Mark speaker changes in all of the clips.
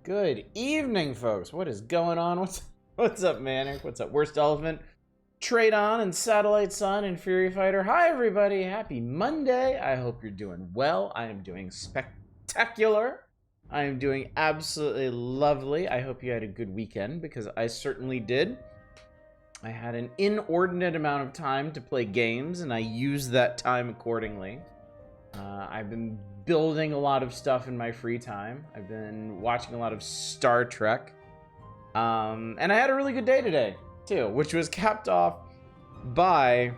Speaker 1: Good evening, folks. What is going on? What's up, Manic? What's up, Worst Elephant? Tradon and Satellite Sun and Fury Fighter. Hi, everybody. Happy Monday. I hope you're doing well. I am doing spectacular. I am doing absolutely lovely. I hope you had a good weekend, because I certainly did. I had an inordinate amount of time to play games, and I used that time accordingly. I've been building a lot of stuff in my free time. I've been watching a lot of Star Trek. And I had a really good day today, too, which was capped off by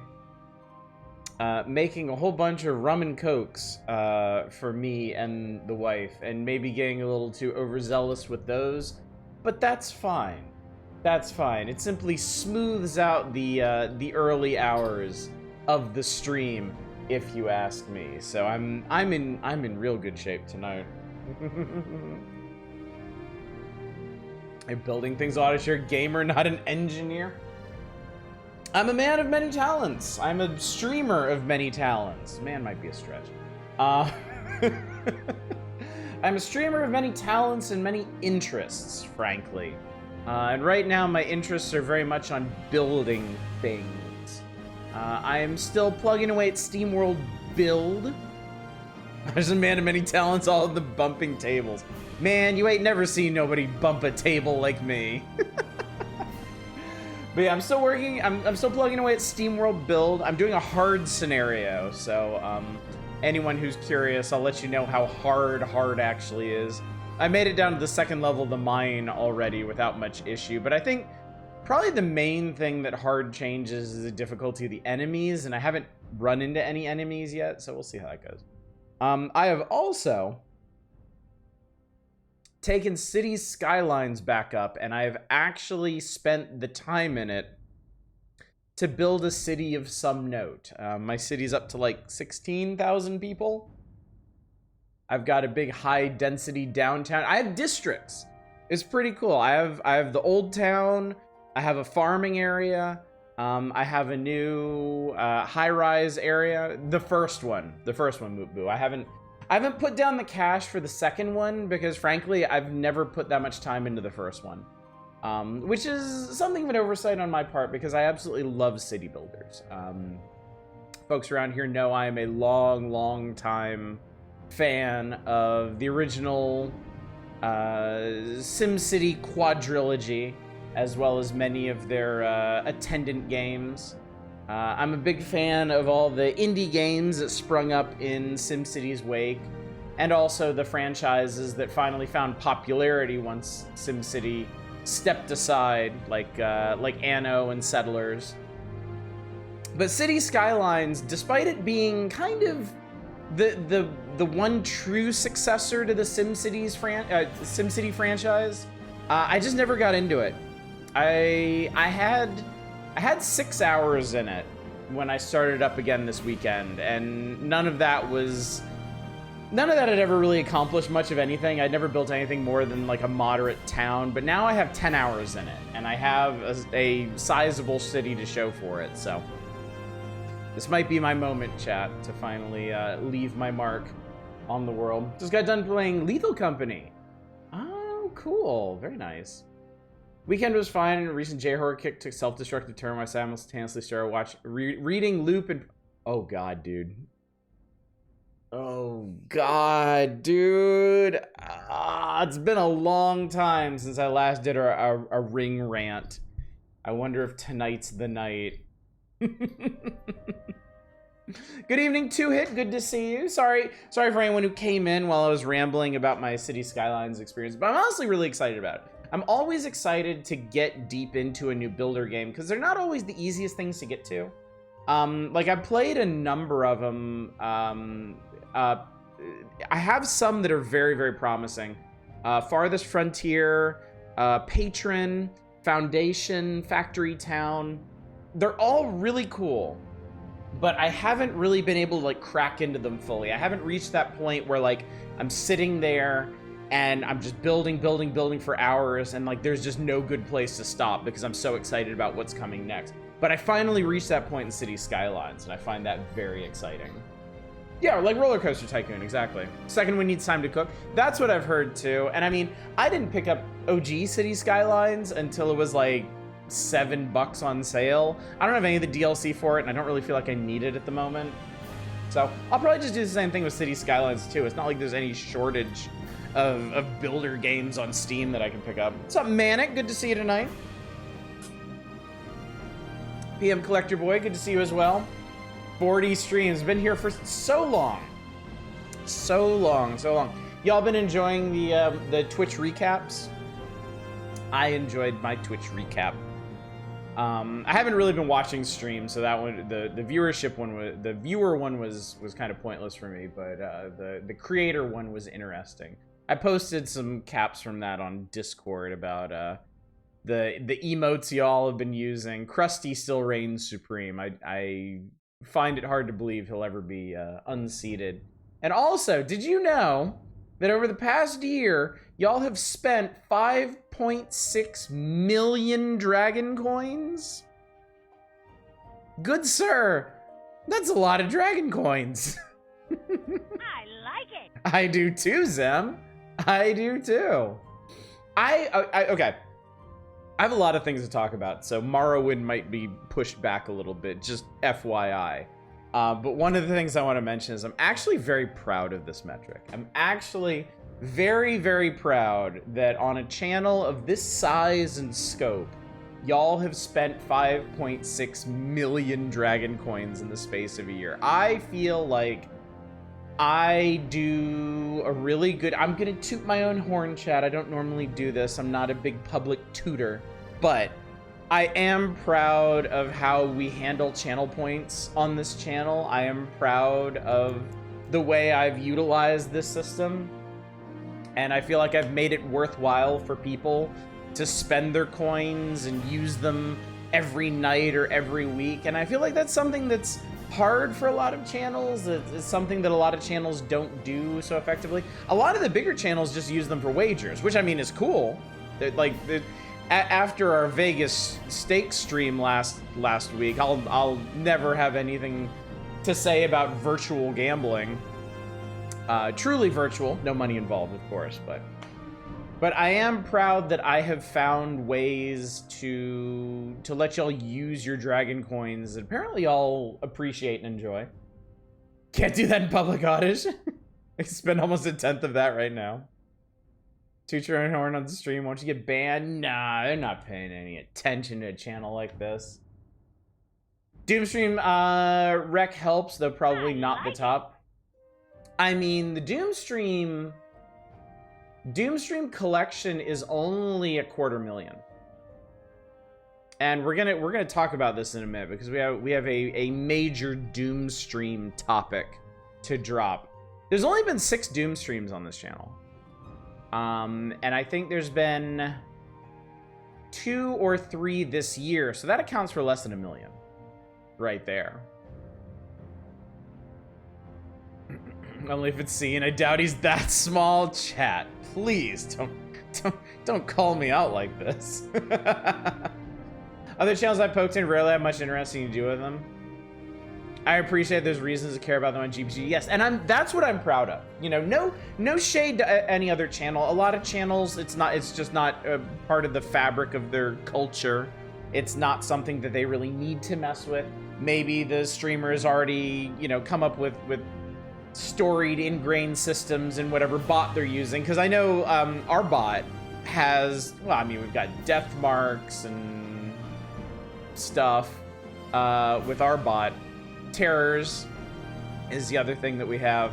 Speaker 1: making a whole bunch of rum and cokes for me and the wife, and maybe getting a little too overzealous with those. But that's fine. That's fine. It simply smooths out the early hours of the stream, if you ask me. So I'm in real good shape tonight. I'm building things Autoshare gamer, not an engineer. I'm a man of many talents. I'm a streamer of many talents. Man might be a stretch. I'm a streamer of many talents and many interests, frankly. And right now my interests are very much on building things. I am still plugging away at SteamWorld Build. There's a man of many talents, all of the bumping tables. Man, you ain't never seen nobody bump a table like me. But yeah, I'm still working, I'm still plugging away at SteamWorld Build. I'm doing a hard scenario, so anyone who's curious, I'll let you know how hard actually is. I made it down to the second level of the mine already without much issue, but I think probably the main thing that hard changes is the difficulty of the enemies, and I haven't run into any enemies yet, so we'll see how that goes. I have also taken Cities Skylines back up, and I have actually spent the time in it to build a city of some note. My city's up to like 16,000 people. I've got a big high density downtown. I have districts. It's pretty cool. I have the old town. I have a farming area. I have a new high-rise area. The first one, Moot Boo. I haven't put down the cash for the second one because, frankly, I've never put that much time into the first one, which is something of an oversight on my part because I absolutely love city builders. Folks around here know I am a long time fan of the original SimCity quadrilogy, as well as many of their attendant games. I'm a big fan of all the indie games that sprung up in SimCity's wake, and also the franchises that finally found popularity once SimCity stepped aside, like Anno and Settlers. But City Skylines, despite it being kind of the one true successor to the SimCity franchise, I just never got into it. I had 6 hours in it when I started up again this weekend, and none of that had ever really accomplished much of anything. I'd never built anything more than like a moderate town, but now I have 10 hours in it, and I have a sizable city to show for it, so this might be my moment, chat, to finally leave my mark on the world. Just got done playing Lethal Company. Oh, cool. Very nice. Weekend was fine. A recent J-horror kick took self-destructive turn. I simultaneously started reading Loop and... Oh, God, dude. Oh, God, dude. It's been a long time since I last did a Ring rant. I wonder if tonight's the night. Good evening, Two Hit. Good to see you. Sorry for anyone who came in while I was rambling about my City Skylines experience, but I'm honestly really excited about it. I'm always excited to get deep into a new builder game because they're not always the easiest things to get to. Like, I've played a number of them. I have some that are very promising. Farthest Frontier, Patron, Foundation, Factory Town. They're all really cool, but I haven't really been able to like crack into them fully. I haven't reached that point where like I'm sitting there and I'm just building for hours, and like there's just no good place to stop because I'm so excited about what's coming next. But I finally reached that point in City Skylines, and I find that very exciting. Yeah, like Roller Coaster Tycoon, exactly. Second one needs time to cook. That's what I've heard too. And I mean, I didn't pick up OG City Skylines until it was like $7 on sale. I don't have any of the DLC for it, and I don't really feel like I need it at the moment. So I'll probably just do the same thing with City Skylines too. It's not like there's any shortage of builder games on Steam that I can pick up. What's up, Manic? Good to see you tonight. PM Collector Boy, good to see you as well. 40 streams, been here for so long. So long. Y'all been enjoying the Twitch recaps? I enjoyed my Twitch recap. I haven't really been watching streams, so that one, the viewership one, the viewer one was kind of pointless for me, but the creator one was interesting. I posted some caps from that on Discord about the emotes y'all have been using. Krusty still reigns supreme. I find it hard to believe he'll ever be unseated. And also, did you know that over the past year, y'all have spent 5.6 million dragon coins? Good sir, that's a lot of dragon coins.
Speaker 2: I like it.
Speaker 1: I do too, Zem. I do too. Okay. I have a lot of things to talk about, so Morrowind might be pushed back a little bit, just FYI. But one of the things I want to mention is I'm actually very proud of this metric. I'm actually very, very proud that on a channel of this size and scope, y'all have spent 5.6 million dragon coins in the space of a year. I feel like I do a really good... I'm gonna toot my own horn, chat. I don't normally do this. I'm not a big public tutor, but I am proud of how we handle channel points on this channel. I am proud of the way I've utilized this system, and I feel like I've made it worthwhile for people to spend their coins and use them every night or every week. And I feel like that's something that's hard for a lot of channels. It's something that a lot of channels don't do so effectively. A lot of the bigger channels just use them for wagers, which I mean is cool. After our Vegas stake stream last week, I'll never have anything to say about virtual gambling. Truly virtual, no money involved, of course, but I am proud that I have found ways to let y'all use your dragon coins that apparently y'all appreciate and enjoy. Can't do that in public oddish. I spend almost 1/10 of that right now. Toot your own horn on the stream, won't you get banned? Nah, they're not paying any attention to a channel like this. Doomstream rec helps, though probably not the top. I mean, the Doomstream collection is only 250,000. And we're gonna talk about this in a minute because we have a major Doomstream topic to drop. There's only been 6 Doomstreams on this channel. And I think there's been 2 or 3 this year, so that accounts for less than 1 million right there. Only if it's seen. I doubt he's that small. Chat, please don't call me out like this. Other channels I poked in rarely have much interesting to do with them. I appreciate there's reasons to care about them on GPG. Yes, and that's what I'm proud of. You know, no shade to any other channel. A lot of channels, it's just not a part of the fabric of their culture. It's not something that they really need to mess with. Maybe the streamers already, come up with storied ingrained systems in whatever bot they're using. Because I know our bot has, well, I mean, we've got death marks and stuff with our bot. Terrors is the other thing that we have.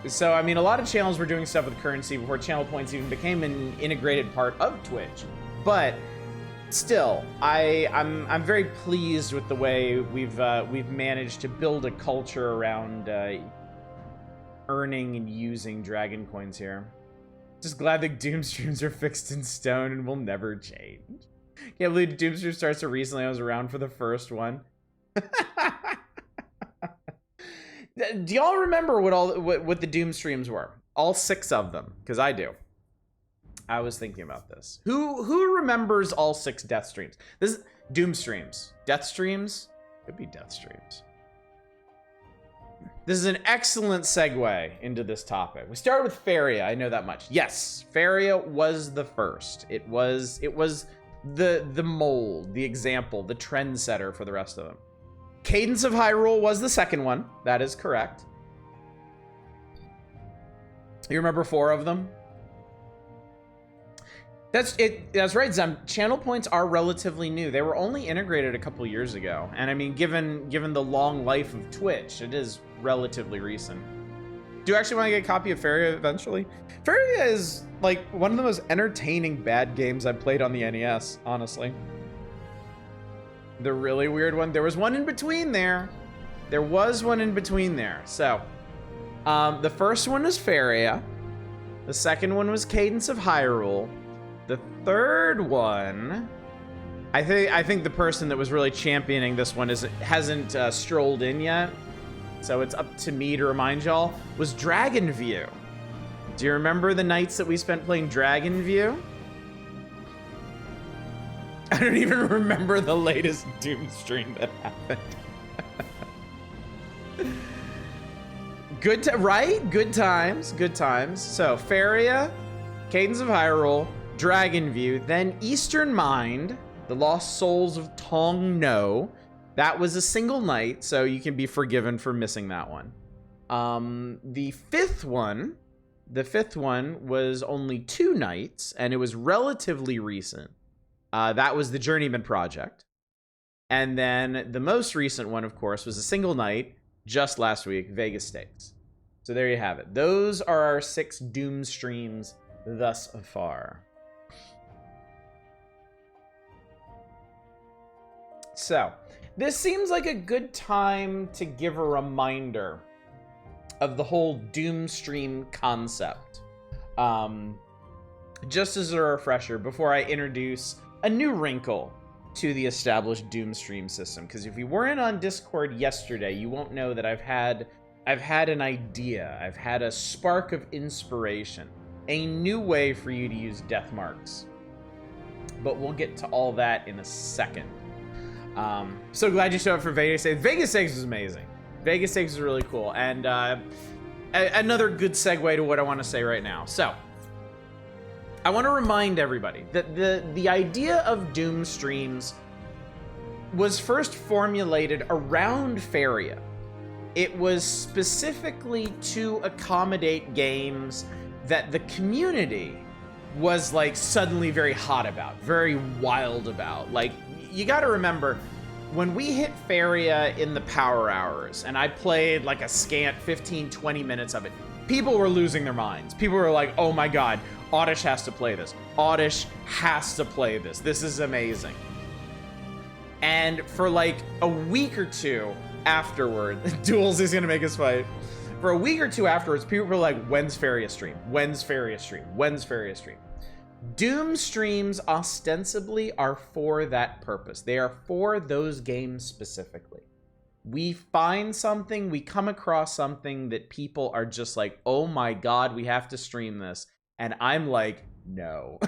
Speaker 1: So, I mean, a lot of channels were doing stuff with currency before channel points even became an integrated part of Twitch. But still, I'm very pleased with the way we've managed to build a culture around earning and using dragon coins here. Just glad the Doom streams are fixed in stone and will never change. Can't believe Doom stream starts so recently. I was around for the first one. Do y'all remember what the Doom streams were? All 6 of them, because I do. I was thinking about this. Who remembers all 6 death streams? This is Doom streams. Death streams? Could be death streams. This is an excellent segue into this topic. We started with Faria, I know that much. Yes, Faria was the first. It was the mold, the example, the trendsetter for the rest of them. Cadence of Hyrule was the second one. That is correct. You remember 4 of them? That's it. That's right, Zem. Channel points are relatively new. They were only integrated a couple years ago. And I mean, given the long life of Twitch, it is relatively recent. Do you actually want to get a copy of Faria eventually? Faria is like one of the most entertaining bad games I've played on the NES, honestly. The really weird one. There was one in between there. There was one in between there. So, the first one was Faria. The second one was Cadence of Hyrule. The third one, I think the person that was really championing this one hasn't strolled in yet, so it's up to me to remind y'all, was Dragon View. Do you remember the nights that we spent playing Dragon View? I don't even remember the latest Doom stream that happened. Right? Good times, good times. So, Faria, Cadence of Hyrule, Dragon View, then Eastern Mind, The Lost Souls of Tong No. That was a single night, so you can be forgiven for missing that one. The fifth one was only 2 nights, and it was relatively recent. That was the Journeyman Project. And then the most recent one, of course, was a single night, just last week, Vegas Stakes. So there you have it. Those are our 6 Doom streams thus far. So, this seems like a good time to give a reminder of the whole Doom stream concept. Just as a refresher, before I introduce a new wrinkle to the established Doom stream system, because if you weren't on Discord yesterday, you won't know that I've had an idea, I've had a spark of inspiration, a new way for you to use death marks. But we'll get to all that in a second. So glad you showed up for Vegas Stakes. Vegas Stakes was amazing. Vegas Stakes was really cool. And another good segue to what I want to say right now. So, I want to remind everybody that the idea of Doom streams was first formulated around Faria. It was specifically to accommodate games that the community was like suddenly very hot about, very wild about. Like, you got to remember, when we hit Faria in the power hours, and I played like a scant 15, 20 minutes of it, people were losing their minds. People were like, oh my god, Oddish has to play this. Oddish has to play this. This is amazing. And for like a week or two afterward, Duels is gonna make us fight. For a week or two afterwards, people were like, when's Faria stream? When's Faria stream? When's Faria stream? Doom streams ostensibly are for that purpose. They are for those games specifically. We find something, we come across something that people are just like, oh my god, we have to stream this. And I'm like, no.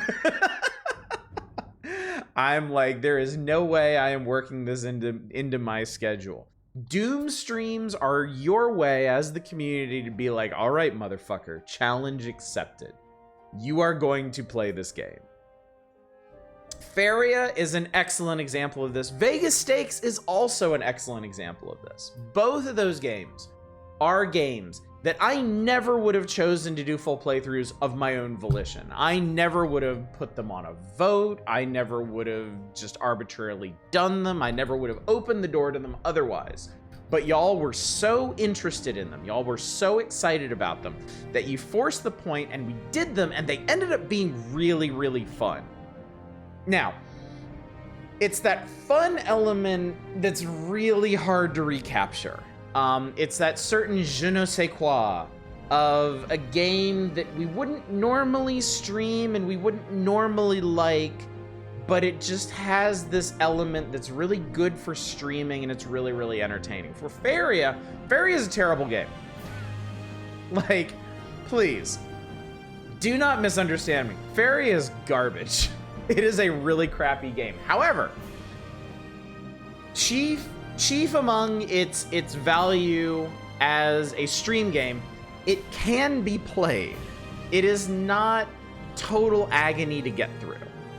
Speaker 1: I'm like, there is no way I am working this into my schedule. Doom streams are your way as the community to be like, all right, motherfucker, challenge accepted. You are going to play this game. Faria is an excellent example of this. Vegas Stakes is also an excellent example of this. Both of those games are games that I never would have chosen to do full playthroughs of my own volition. I never would have put them on a vote. I never would have just arbitrarily done them. I never would have opened the door to them otherwise. But y'all were so interested in them, y'all were so excited about them, that you forced the point and we did them, and they ended up being really, really fun. Now, it's that fun element that's really hard to recapture. It's that certain je ne sais quoi of a game that we wouldn't normally stream and we wouldn't normally like, but it just has this element that's really good for streaming and it's really, really entertaining. For Faria is a terrible game. Like, please, do not misunderstand me. Faria is garbage. It is a really crappy game. However, chief among its value as a stream game, it can be played. It is not total agony to get through.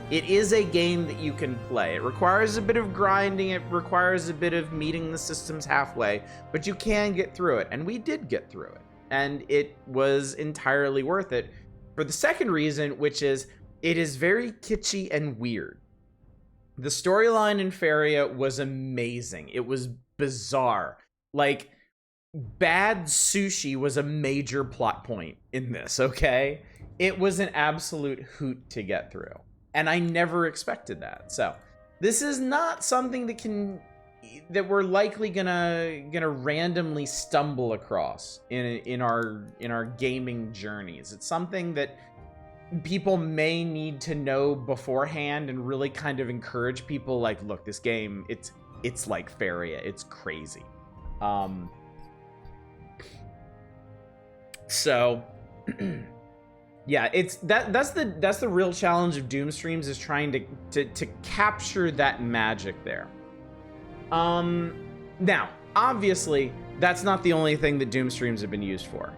Speaker 1: It is a game that you can play. It requires a bit of grinding, it requires a bit of meeting the systems halfway, but you can get through it, and we did get through it. And it was entirely worth it for the second reason, which is it is very kitschy and weird. The storyline in Feria was amazing. It was bizarre. Like, bad sushi was a major plot point in this, okay? It was an absolute hoot to get through. And I never expected that. So, this is not something that we're likely gonna randomly stumble across in our gaming journeys. It's something that people may need to know beforehand and really kind of encourage people, like, look, this game, it's like Feria. It's crazy. So yeah, that's the real challenge of Doom streams, is trying to capture that magic there. Now, obviously, that's not the only thing that Doom streams have been used for.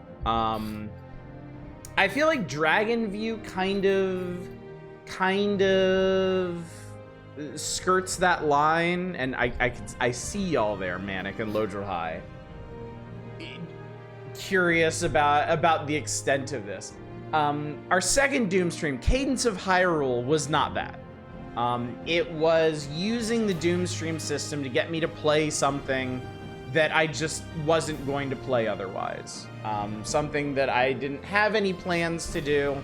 Speaker 1: I feel like Dragon View kind of skirts that line, and I see y'all there, Manic and Lodral High, curious about the extent of this. Our second Doom stream, Cadence of Hyrule, was not that. It was using the Doom stream system to get me to play something that I just wasn't going to play otherwise. Something that I didn't have any plans to do,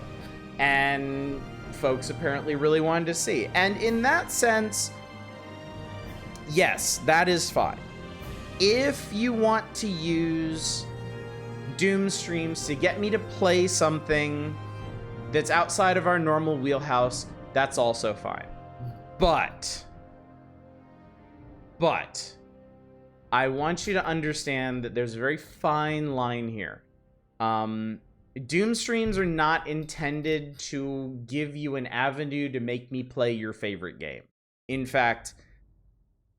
Speaker 1: and folks apparently really wanted to see. And in that sense, yes, that is fine. If you want to use Doom streams to get me to play something that's outside of our normal wheelhouse, that's also fine. But I want you to understand that there's a very fine line here. Doom streams are not intended to give you an avenue to make me play your favorite game. In fact,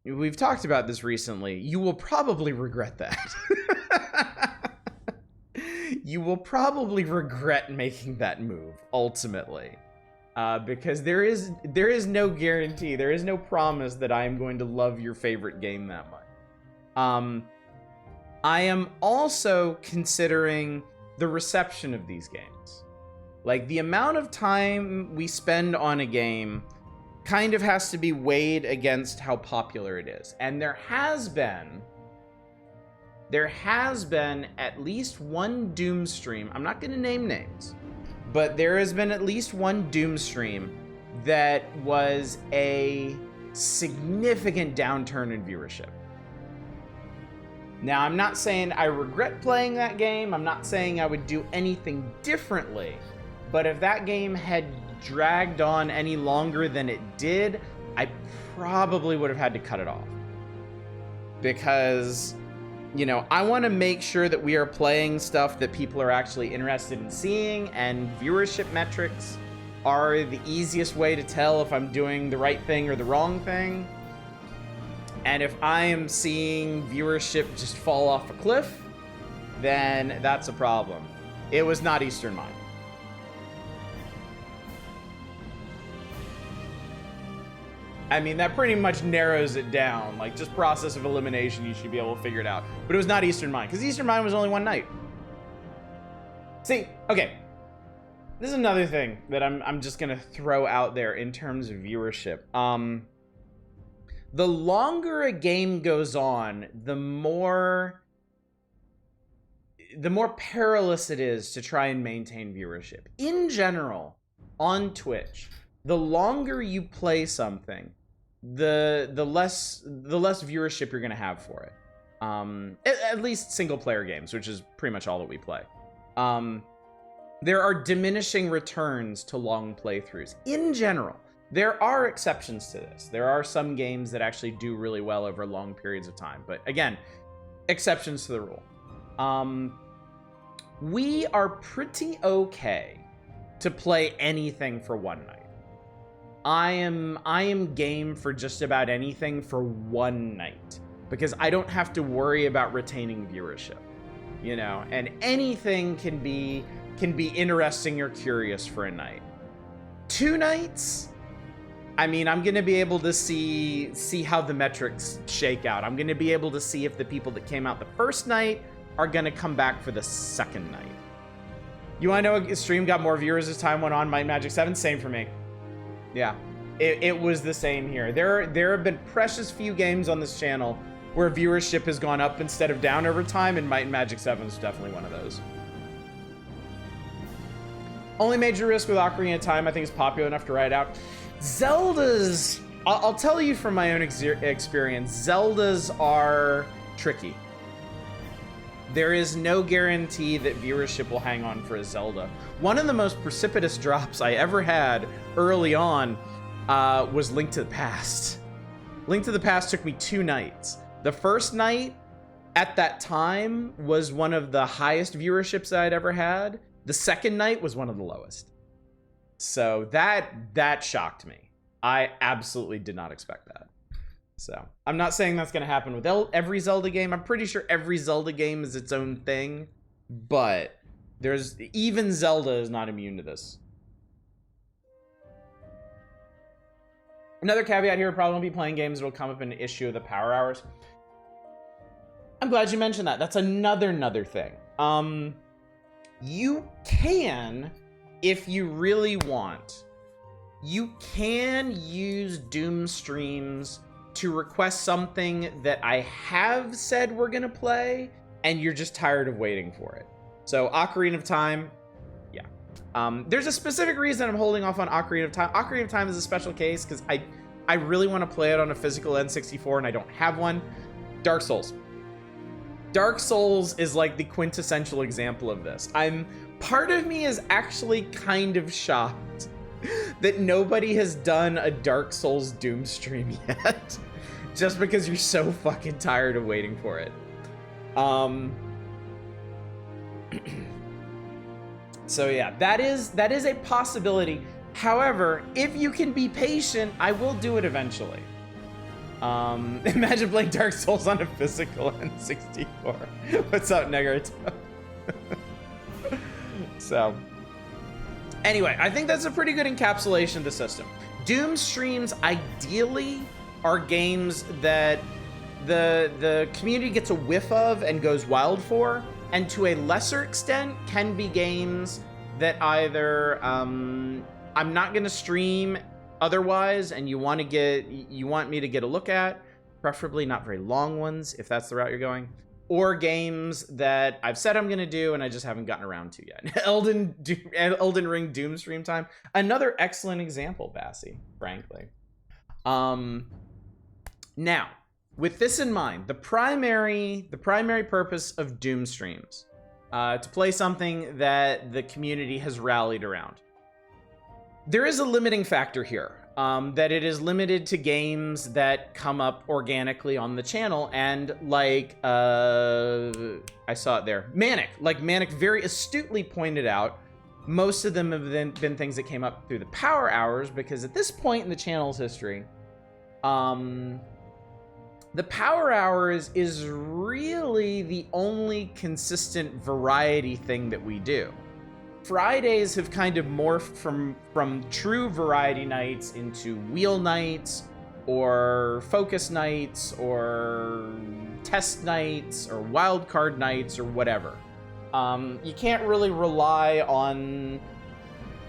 Speaker 1: we've talked about this recently. You will probably regret that. You will probably regret making that move, ultimately. Because there is no guarantee, there is no promise that I am going to love your favorite game that much. I am also considering the reception of these games. Like, the amount of time we spend on a game kind of has to be weighed against how popular it is. And there has been at least one Doom stream, I'm not going to name names, but there has been at least one Doom stream that was a significant downturn in viewership. Now, I'm not saying I regret playing that game, I'm not saying I would do anything differently, but if that game had dragged on any longer than it did, I probably would have had to cut it off. Because, you know, I want to make sure that we are playing stuff that people are actually interested in seeing, and viewership metrics are the easiest way to tell if I'm doing the right thing or the wrong thing. And if I am seeing viewership just fall off a cliff, then that's a problem. It was not Eastern Mind. I mean, that pretty much narrows it down. Like, just process of elimination, you should be able to figure it out. But it was not Eastern Mind, because Eastern Mind was only one night. See, okay. This is another thing that I'm just gonna throw out there in terms of viewership. The longer a game goes on, the more perilous it is to try and maintain viewership. In general, on Twitch, the longer you play something, the less viewership you're gonna have for it. At least single player games, which is pretty much all that we play. There are diminishing returns to long playthroughs. In general, there are exceptions to this. There are some games that actually do really well over long periods of time. But again, exceptions to the rule. We are pretty okay to play anything for one night. I am game for just about anything for one night, because I don't have to worry about retaining viewership. you know, and anything can be interesting or curious for a night. 2 nights, I mean, I'm gonna be able to see how the metrics shake out. I'm gonna be able to see if the people that came out the first night are gonna come back for the second night. You wanna know a stream got more viewers as time went on? Might Magic 7, same for me. Yeah, it was the same here. There have been precious few games on this channel where viewership has gone up instead of down over time, and Might and Magic 7 is definitely one of those. Only major risk with Ocarina of Time, I think, is popular enough to ride out. Zeldas, I'll tell you from my own experience, Zeldas are tricky. There is no guarantee that viewership will hang on for a Zelda. One of the most precipitous drops I ever had early on was Link to the Past. Link to the Past took me 2 nights. The first night at that time was one of the highest viewerships I'd ever had. The second night was one of the lowest. So that shocked me. I absolutely did not expect that. So I'm not saying that's going to happen with every Zelda game. I'm pretty sure every Zelda game is its own thing, but even Zelda is not immune to this. Another caveat here, probably won't be playing games that'll come up in an issue of the Power Hours. I'm glad you mentioned that. That's another thing. You can, if you really want, you can use Doom streams to request something that I have said we're gonna play, and you're just tired of waiting for it. So Ocarina of Time, yeah. There's a specific reason I'm holding off on Ocarina of Time. Ocarina of Time is a special case because I really want to play it on a physical N64 and I don't have one. Dark Souls. Dark Souls is like the quintessential example of this. Part of me is actually kind of shocked that nobody has done a Dark Souls Doom stream yet. Just because you're so fucking tired of waiting for it. So yeah, that is a possibility. However, if you can be patient, I will do it eventually. Imagine playing Dark Souls on a physical N64. What's up, Negaruto? So, anyway, I think that's a pretty good encapsulation of the system. Doom streams ideally are games that the community gets a whiff of and goes wild for, and to a lesser extent can be games that either I'm not gonna stream otherwise, and you want me to get a look at, preferably not very long ones if that's the route you're going, or games that I've said I'm gonna do and I just haven't gotten around to yet. Elden Ring Doom stream time, another excellent example, Bassie, frankly. Now, with this in mind, the primary purpose of Doom streams, to play something that the community has rallied around. There is a limiting factor here, that it is limited to games that come up organically on the channel, and like, I saw it there, Manic very astutely pointed out, most of them have been things that came up through the Power Hours, because at this point in the channel's history, the Power Hours is really the only consistent variety thing that we do. Fridays have kind of morphed from true variety nights into wheel nights, or focus nights, or test nights, or wild card nights, or whatever. You can't really rely on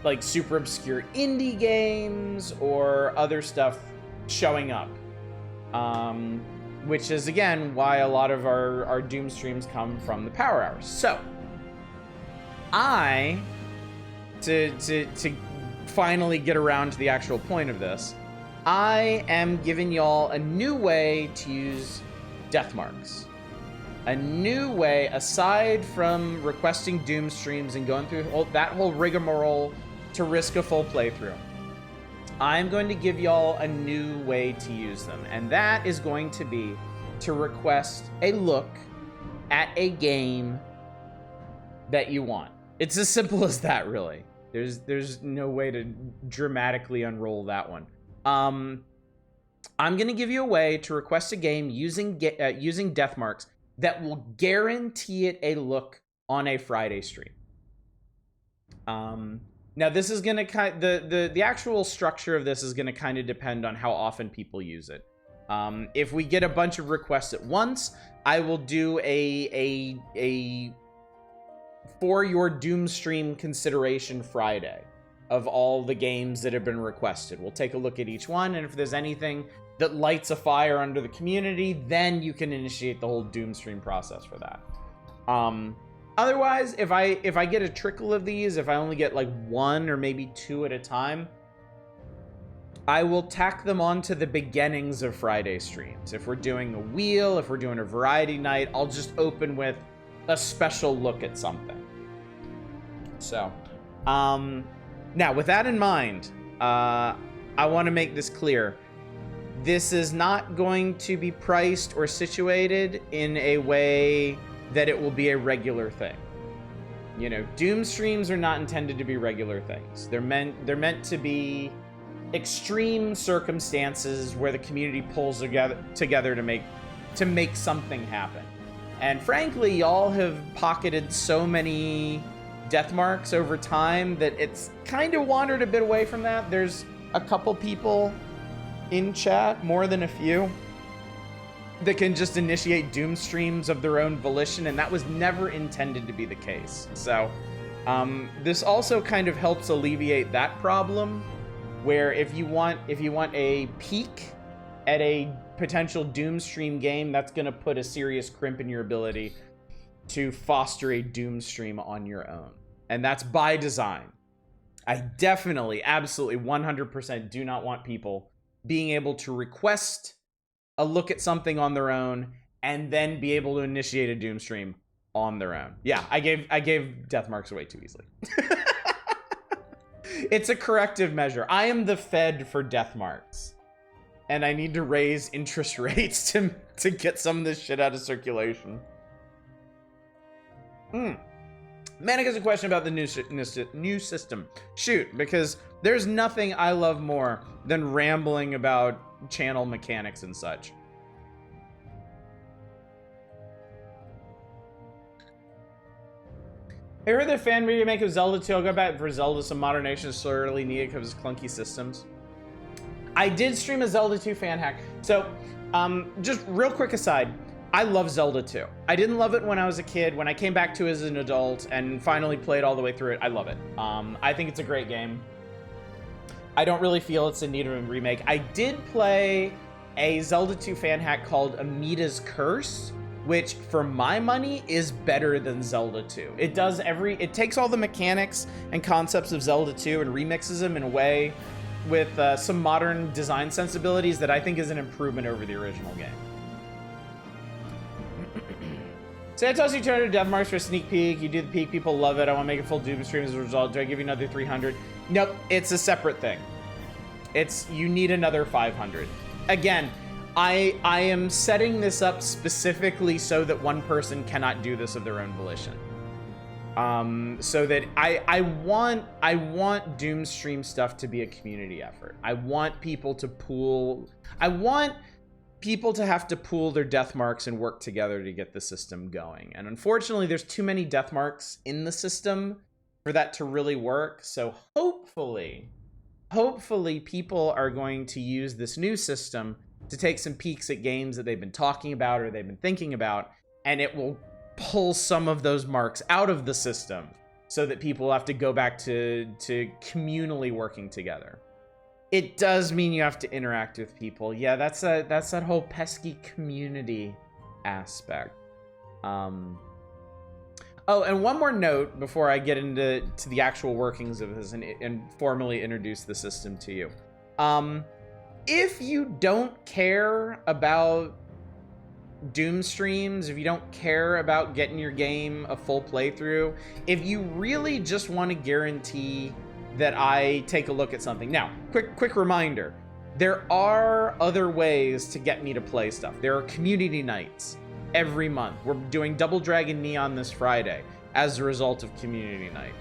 Speaker 1: like super obscure indie games or other stuff showing up. Which is, again, why a lot of our Doom streams come from the Power Hours. So, to finally get around to the actual point of this, I am giving y'all a new way to use death marks. A new way, aside from requesting Doom streams and going through that whole rigmarole to risk a full playthrough. I'm going to give y'all a new way to use them, and that is going to be to request a look at a game that you want. It's as simple as that, really. There's no way to dramatically unroll that one. I'm going to give you a way to request a game using death marks that will guarantee it a look on a Friday stream. Now this is gonna the actual structure of this is gonna kind of depend on how often people use it. If we get a bunch of requests at once, I will do a for your Doom stream consideration Friday of all the games that have been requested. We'll take a look at each one, and if there's anything that lights a fire under the community, then you can initiate the whole Doom stream process for that. Otherwise, if I get a trickle of these, if I only get like one or maybe two at a time, I will tack them onto the beginnings of Friday streams. If we're doing a wheel, if we're doing a variety night, I'll just open with a special look at something. So, now with that in mind, I want to make this clear. This is not going to be priced or situated in a way that it will be a regular thing. You know, Doom streams are not intended to be regular things. They're meant to be extreme circumstances where the community pulls together to make something happen. And frankly, y'all have pocketed so many death marks over time that it's kind of wandered a bit away from that. There's a couple people in chat, more than a few, that can just initiate Doom streams of their own volition, and that was never intended to be the case. So this also kind of helps alleviate that problem, where if you want a peek at a potential Doom stream game, that's going to put a serious crimp in your ability to foster a Doom stream on your own. And that's by design. I definitely, absolutely, 100% do not want people being able to request a look at something on their own and then be able to initiate a Doom stream on their own. Yeah, I gave death marks away too easily. It's a corrective measure. I am the Fed for death marks, and I need to raise interest rates to get some of this shit out of circulation. Manic has a question about the new system. Shoot, because there's nothing I love more than rambling about channel mechanics and such. I heard the fan remake of Zelda 2. I'll go back for Zelda. Some modernation is sorely needed because of clunky systems. I did stream a Zelda 2 fan hack. So, just real quick aside, I love Zelda 2. I didn't love it when I was a kid. When I came back to it as an adult and finally played all the way through it, I love it. I think it's a great game. I don't really feel it's in need of a remake. I did play a Zelda 2 fan hack called Amita's Curse, which for my money is better than Zelda 2. It takes all the mechanics and concepts of Zelda 2 and remixes them in a way with some modern design sensibilities that I think is an improvement over the original game. So I toss you 200 death marks for a sneak peek. You do the peek, people love it. I want to make a full Doom stream as a result. Do I give you another 300? Nope, it's a separate thing. You need another 500. Again, I am setting this up specifically so that one person cannot do this of their own volition. So that I want Doom stream stuff to be a community effort. I want people to have to pool their death marks and work together to get the system going. And unfortunately, there's too many death marks in the system for that to really work. So hopefully people are going to use this new system to take some peeks at games that they've been talking about or they've been thinking about, and it will pull some of those marks out of the system so that people will have to go back to communally working together. It does mean you have to interact with people. Yeah, that's that whole pesky community aspect. Oh, and one more note before I get into the actual workings of this and formally introduce the system to you. If you don't care about Doom streams, if you don't care about getting your game a full playthrough, if you really just want to guarantee that I take a look at something. Now, quick reminder, there are other ways to get me to play stuff. There are community nights every month. We're doing Double Dragon Neon this Friday as a result of community night.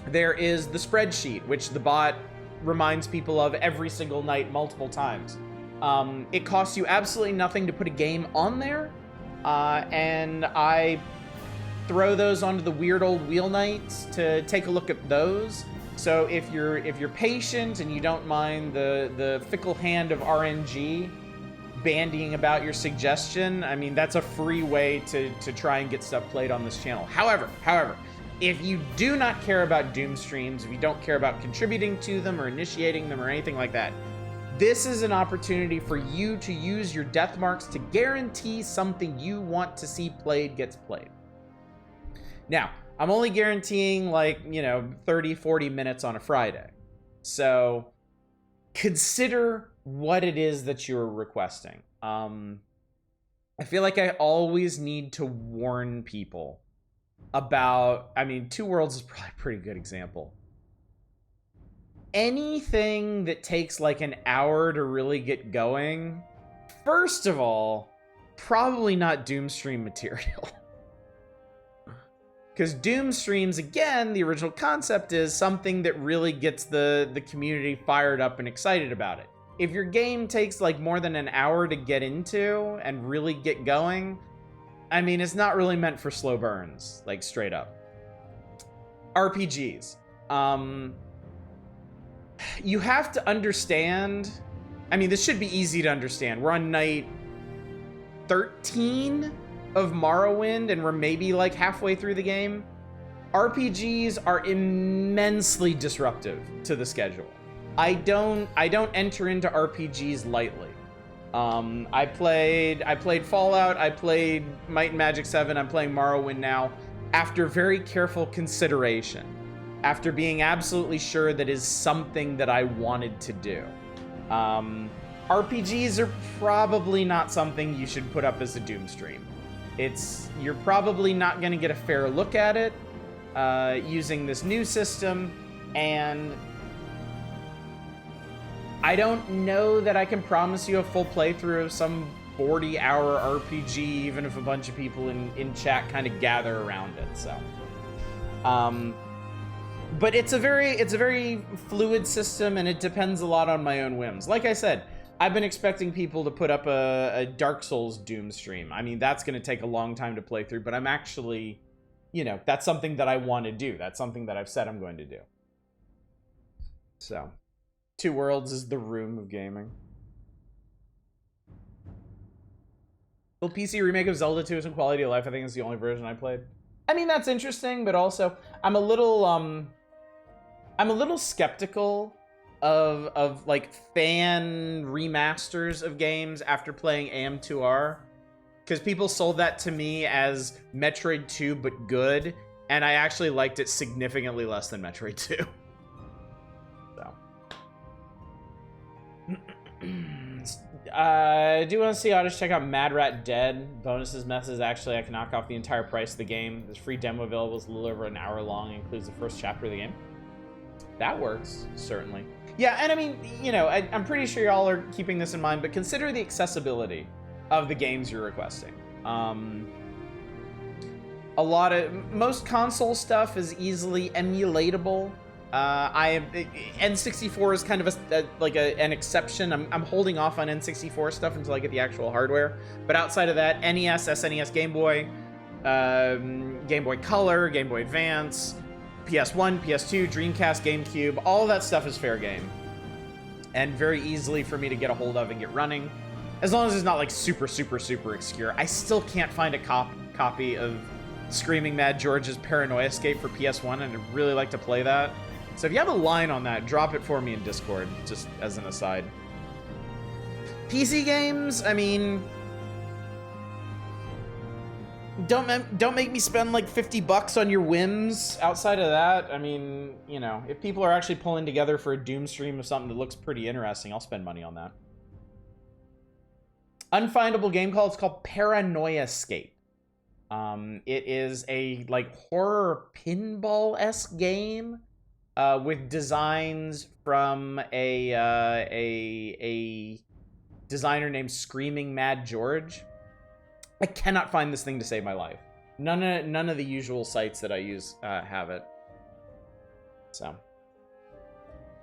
Speaker 1: There is the spreadsheet, which the bot reminds people of every single night multiple times. It costs you absolutely nothing to put a game on there, and I throw those onto the weird old wheel knights to take a look at those. So if you're patient and you don't mind the fickle hand of RNG bandying about your suggestion, I mean, that's a free way to try and get stuff played on this channel. However, if you do not care about Doom streams, if you don't care about contributing to them or initiating them or anything like that, this is an opportunity for you to use your death marks to guarantee something you want to see played gets played. Now, I'm only guaranteeing 30, 40 minutes on a Friday. So consider what it is that you're requesting. I feel like I always need to warn people about, Two Worlds is probably a pretty good example. Anything that takes like an hour to really get going, first of all, probably not Doom stream material. Because Doom streams, again, the original concept is something that really gets the community fired up and excited about it. If your game takes like more than an hour to get into and really get going, it's not really meant for slow burns, like straight up. RPGs. You have to understand, this should be easy to understand. We're on night 13 of Morrowind, and we're maybe like halfway through the game. RPGs are immensely disruptive to the schedule. I don't enter into RPGs lightly. I played Fallout, I played Might and Magic 7, I'm playing Morrowind now, after very careful consideration, after being absolutely sure that is something that I wanted to do. RPGs are probably not something you should put up as a Doom stream. You're probably not going to get a fair look at it using this new system, and I don't know that I can promise you a full playthrough of some 40-hour RPG, even if a bunch of people in chat kind of gather around it. So, but it's a very fluid system, and it depends a lot on my own whims. Like I said, I've been expecting people to put up a Dark Souls Doom stream. That's going to take a long time to play through, but I'm actually, that's something that I want to do. That's something that I've said I'm going to do. So, Two Worlds is the room of gaming. Will PC remake of Zelda 2 some quality of life? I think it's the only version I played. That's interesting, but also I'm a little skeptical of like fan remasters of games after playing AM2R, because people sold that to me as Metroid 2 but good, and I actually liked it significantly less than Metroid 2. So I do want to see Oddish check out Mad Rat Dead. Bonuses messes. Actually, I can knock off the entire price of the game. There's free demo available. It's a little over an hour long. It includes the first chapter of the game. That works, certainly. Yeah, and I'm pretty sure y'all are keeping this in mind, but consider the accessibility of the games you're requesting. Most console stuff is easily emulatable. N64 is kind of an exception. I'm holding off on N64 stuff until I get the actual hardware. But outside of that, NES, SNES, Game Boy, Game Boy Color, Game Boy Advance, PS1, PS2, Dreamcast, GameCube, all of that stuff is fair game. And very easily for me to get a hold of and get running. As long as it's not like super, super, super obscure. I still can't find a copy of Screaming Mad George's Paranoia Escape for PS1, and I'd really like to play that. So if you have a line on that, drop it for me in Discord, just as an aside. PC games, don't make me spend like $50 on your whims. Outside of that, if people are actually pulling together for a Doom stream of something that looks pretty interesting, I'll spend money on that. Unfindable game call. It's called Paranoia Escape. It is a like horror pinball-esque game with designs from a designer named Screaming Mad George. I cannot find this thing to save my life. None of the usual sites that I use have it. So,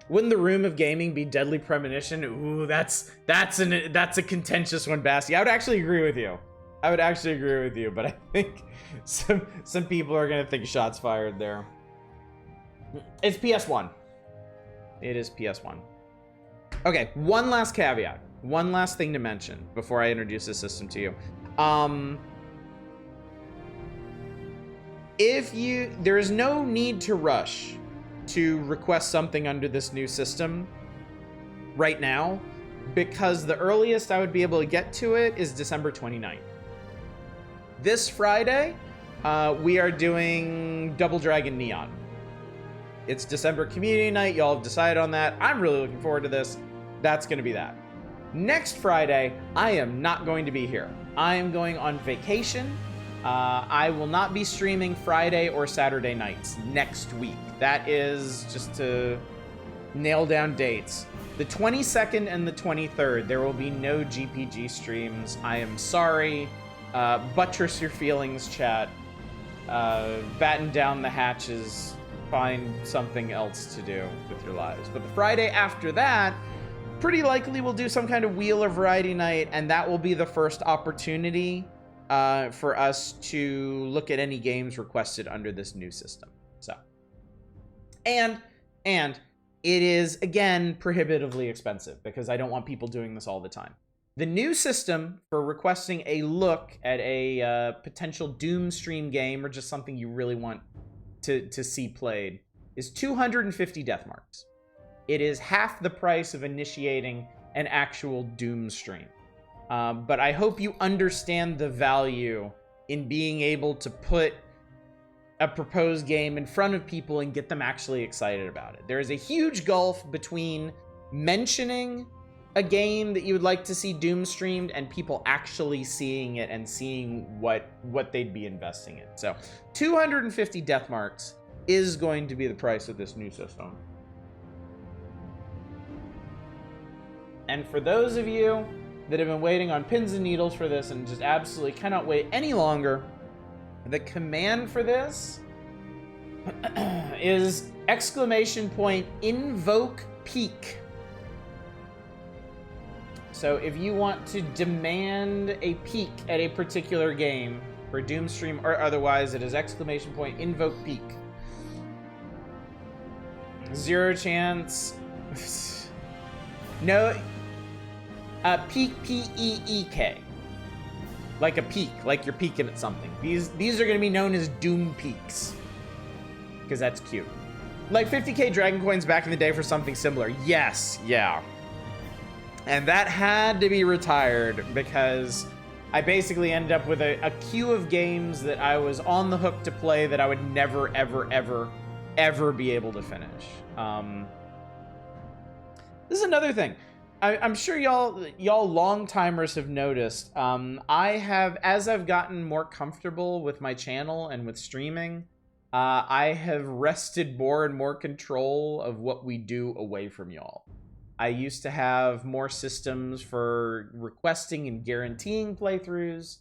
Speaker 1: wouldn't the room of gaming be Deadly Premonition? Ooh, that's a contentious one, Bassie. I would actually agree with you. I would actually agree with you, but I think some people are gonna think shots fired there. It's PS1. It is PS1. Okay, one last caveat. One last thing to mention before I introduce the system to you. There is no need to rush to request something under this new system right now, because the earliest I would be able to get to it is December 29th. This Friday, we are doing Double Dragon Neon. It's December community night. Y'all have decided on that. I'm really looking forward to this. That's going to be that. Next Friday, I am not going to be here. I am going on vacation. I will not be streaming Friday or Saturday nights next week. That is just to nail down dates. The 22nd and the 23rd, there will be no GPG streams. I am sorry. Buttress your feelings, chat. Batten down the hatches. Find something else to do with your lives. But the Friday after that, pretty likely we'll do some kind of Wheel or Variety Night, and that will be the first opportunity for us to look at any games requested under this new system. So, and it is, again, prohibitively expensive because I don't want people doing this all the time. The new system for requesting a look at a potential Doom stream game or just something you really want to see played is 250 death marks. It is half the price of initiating an actual Doom stream. But I hope you understand the value in being able to put a proposed game in front of people and get them actually excited about it. There is a huge gulf between mentioning a game that you would like to see Doom streamed and people actually seeing it and seeing what they'd be investing in. So 250 death marks is going to be the price of this new system. And for those of you that have been waiting on pins and needles for this and just absolutely cannot wait any longer, the command for this is !invoke peak. So if you want to demand a peek at a particular game for Doom stream or otherwise, it is !invoke peak. 0 chance. No. Peek, P-E-E-K. Like a peak, like you're peeking at something. These are going to be known as Doom peaks. Because that's cute. Like 50k Dragon Coins back in the day for something similar. Yes, yeah. And that had to be retired because I basically ended up with a queue of games that I was on the hook to play that I would never, ever, ever, ever be able to finish. This is another thing. I'm sure y'all long-timers have noticed. I have, as I've gotten more comfortable with my channel and with streaming, I have wrested more and more control of what we do away from y'all. I used to have more systems for requesting and guaranteeing playthroughs.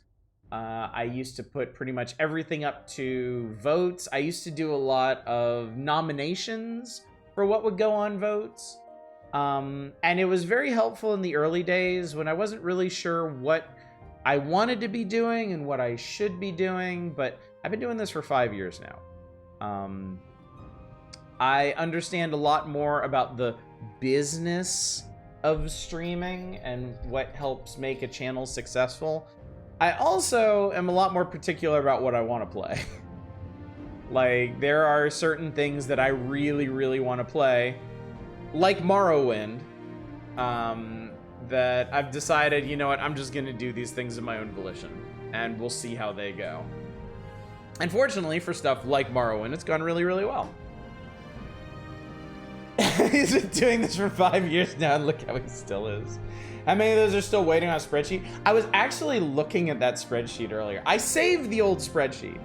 Speaker 1: I used to put pretty much everything up to votes. I used to do a lot of nominations for what would go on votes. And it was very helpful in the early days when I wasn't really sure what I wanted to be doing and what I should be doing, but I've been doing this for 5 years now. I understand a lot more about the business of streaming and what helps make a channel successful. I also am a lot more particular about what I want to play. Like, there are certain things that I really, really want to play, like Morrowind, that I've decided, you know what, I'm just going to do these things of my own volition, and we'll see how they go. And fortunately, for stuff like Morrowind, it's gone really, really well. He's been doing this for 5 years now, and look how he still is. How many of those are still waiting on a spreadsheet? I was actually looking at that spreadsheet earlier. I saved the old spreadsheet.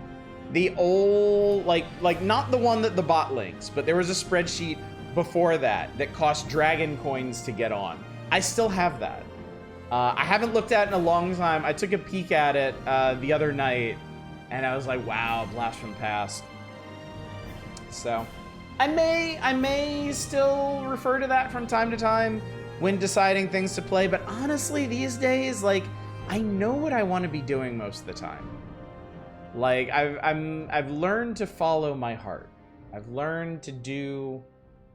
Speaker 1: The old, like not the one that the bot links, but there was a spreadsheet before that cost Dragon Coins to get on. I still have that. I haven't looked at it in a long time. I took a peek at it the other night, and I was like, wow, blast from the past. So I may still refer to that from time to time when deciding things to play, but honestly, these days, like, I know what I want to be doing most of the time. Like, I've learned to follow my heart. I've learned to do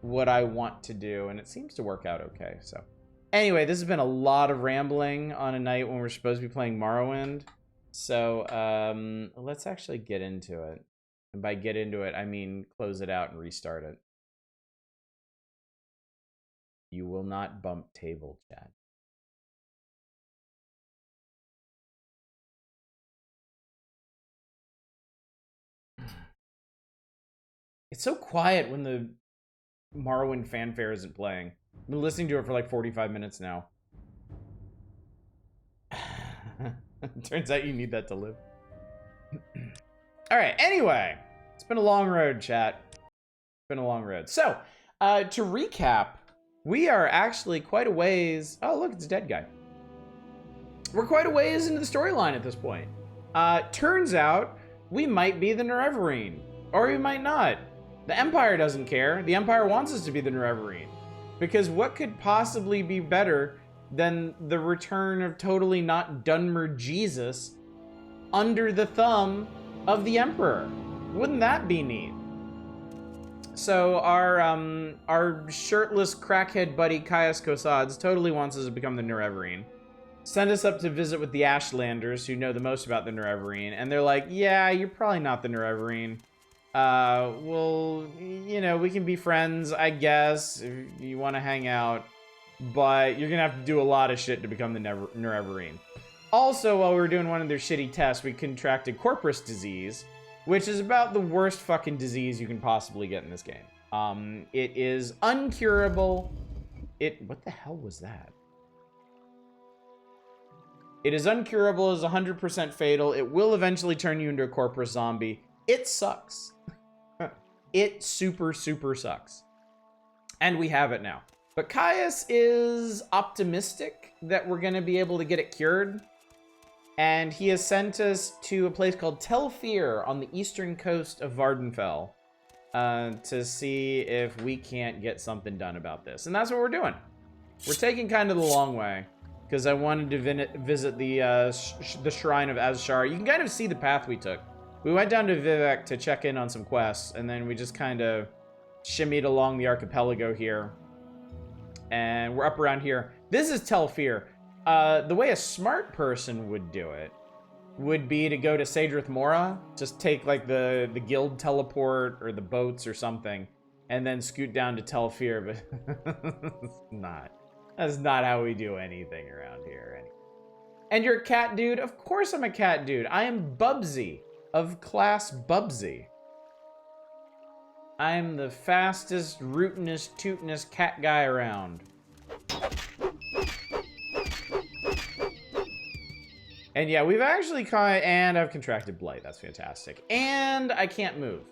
Speaker 1: what I want to do, and it seems to work out okay. So, anyway, this has been a lot of rambling on a night when we're supposed to be playing Morrowind. So, let's actually get into it. And by get into it, I mean close it out and restart it. You will not bump table, chat. It's so quiet when the Morrowind fanfare isn't playing. I've been listening to it for like 45 minutes now. Turns out you need that to live. All right, anyway. It's been a long road, chat. It's been a long road. So, to recap, we are actually quite a ways... Oh, look, it's a dead guy. We're quite a ways into the storyline at this point. Turns out, we might be the Nerevarine. Or we might not. The Empire doesn't care. The Empire wants us to be the Nerevarine. Because what could possibly be better than the return of totally not Dunmer Jesus under the thumb of the Emperor? Wouldn't that be neat? So our shirtless crackhead buddy Caius Cosads totally wants us to become the Nerevarine. Send us up to visit with the Ashlanders, who know the most about the Nerevarine, and they're like, yeah, you're probably not the Nerevarine. Well, you know, we can be friends, I guess, if you want to hang out, but you're gonna have to do a lot of shit to become the Nerevarine. Also, while we were doing one of their shitty tests, we contracted Corpus disease, which is about the worst fucking disease you can possibly get in this game. It is uncurable. What the hell was that? It is uncurable, is 100% fatal. It will eventually turn you into a corpus zombie. It sucks. It super, super sucks. And we have it now. But Caius is optimistic that we're going to be able to get it cured. And he has sent us to a place called Tel Fir on the eastern coast of Vvardenfell to see if we can't get something done about this. And that's what we're doing. We're taking kind of the long way, because I wanted to visit the Shrine of Azshar. You can kind of see the path we took. We went down to Vivek to check in on some quests, and then we just kind of shimmied along the archipelago here. And we're up around here. This is Tel Fir. The way a smart person would do it would be to go to Sadrith Mora, just take like the guild teleport or the boats or something, and then scoot down to Tel Fir, but it's not. That's not how we do anything around here. And you're a cat dude? Of course I'm a cat dude. I am Bubsy of class Bubsy. I'm the fastest, rootinest, tootinest cat guy around. And yeah, we've actually and I've contracted blight. That's fantastic. And I can't move.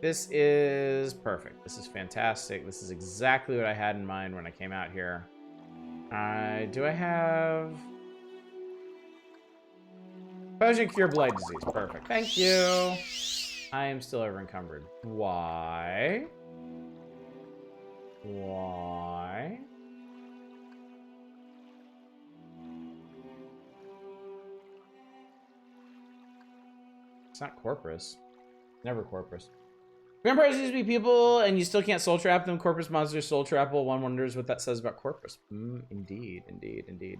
Speaker 1: This is perfect. This is fantastic. This is exactly what I had in mind when I came out here. Do I have... Potion cure blight disease. Perfect. Thank you. I am still over encumbered. Why? Why? It's not Corpus. Never Corpus. Vampires used to be people, and you still can't soul trap them. Corpus monsters soul trappable. One wonders what that says about Corpus. Indeed, indeed, indeed.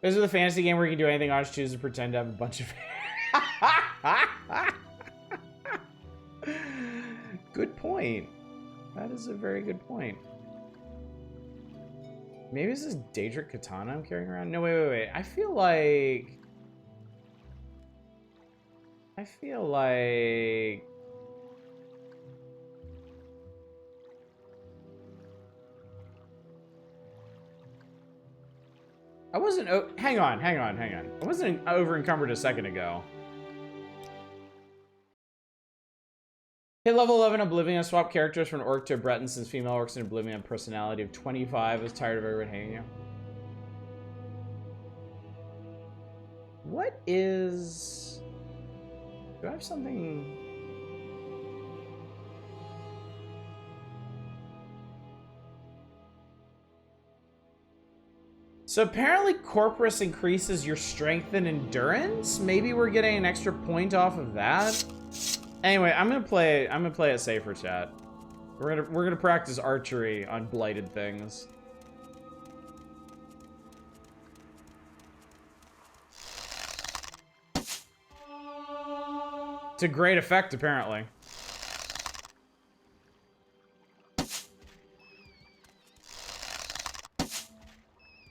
Speaker 1: This is a fantasy game where you can do anything. I just choose to pretend to have a bunch of... Good point. That is a very good point. Maybe this is Daedric Katana I'm carrying around? No, wait. I feel like... I wasn't... Hang on. I wasn't over encumbered a second ago. Hit level 11 Oblivion. Swap characters from an orc to a Breton, since female orcs in Oblivion have personality of 25. I was tired of everyone hating you. What is... Do I have something... So apparently Corpus increases your strength and endurance. Maybe we're getting an extra point off of that. Anyway, I'm gonna play it safer, chat. We're gonna practice archery on blighted things. To great effect, apparently.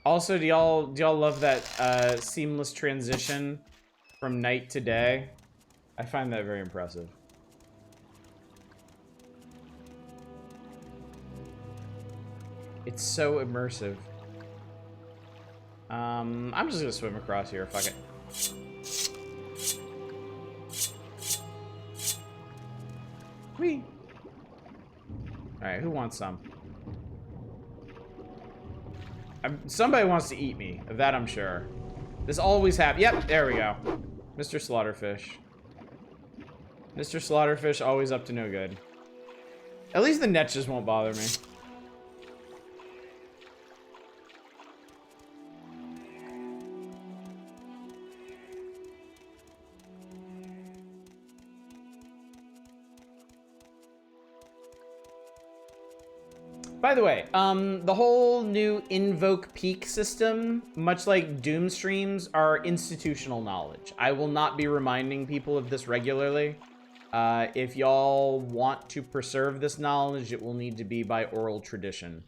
Speaker 1: Also, do y'all love that seamless transition from night to day? I find that very impressive. It's so immersive. I'm just gonna swim across here. Fuck it. Whee! Alright, who wants some? Somebody wants to eat me. Of that I'm sure. This always happens. Yep, there we go. Mr. Slaughterfish. Mr. Slaughterfish always up to no good. At least the netches won't bother me. By the way, the whole new invoke peak system, much like Doom streams, are institutional knowledge. I will not be reminding people of this regularly. If y'all want to preserve this knowledge, it will need to be by oral tradition.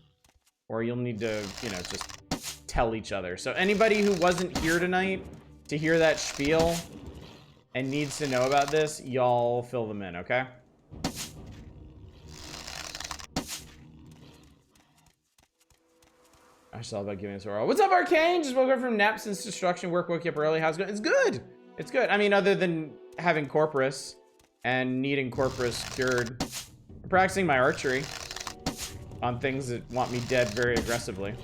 Speaker 1: Or you'll need to, you know, just tell each other. So anybody who wasn't here tonight to hear that spiel and needs to know about this, y'all fill them in, okay? I just thought about giving us a roll. What's up, Arcane? Just woke up from nap since destruction. Work woke you up early. How's it going? It's good. It's good. I mean, other than having Corpus and needing Corpus cured, I'm practicing my archery on things that want me dead very aggressively.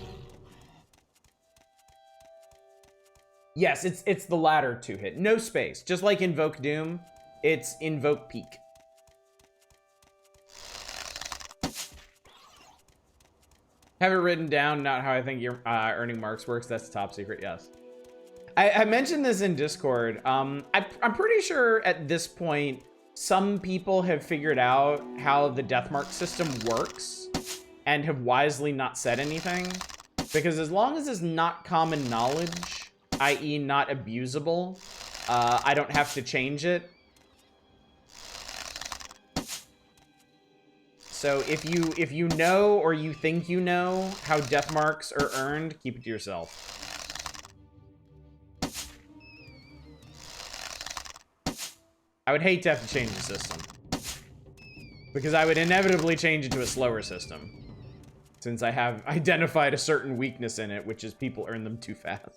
Speaker 1: Yes, it's the latter two hit. No space. Just like Invoke Doom, it's Invoke Peak. Have it written down, not how I think your earning marks works. That's top secret, yes. I mentioned this in Discord. I'm pretty sure at this point, some people have figured out how the death mark system works and have wisely not said anything. Because as long as it's not common knowledge, i.e. not abusable, I don't have to change it. So if you know or you think you know how death marks are earned, keep it to yourself. I would hate to have to change the system, because I would inevitably change it to a slower system, since I have identified a certain weakness in it, which is people earn them too fast.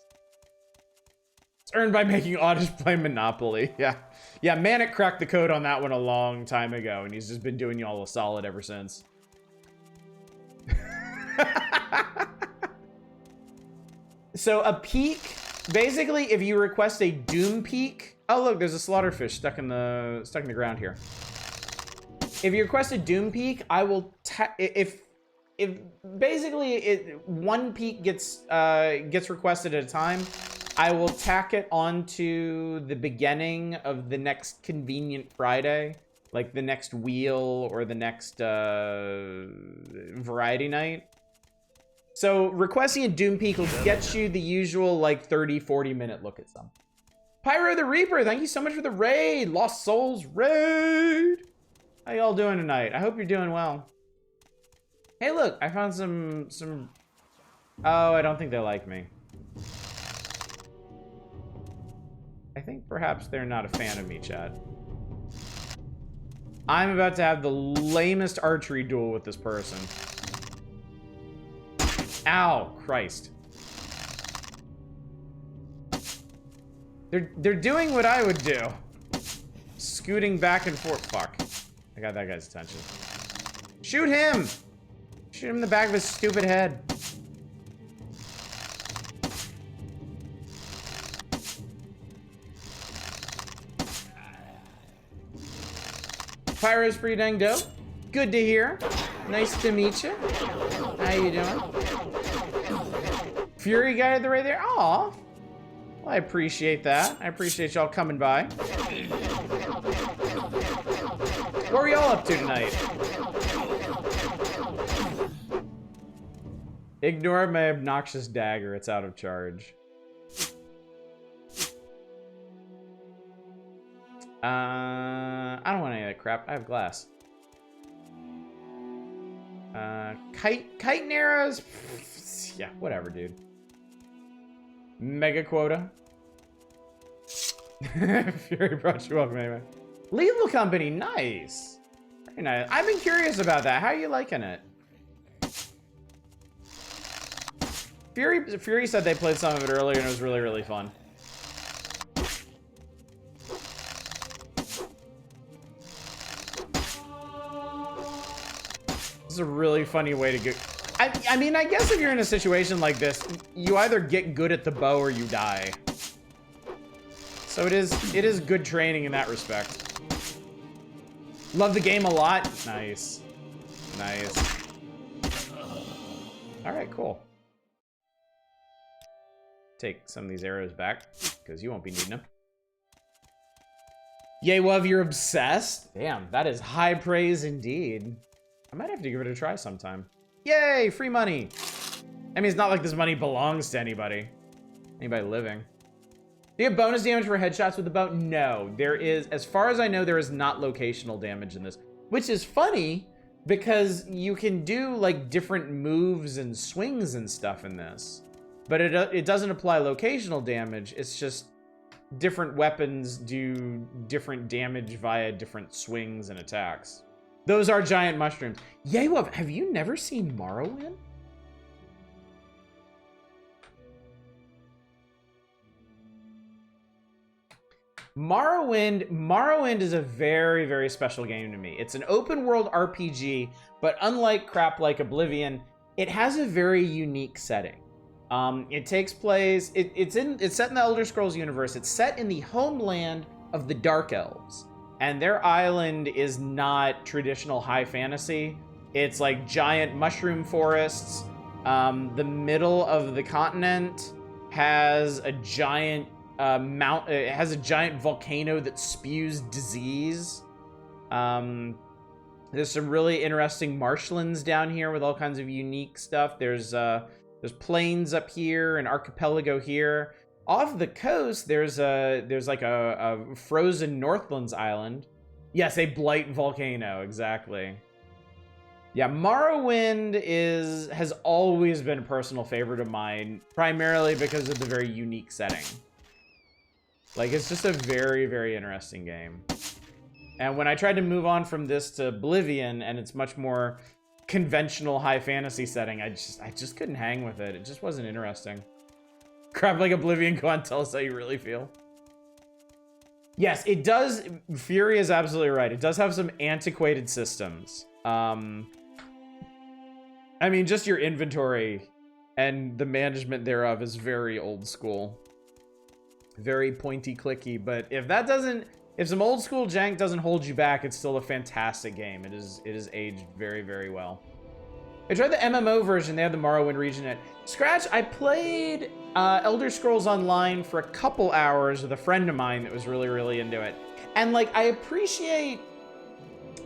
Speaker 1: It's earned by making Oddish play Monopoly. Yeah, Manic cracked the code on that one a long time ago, and he's just been doing y'all a solid ever since. So a peak, basically, if you request a Doom peak, oh look, there's a slaughterfish stuck in the ground here. If you request a Doom peak, I will if basically one peak gets requested at a time, I will tack it onto the beginning of the next convenient Friday, like the next wheel or the next variety night. So requesting a Doom Peak will get you the usual like 30-40 minute look at some. Pyro the Reaper, thank you so much for the raid. Lost Souls raid. How y'all doing tonight? I hope you're doing well. Hey, look, I found some. Oh, I don't think they like me. I think perhaps they're not a fan of me, chat. I'm about to have the lamest archery duel with this person. Ow, Christ. They're doing what I would do. Scooting back and forth. Fuck. I got that guy's attention. Shoot him! Shoot him in the back of his stupid head. Pyro's pretty dang dope. Good to hear. Nice to meet you. How you doing? Fury guy right there. Aw. Well, I appreciate that. I appreciate y'all coming by. What are y'all up to tonight? Ignore my obnoxious dagger. It's out of charge. I don't want any of that crap. I have glass. Kite and arrows? Yeah, whatever, dude. Mega quota. Fury brought you welcome anyway. Lethal Company, nice. Very nice. I've been curious about that. How are you liking it? Fury said they played some of it earlier and it was really, really fun. This is a really funny way to get... I mean, I guess if you're in a situation like this, you either get good at the bow or you die. So it is good training in that respect. Love the game a lot. Nice. Nice. Alright, cool. Take some of these arrows back, because you won't be needing them. Yay, Love, you're obsessed? Damn, that is high praise indeed. I might have to give it a try sometime. Yay, free money. I mean, it's not like this money belongs to anybody. Anybody living. Do you have bonus damage for headshots with the bow? No, there is, as far as I know, there is not locational damage in this. Which is funny, because you can do, like, different moves and swings and stuff in this. But it doesn't apply locational damage, it's just different weapons do different damage via different swings and attacks. Those are giant mushrooms. Yay, Love, have you never seen Morrowind? Morrowind is a very, very special game to me. It's an open world RPG, but unlike crap like Oblivion, it has a very unique setting. It takes place, it's set in the Elder Scrolls universe. It's set in the homeland of the Dark Elves. And their island is not traditional high fantasy. It's like giant mushroom forests. The middle of the continent has a giant it has a giant volcano that spews disease. There's some really interesting marshlands down here with all kinds of unique stuff. There's plains up here, an archipelago here. Off the coast, there's like a frozen Northlands island. Yes, a blight volcano, exactly. Yeah, Morrowind has always been a personal favorite of mine, primarily because of the very unique setting. Like, it's just a very, very interesting game. And when I tried to move on from this to Oblivion, and it's much more conventional high fantasy setting, I just couldn't hang with it. It just wasn't interesting. Crap like Oblivion, go on, tell us how you really feel. Yes, it does. Fury is absolutely right. It does have some antiquated systems. I mean, just your inventory and the management thereof is very old school. Very pointy clicky, but if some old school jank doesn't hold you back, it's still a fantastic game. It is aged very, very well. I tried the MMO version. They have the Morrowind region in it. Scratch, I played Elder Scrolls Online for a couple hours with a friend of mine that was really, really into it. And like, I appreciate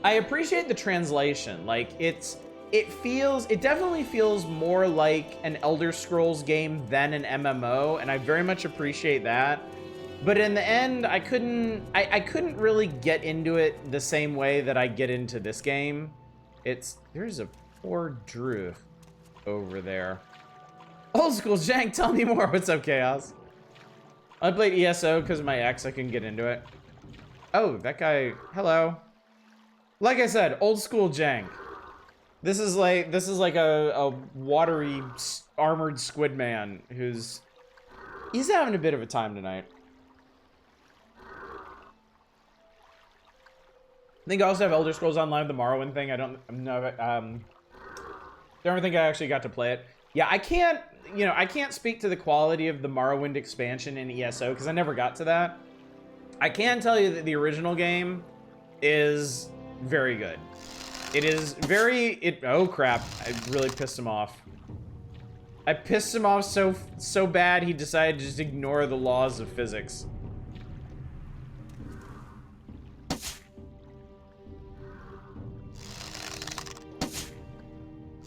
Speaker 1: the translation. Like, it definitely feels more like an Elder Scrolls game than an MMO, and I very much appreciate that. But in the end, I couldn't really get into it the same way that I get into this game. There's a poor Drew over there. Old school jank, tell me more. What's up, Chaos? I played ESO because of my ex. I couldn't get into it. Oh, that guy. Hello. Like I said, old school jank. This is like a watery armored squid man he's having a bit of a time tonight. I think I also have Elder Scrolls Online, the Morrowind thing. I don't think I actually got to play it. Yeah, I can't speak to the quality of the Morrowind expansion in ESO because I never got to that. I can tell you that the original game is very good. It is oh crap, I really pissed him off. I pissed him off so bad he decided to just ignore the laws of physics.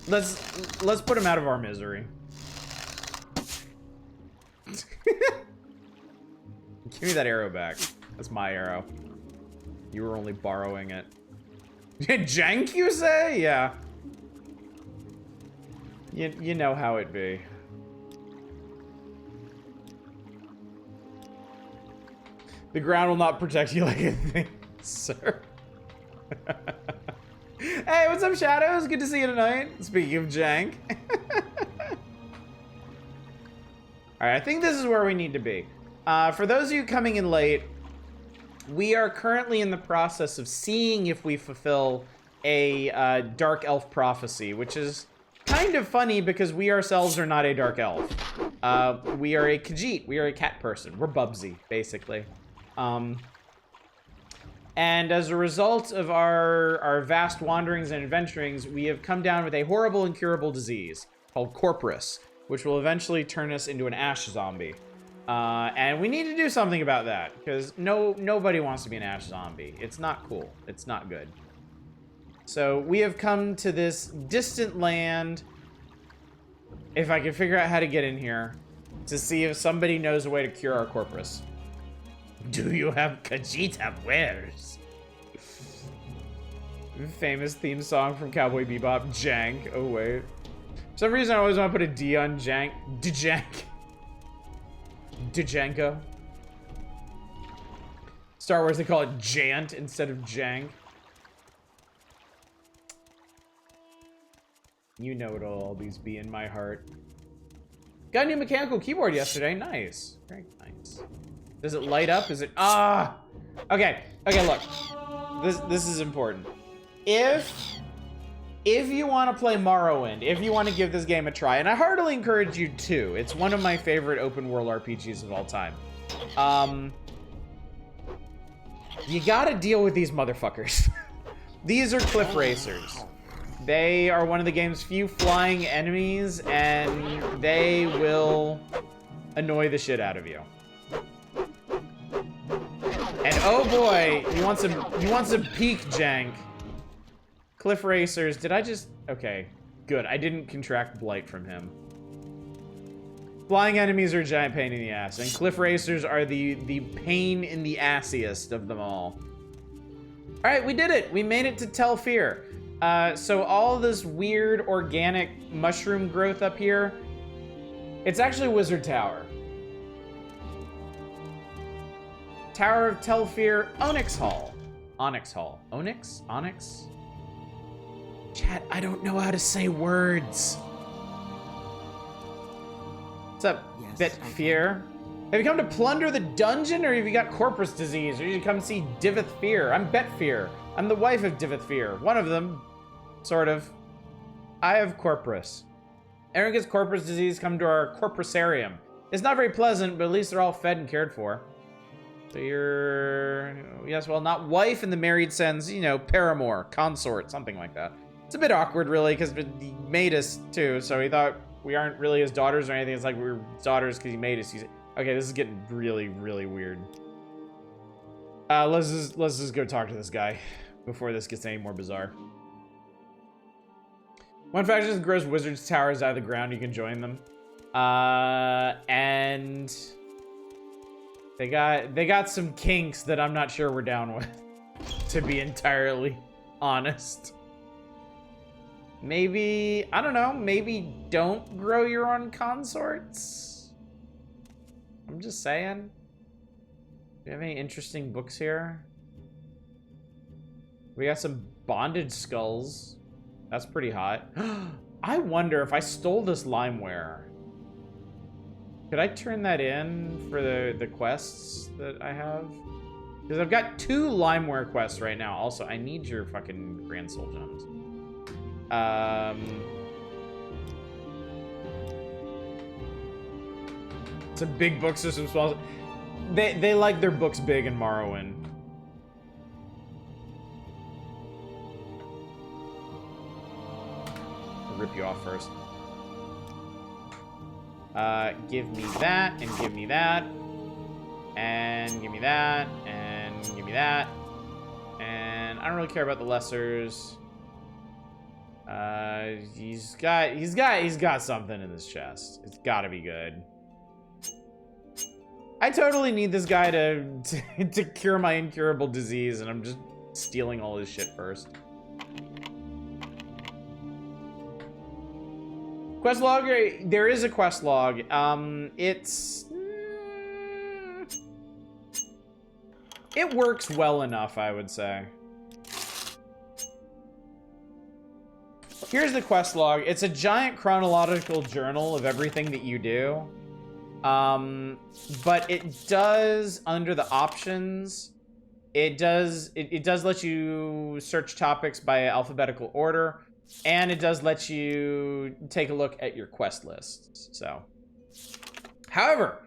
Speaker 1: Let's put him out of our misery. Give me that arrow back. That's my arrow. You were only borrowing it. Jank, you say? Yeah. You know how it be. The ground will not protect you like a thing, sir. Hey, what's up, Shadows? Good to see you tonight. Speaking of jank. Alright, I think this is where we need to be. For those of you coming in late, we are currently in the process of seeing if we fulfill a dark elf prophecy, which is kind of funny because we ourselves are not a dark elf. We are a Khajiit. We are a cat person. We're Bubsy, basically. And as a result of our vast wanderings and adventurings, we have come down with a horrible incurable disease called Corporus, which will eventually turn us into an ash zombie. And we need to do something about that, because nobody wants to be an ash zombie. It's not cool. It's not good. So we have come to this distant land, if I can figure out how to get in here, to see if somebody knows a way to cure our Corporus. Do you have Khajiit wares? Famous theme song from Cowboy Bebop, Jank. Oh, wait. For some reason, I always want to put a D on Jank. Djank. Django. Star Wars, they call it Jant instead of Jank. You know it'll always be in my heart. Got a new mechanical keyboard yesterday. Nice. Very nice. Does it light up? Is it... Ah! Okay. Okay, look. This is important. If you want to play Morrowind, if you want to give this game a try, and I heartily encourage you to. It's one of my favorite open world RPGs of all time. You gotta deal with these motherfuckers. These are cliff racers. They are one of the game's few flying enemies, and they will annoy the shit out of you. And oh boy, you want some peak jank. Cliff racers, did I just... Okay, good. I didn't contract blight from him. Flying enemies are a giant pain in the ass, and cliff racers are the pain in the assiest of them all. Alright, we did it! We made it to Telfir. So all this weird organic mushroom growth up here, it's actually Wizard Tower. Tower of Telfir, Onyx Hall. Onyx Hall. Onyx? Onyx? Chat, I don't know how to say words. What's up,
Speaker 3: Yes,
Speaker 1: Bitfear? Have you come to plunder the dungeon, or have you got Corpus disease? Or did you come see Divith Fear? I'm Betfear. I'm the wife of Divith Fear. One of them, sort of. I have Corpus. Everyone gets Corpus disease, come to our Corpusarium. It's not very pleasant, but at least they're all fed and cared for. So you're... Yes, well, not wife in the married sense, you know, paramour, consort, something like that. It's a bit awkward, really, because he made us, too, so he thought we aren't really his daughters or anything. It's like we were daughters because he made us. Okay, this is getting really, really weird. Let's just go talk to this guy before this gets any more bizarre. One faction grows wizards' towers out of the ground. You can join them. And they got some kinks that I'm not sure we're down with, to be entirely honest. Maybe, I don't know, maybe don't grow your own consorts? I'm just saying. Do you have any interesting books here? We got some bondage skulls. That's pretty hot. I wonder if I stole this limeware. Could I turn that in for the quests that I have? Because I've got 2 limeware quests right now. Also, I need your fucking Grand Soul Gems. Some big books or some small. They like their books big in Morrowind. I'll rip you off first. Give me that, and give me that. And give me that, and give me that. And I don't really care about the lessers. He's got something in this chest. It's gotta be good. I totally need this guy to cure my incurable disease, and I'm just stealing all his shit first. Quest log, there is a quest log. It works well enough, I would say. Here's the quest log. It's a giant chronological journal of everything that you do. But it does, under the options, it does let you search topics by alphabetical order, and it does let you take a look at your quest lists. So, however,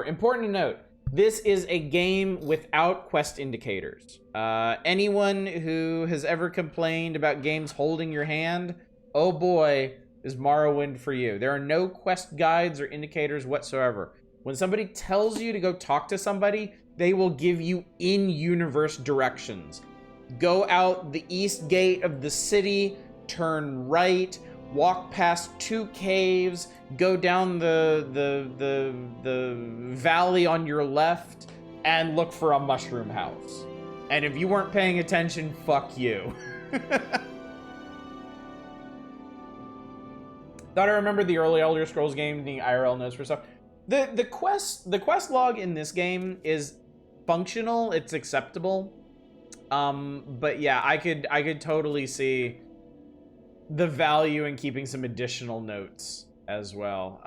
Speaker 1: important to note, this is a game without quest indicators. Anyone who has ever complained about games holding your hand, oh boy, is Morrowind for you. There are no quest guides or indicators whatsoever. When somebody tells you to go talk to somebody, they will give you in-universe directions. Go out the east gate of the city, turn right, walk past 2 caves, go down the valley on your left, and look for a mushroom house. And if you weren't paying attention, fuck you. Thought I remembered the early Elder Scrolls game needing IRL notes for stuff. The quest log in this game is functional. It's acceptable. But yeah, I could totally see the value in keeping some additional notes as well.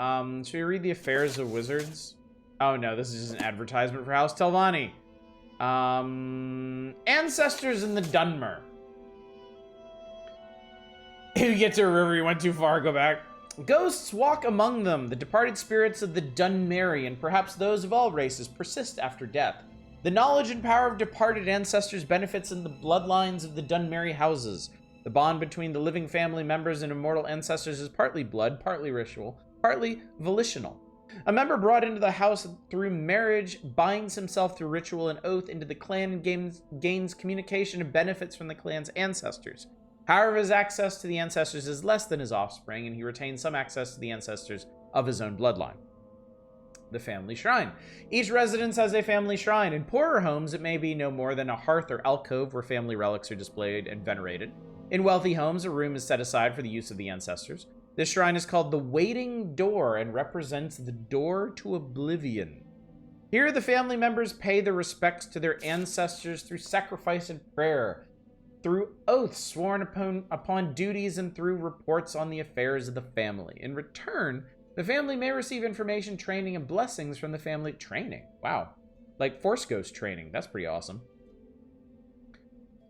Speaker 1: Should we read the Affairs of Wizards? Oh no, this is just an advertisement for House Telvanni. Ancestors in the Dunmer. If you get to a river, you went too far, go back. Ghosts walk among them. The departed spirits of the Dunmeri, and perhaps those of all races, persist after death. The knowledge and power of departed ancestors benefits in the bloodlines of the Dunmeri houses. The bond between the living family members and immortal ancestors is partly blood, partly ritual, partly volitional. A member brought into the house through marriage binds himself through ritual and oath into the clan and gains communication and benefits from the clan's ancestors. However, his access to the ancestors is less than his offspring, and he retains some access to the ancestors of his own bloodline. The family shrine. Each residence has a family shrine. In poorer homes, it may be no more than a hearth or alcove where family relics are displayed and venerated. In wealthy homes, a room is set aside for the use of the ancestors. This shrine is called the Waiting Door and represents the door to oblivion. Here, the family members pay their respects to their ancestors through sacrifice and prayer, through oaths sworn upon duties, and through reports on the affairs of the family. In return, the family may receive information, training, and blessings from the family. Training? Wow. Like Force Ghost training. That's pretty awesome.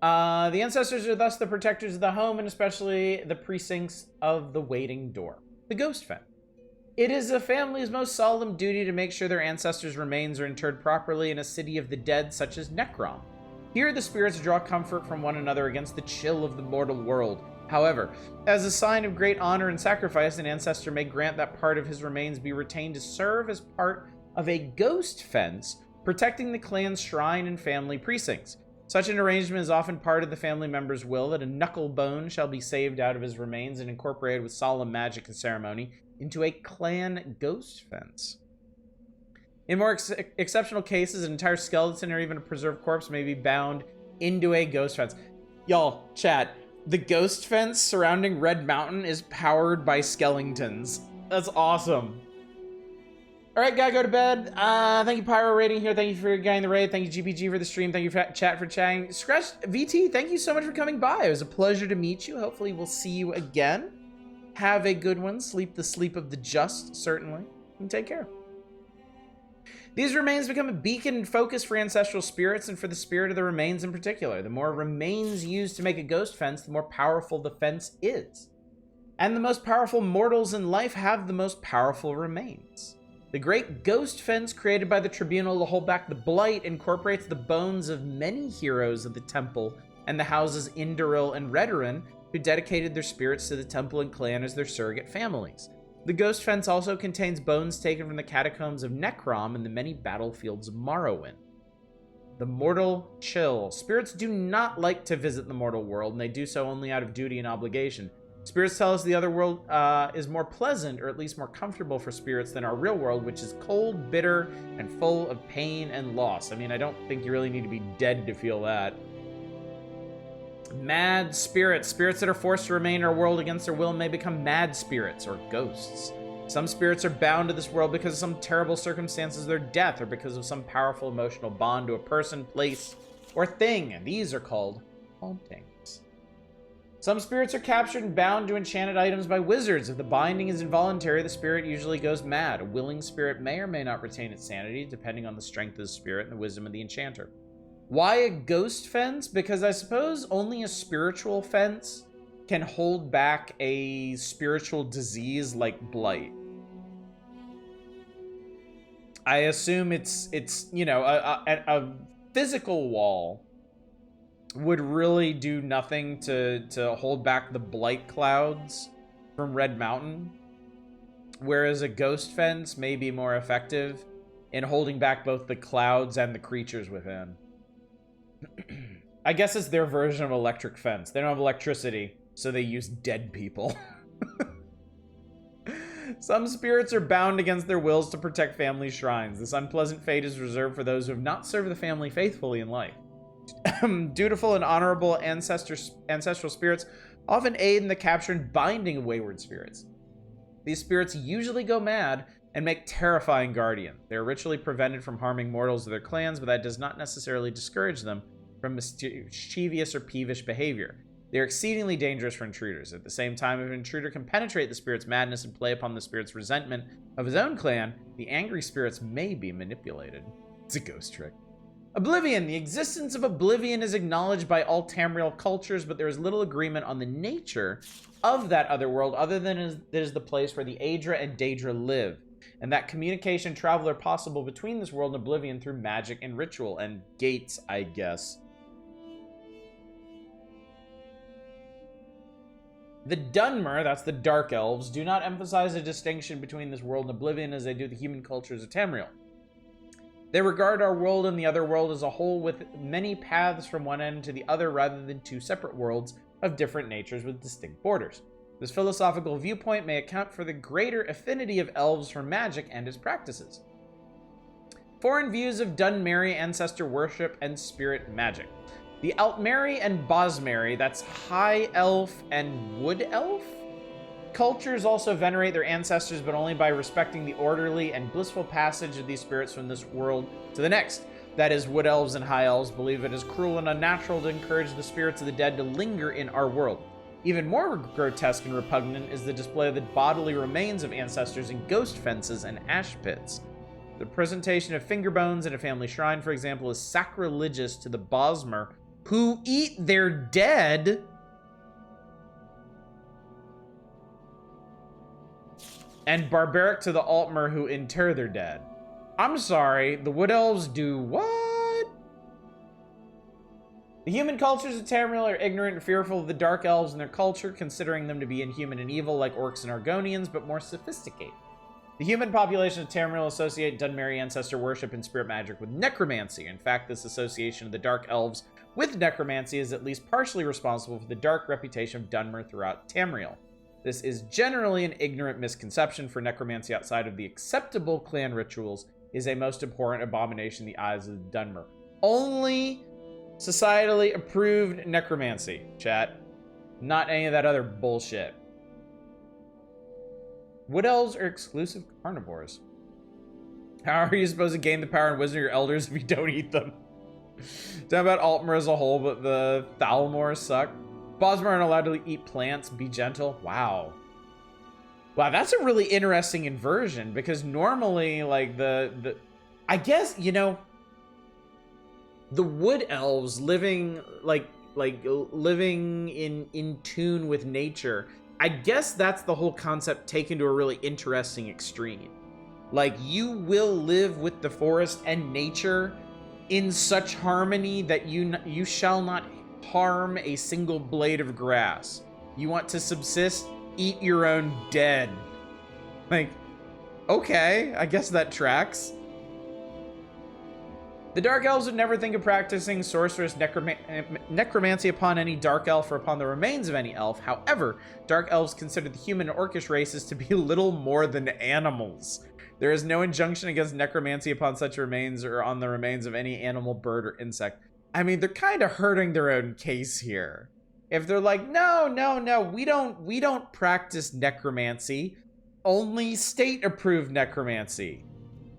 Speaker 1: The ancestors are thus the protectors of the home, and especially the precincts of the Waiting Door. The Ghost Fen. It is a family's most solemn duty to make sure their ancestors' remains are interred properly in a city of the dead such as Necrom. Here, the spirits draw comfort from one another against the chill of the mortal world. However, as a sign of great honor and sacrifice, an ancestor may grant that part of his remains be retained to serve as part of a ghost fence, protecting the clan's shrine and family precincts. Such an arrangement is often part of the family member's will that a knuckle bone shall be saved out of his remains and incorporated with solemn magic and ceremony into a clan ghost fence. In more exceptional cases, an entire skeleton or even a preserved corpse may be bound into a ghost fence. Y'all, chat, the ghost fence surrounding Red Mountain is powered by skeletons. That's awesome. All right, gotta go to bed. Thank you, Pyro Rating here. Thank you for getting the raid. Thank you, GBG, for the stream. Thank you, chat, for chatting. Scratch VT, thank you so much for coming by. It was a pleasure to meet you. Hopefully, we'll see you again. Have a good one. Sleep the sleep of the just, certainly. And take care. These remains become a beacon and focus for ancestral spirits and for the spirit of the remains in particular. The more remains used to make a ghost fence, the more powerful the fence is. And the most powerful mortals in life have the most powerful remains. The great ghost fence created by the tribunal to hold back the blight incorporates the bones of many heroes of the temple and the houses Indoril and Redoran, who dedicated their spirits to the temple and clan as their surrogate families. The Ghost Fence also contains bones taken from the catacombs of Necrom and the many battlefields of Morrowind. The Mortal Chill. Spirits do not like to visit the mortal world, and they do so only out of duty and obligation. Spirits tell us the other world is more pleasant, or at least more comfortable for spirits than our real world, which is cold, bitter, and full of pain and loss. I mean, I don't think you really need to be dead to feel that. Mad spirits. Spirits that are forced to remain in our world against their will may become mad spirits, or ghosts. Some spirits are bound to this world because of some terrible circumstances of their death, or because of some powerful emotional bond to a person, place, or thing. And these are called hauntings. Some spirits are captured and bound to enchanted items by wizards. If the binding is involuntary, the spirit usually goes mad. A willing spirit may or may not retain its sanity, depending on the strength of the spirit and the wisdom of the enchanter. Why a ghost fence? Because I suppose only a spiritual fence can hold back a spiritual disease like blight. I assume it's you know, a physical wall would really do nothing to hold back the blight clouds from Red Mountain, whereas a ghost fence may be more effective in holding back both the clouds and the creatures within. I guess it's their version of electric fence. They don't have electricity, so they use dead people. Some spirits are bound against their wills to protect family shrines. This unpleasant fate is reserved for those who have not served the family faithfully in life. Dutiful and honorable ancestral spirits often aid in the capture and binding of wayward spirits. These spirits usually go mad and make terrifying guardians. They are ritually prevented from harming mortals of their clans, but that does not necessarily discourage them from mischievous or peevish behavior. They are exceedingly dangerous for intruders. At the same time, if an intruder can penetrate the spirit's madness and play upon the spirit's resentment of his own clan, the angry spirits may be manipulated. It's a ghost trick. Oblivion. The existence of Oblivion is acknowledged by all Tamriel cultures, but there is little agreement on the nature of that other world, other than it is the place where the Aedra and Daedra live, and that communication and travel are possible between this world and Oblivion through magic and ritual, and gates, I guess. The Dunmer, that's the Dark Elves, do not emphasize a distinction between this world and Oblivion as they do the human cultures of Tamriel. They regard our world and the other world as a whole, with many paths from one end to the other rather than two separate worlds of different natures with distinct borders. This philosophical viewpoint may account for the greater affinity of elves for magic and its practices. Foreign views of Dunmeri ancestor worship and spirit magic. The Altmeri and Bosmeri, that's High Elf and Wood Elf, cultures also venerate their ancestors, but only by respecting the orderly and blissful passage of these spirits from this world to the next. That is, Wood Elves and High Elves believe it is cruel and unnatural to encourage the spirits of the dead to linger in our world. Even more grotesque and repugnant is the display of the bodily remains of ancestors in ghost fences and ash pits. The presentation of finger bones in a family shrine, for example, is sacrilegious to the Bosmer, who eat their dead, and barbaric to the Altmer, who inter their dead. I'm sorry, the Wood Elves do what? The human cultures of Tamriel are ignorant and fearful of the Dark Elves and their culture, considering them to be inhuman and evil like orcs and Argonians, but more sophisticated. The human population of Tamriel associate Dunmeri ancestor worship and spirit magic with necromancy. In fact, this association of the Dark Elves with necromancy is at least partially responsible for the dark reputation of Dunmer throughout Tamriel. This is generally an ignorant misconception, for necromancy outside of the acceptable clan rituals is a most abhorrent abomination in the eyes of the Dunmer. Only societally approved necromancy, chat. Not any of that other bullshit. Wood Elves are exclusive carnivores. How are you supposed to gain the power and wisdom of your elders if you don't eat them? Talking about Altmer as a whole, but the Thalmor suck. Bosmer aren't allowed to eat plants. Be gentle. Wow. Wow, that's a really interesting inversion, because normally, like, I guess, you know, the Wood Elves living, living in tune with nature, I guess that's the whole concept taken to a really interesting extreme. Like, you will live with the forest and nature in such harmony that you shall not harm a single blade of grass. You want to subsist? Eat your own dead. Like, okay, I guess that tracks. The Dark Elves would never think of practicing sorcerous necromancy upon any Dark Elf or upon the remains of any elf. However, Dark Elves consider the human and Orcish races to be little more than animals. There is no injunction against necromancy upon such remains or on the remains of any animal, bird, or insect. I mean, they're kind of hurting their own case here. If they're like, no, we don't practice necromancy. Only state-approved necromancy.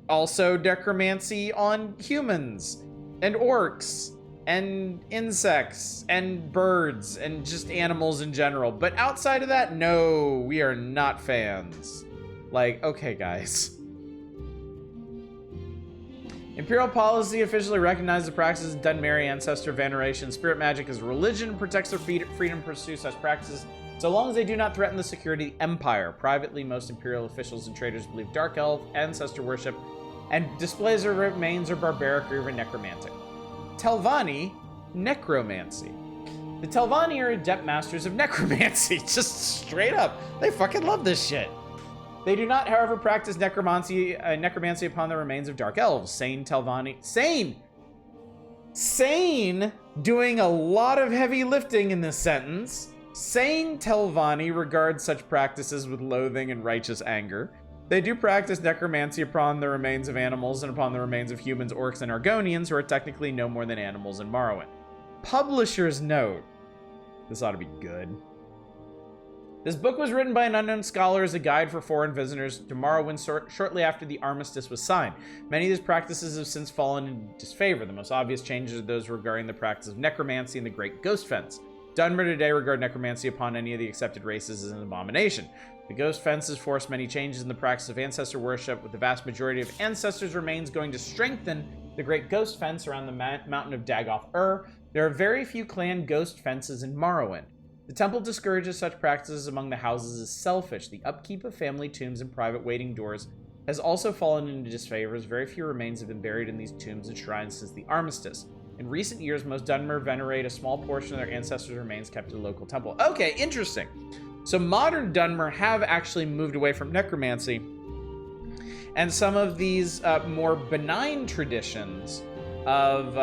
Speaker 1: Also necromancy on humans and orcs and insects and birds and just animals in general. But outside of that, no, we are not fans. Like, okay, guys. Imperial policy officially recognizes the practices of Dunmeri ancestor veneration. Spirit magic as a religion protects their freedom to pursue such practices so long as they do not threaten the security of the Empire. Privately, most Imperial officials and traders believe Dark Elf ancestor worship and displays of remains are barbaric or even necromantic. Telvanni, necromancy. The Telvanni are adept masters of necromancy. Just straight up. They fucking love this shit. They do not, however, practice necromancy upon the remains of Dark Elves. Sane Telvanni. Sane doing a lot of heavy lifting in this sentence. Sane Telvanni regard such practices with loathing and righteous anger. They do practice necromancy upon the remains of animals and upon the remains of humans, orcs, and Argonians, who are technically no more than animals in Morrowind. Publisher's note. This ought to be good. This book was written by an unknown scholar as a guide for foreign visitors to Morrowind shortly after the armistice was signed. Many of these practices have since fallen into disfavor. The most obvious changes are those regarding the practice of necromancy and the Great Ghost Fence. Dunmer today regard necromancy upon any of the accepted races as an abomination. The Ghost Fence has forced many changes in the practice of ancestor worship, with the vast majority of ancestors' remains going to strengthen the Great Ghost Fence around the mountain of Dagoth-Ur. There are very few clan ghost fences in Morrowind. The temple discourages such practices among the houses as selfish. The upkeep of family tombs and private waiting doors has also fallen into disfavor, as very few remains have been buried in these tombs and shrines since the armistice. In recent years, most Dunmer venerate a small portion of their ancestors' remains kept in a local temple. Okay, interesting. So modern Dunmer have actually moved away from necromancy, and some of these more benign traditions of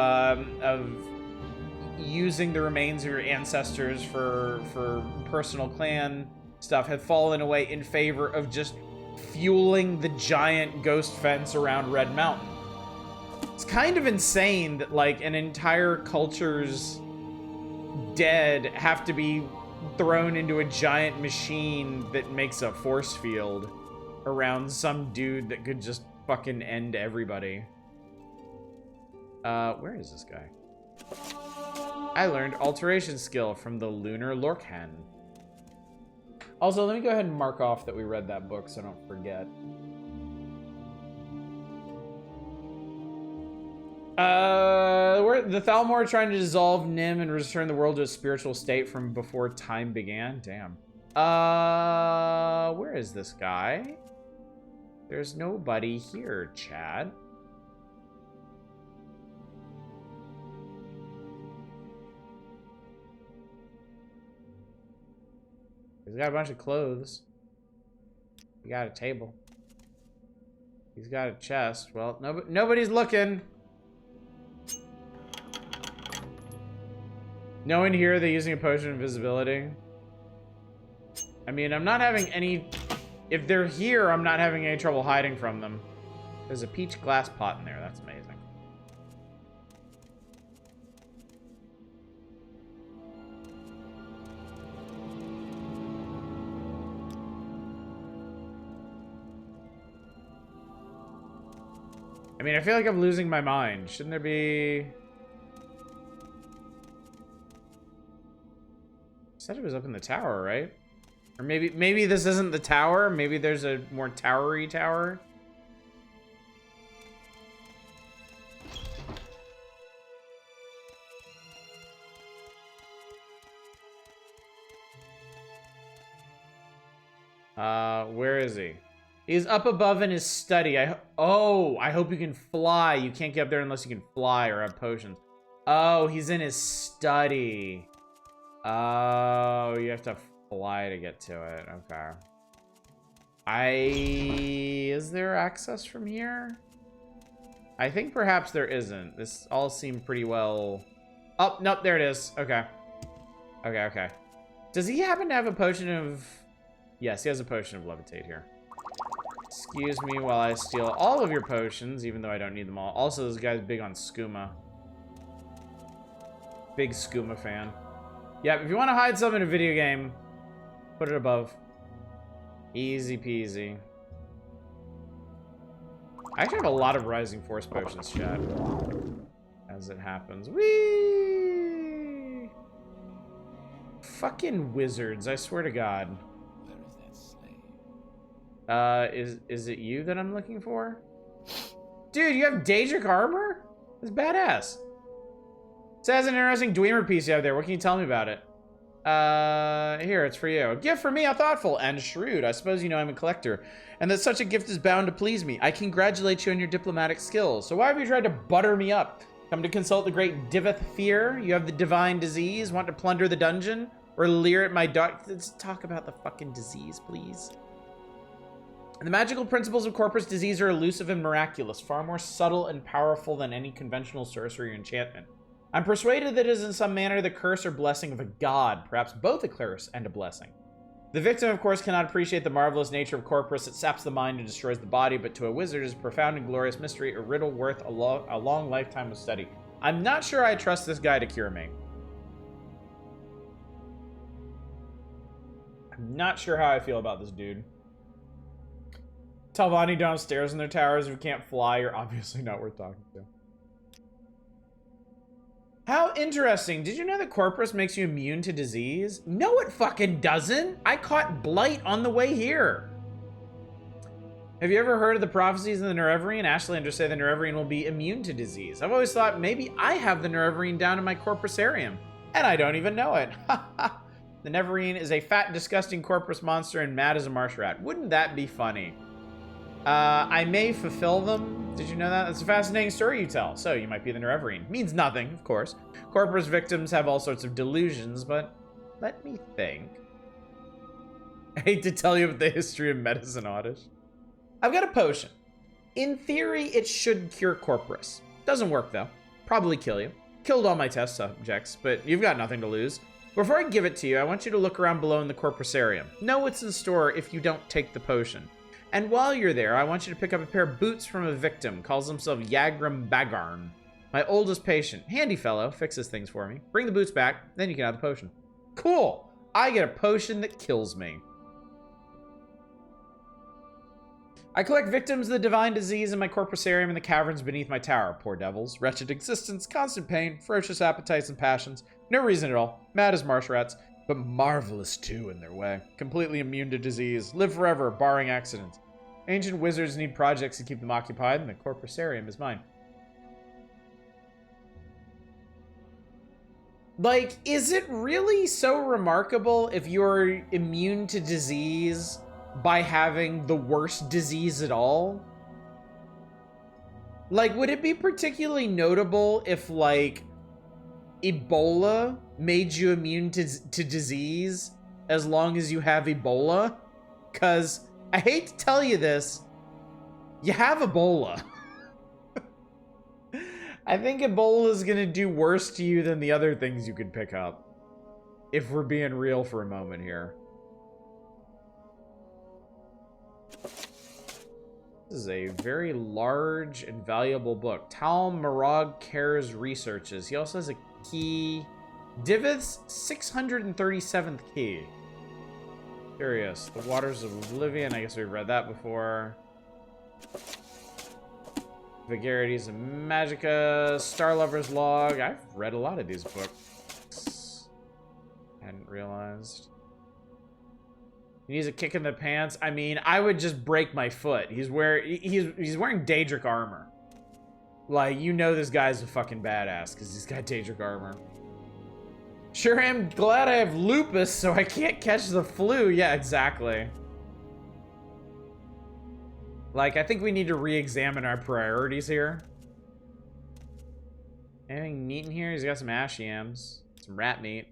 Speaker 1: using the remains of your ancestors for personal clan stuff have fallen away in favor of just fueling the giant ghost fence around Red Mountain. It's kind of insane that like an entire culture's dead have to be thrown into a giant machine that makes a force field around some dude that could just fucking end everybody. Where is this guy? I learned alteration skill from the Lunar Lorkhan. Also, let me go ahead and mark off that we read that book so I don't forget. The Thalmor are trying to dissolve Nim and return the world to a spiritual state from before time began. Damn. Where is this guy? There's nobody here, Chad. He's got a bunch of clothes. He got a table. He's got a chest. Well, nobody's looking. No one here, they're using a potion of invisibility. I mean, I'm not having any... If they're here, I'm not having any trouble hiding from them. There's a peach glass pot in there. That's amazing. I mean, I feel like I'm losing my mind. Shouldn't there be... Said it was up in the tower, right? Or maybe this isn't the tower. Maybe there's a more towery tower. Where is he? He's up above in his study. I hope you can fly. You can't get up there unless you can fly or have potions. Oh, he's in his study. Oh, you have to fly to get to it. Okay. Is there access from here? I think perhaps there isn't. This all seemed pretty well... Oh, nope, there it is. Okay. Okay. Does he happen to have a potion of... Yes, he has a potion of levitate here. Excuse me while I steal all of your potions, even though I don't need them all. Also, this guy's big on skooma. Big skooma fan. Yeah, if you want to hide something in a video game, put it above. Easy peasy. I actually have a lot of Rising Force potions, chat. As it happens. Whee! Fucking wizards, I swear to God. Where is that slave? Is it you that I'm looking for? Dude, you have Daedric armor? That's badass. Says an interesting Dwemer piece you have there. What can you tell me about it? Here, it's for you. A gift for me, how thoughtful and shrewd. I suppose you know I'm a collector, and that such a gift is bound to please me. I congratulate you on your diplomatic skills. So why have you tried to butter me up? Come to consult the great Diveth Fear? You have the divine disease? Want to plunder the dungeon? Or leer at my dog? Let's talk about the fucking disease, please. The magical principles of corpus disease are elusive and miraculous, far more subtle and powerful than any conventional sorcery or enchantment. I'm persuaded that it is in some manner the curse or blessing of a god, perhaps both a curse and a blessing. The victim, of course, cannot appreciate the marvelous nature of corpus. It saps the mind and destroys the body, but to a wizard it is a profound and glorious mystery, a riddle worth a long lifetime of study. I'm not sure I trust this guy to cure me. I'm not sure how I feel about this dude. Talvani downstairs in their towers. If you can't fly, you're obviously not worth talking to. How interesting. Did you know that corpus makes you immune to disease? No, it fucking doesn't. I caught blight on the way here. Have you ever heard of the prophecies in the Nerevrian? Ashlanders say the Nerevrian will be immune to disease. I've always thought maybe I have the Nerevrian down in my corpusarium, and I don't even know it. The Nerevrian is a fat, disgusting corpus monster and mad as a marsh rat. Wouldn't that be funny? I may fulfill them. Did you know that? It's a fascinating story you tell. So you might be the Nerevrian. Means nothing, of course. Corpus victims have all sorts of delusions, but let me think. I hate to tell you about the history of medicine, Oddish. I've got a potion. In theory, it should cure corpus. Doesn't work, though. Probably kill you. Killed all my test subjects, but you've got nothing to lose. Before I give it to you, I want you to look around below in the corpusarium. Know what's in store if you don't take the potion. And while you're there, I want you to pick up a pair of boots from a victim. Calls himself Yagram Bagarn. My oldest patient. Handy fellow. Fixes things for me. Bring the boots back, then you can have the potion. Cool. I get a potion that kills me. I collect victims of the divine disease in my corpusarium in the caverns beneath my tower. Poor devils. Wretched existence, constant pain, ferocious appetites and passions. No reason at all. Mad as marsh rats. But marvelous, too, in their way. Completely immune to disease. Live forever, barring accidents. Ancient wizards need projects to keep them occupied, and the corpusarium is mine. Like, is it really so remarkable if you're immune to disease by having the worst disease at all? Like, would it be particularly notable if, like, Ebola made you immune to disease as long as you have Ebola? Because I hate to tell you this, you have Ebola. I think Ebola is going to do worse to you than the other things you could pick up. If we're being real for a moment here. This is a very large and valuable book. Tal Marag Cares Researches. He also has a key. Divith's 637th key. Curious. The Waters of Oblivion. I guess we've read that before. Vagarities of Magica. Starlover's Log. I've read a lot of these books. Hadn't realized. He needs a kick in the pants. I mean, I would just break my foot. He's wearing Daedric armor. Like, you know this guy's a fucking badass because he's got Daedric armor. Sure am glad I have lupus so I can't catch the flu. Yeah, exactly. Like, I think we need to re-examine our priorities here. Anything neat in here? He's got some ash yams. Some rat meat.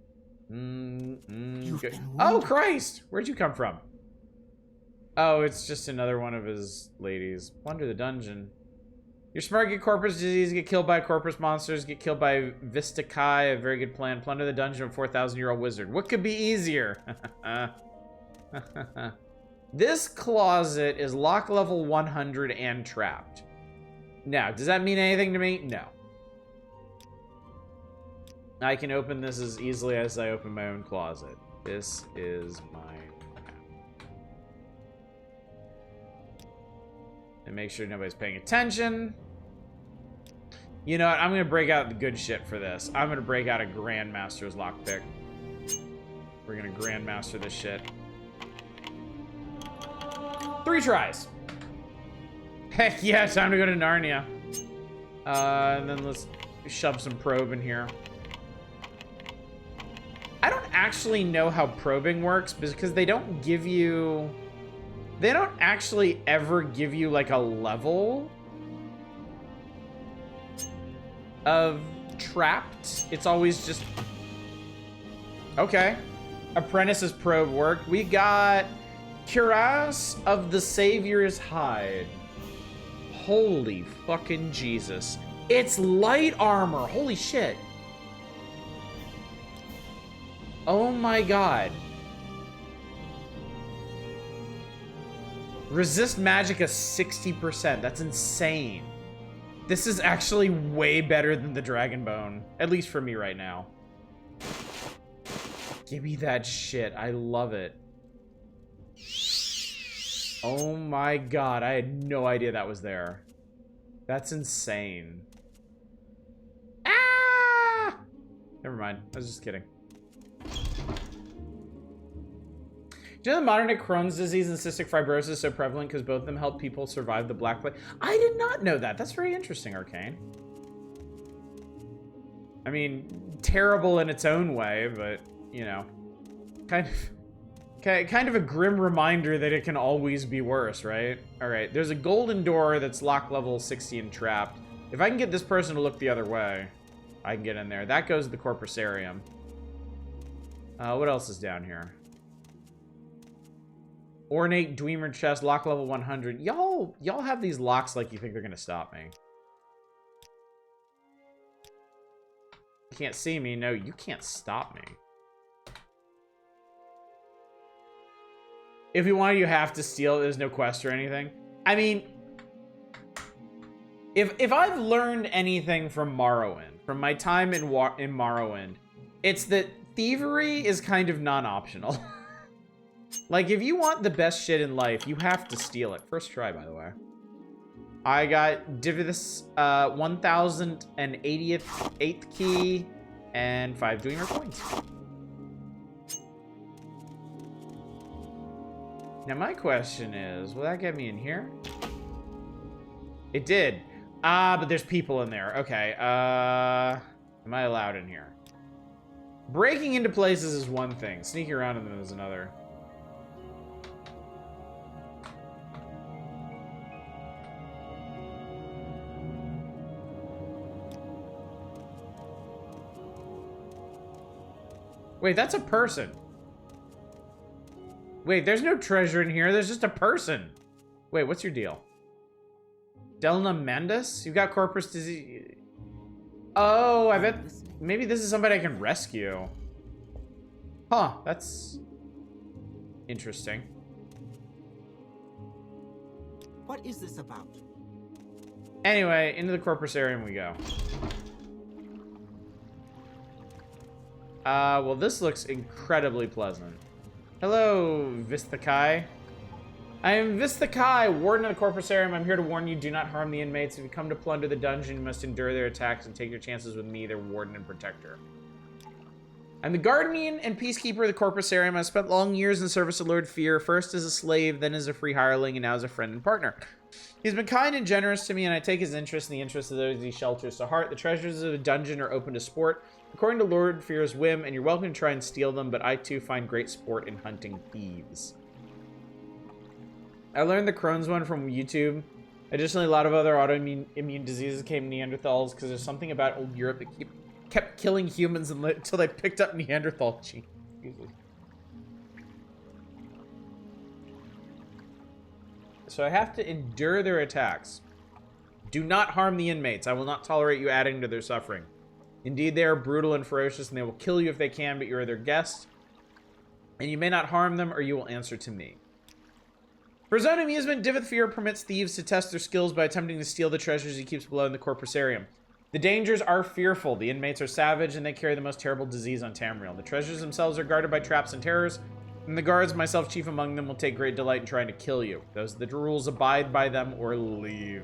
Speaker 1: Good. Oh, Christ! Where'd you come from? Oh, it's just another one of his ladies. Plunder the dungeon. You're smart, get corpus disease, get killed by corpus monsters, get killed by Vistakai, a very good plan. Plunder the dungeon of a 4,000-year-old wizard. What could be easier? This closet is lock level 100 and trapped. Now, does that mean anything to me? No. I can open this as easily as I open my own closet. This is my map. And make sure nobody's paying attention. You know what? I'm going to break out the good shit for this. I'm going to break out a Grandmaster's lockpick. We're going to Grandmaster this shit. 3 tries. Heck yeah, time to go to Narnia. And then let's shove some probe in here. I don't actually know how probing works because they don't give you... They don't actually ever give you, like, a level of trapped. It's always just... Okay. Apprentice's probe worked. We got Cuirass of the Savior's Hide. Holy fucking Jesus. It's light armor. Holy shit. Oh my god. Resist magic is 60%. That's insane. This is actually way better than the Dragon Bone. At least for me right now. Give me that shit. I love it. Oh my god. I had no idea that was there. That's insane. Ah! Never mind. I was just kidding. Do you know the modern day Crohn's disease and cystic fibrosis is so prevalent because both of them help people survive the Black Plague? I did not know that. That's very interesting, Arcane. I mean, terrible in its own way, but, you know, kind of a grim reminder that it can always be worse, right? All right, there's a golden door that's lock level 60 and trapped. If I can get this person to look the other way, I can get in there. That goes to the Corpusarium. What else is down here? Ornate Dwemer chest, lock level 100. Y'all have these locks like you think they're gonna stop me. You can't see me. No, you can't stop me. If you want, you have to steal. There's no quest or anything. I mean, if I've learned anything from Morrowind, from my time in Morrowind, it's that thievery is kind of non-optional. Like, if you want the best shit in life, you have to steal it. First try, by the way. I got Dividus 1088th key and 5 Dwemer coins. Now, my question is, will that get me in here? It did. Ah, but there's people in there. Okay, am I allowed in here? Breaking into places is one thing. Sneaking around in them is another. Wait, that's a person. Wait, there's no treasure in here. There's just a person. Wait, what's your deal? Delna Mandus? You got corpus disease. Oh, I bet maybe this is somebody I can rescue. Huh, that's interesting.
Speaker 3: What is this about?
Speaker 1: Anyway, into the Corpusarium we go. Well, this looks incredibly pleasant. Hello, Vistakai. I am Vistakai, Warden of the Corpusarium. I'm here to warn you, do not harm the inmates. If you come to plunder the dungeon, you must endure their attacks and take your chances with me, their warden and protector. I'm the guardian and peacekeeper of the Corpusarium. I've spent long years in service of Lord Fear, first as a slave, then as a free hireling, and now as a friend and partner. He's been kind and generous to me, and I take his interest in the interests of those he shelters to heart. The treasures of the dungeon are open to sport, according to Lord Fear's whim, and you're welcome to try and steal them, but I too find great sport in hunting thieves. I learned the Crohn's one from YouTube. Additionally, a lot of other autoimmune diseases came Neanderthals because there's something about old Europe that kept killing humans until they picked up Neanderthal genes. So I have to endure their attacks. Do not harm the inmates. I will not tolerate you adding to their suffering. Indeed, they are brutal and ferocious, and they will kill you if they can, but you are their guest. And you may not harm them, or you will answer to me. For his own amusement, Divithfear permits thieves to test their skills by attempting to steal the treasures he keeps below in the Corpusarium. The dangers are fearful. The inmates are savage, and they carry the most terrible disease on Tamriel. The treasures themselves are guarded by traps and terrors, and the guards, myself chief among them, will take great delight in trying to kill you. Those are the rules. Abide by them or leave.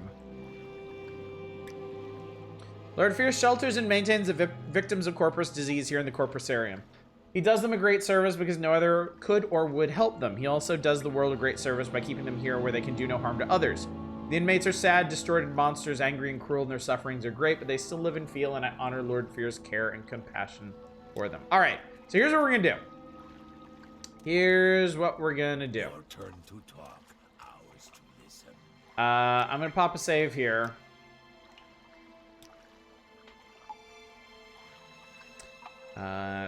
Speaker 1: Lord Fierce shelters and maintains the victims of corpus disease here in the Corpusarium. He does them a great service because no other could or would help them. He also does the world a great service by keeping them here where they can do no harm to others. The inmates are sad, distorted monsters, angry and cruel, and their sufferings are great, but they still live and feel, and I honor Lord Fear's care and compassion for them. All right, so here's what we're gonna do. Here's what we're gonna do.
Speaker 4: Your turn to talk, ours to listen.
Speaker 1: I'm gonna pop a save here.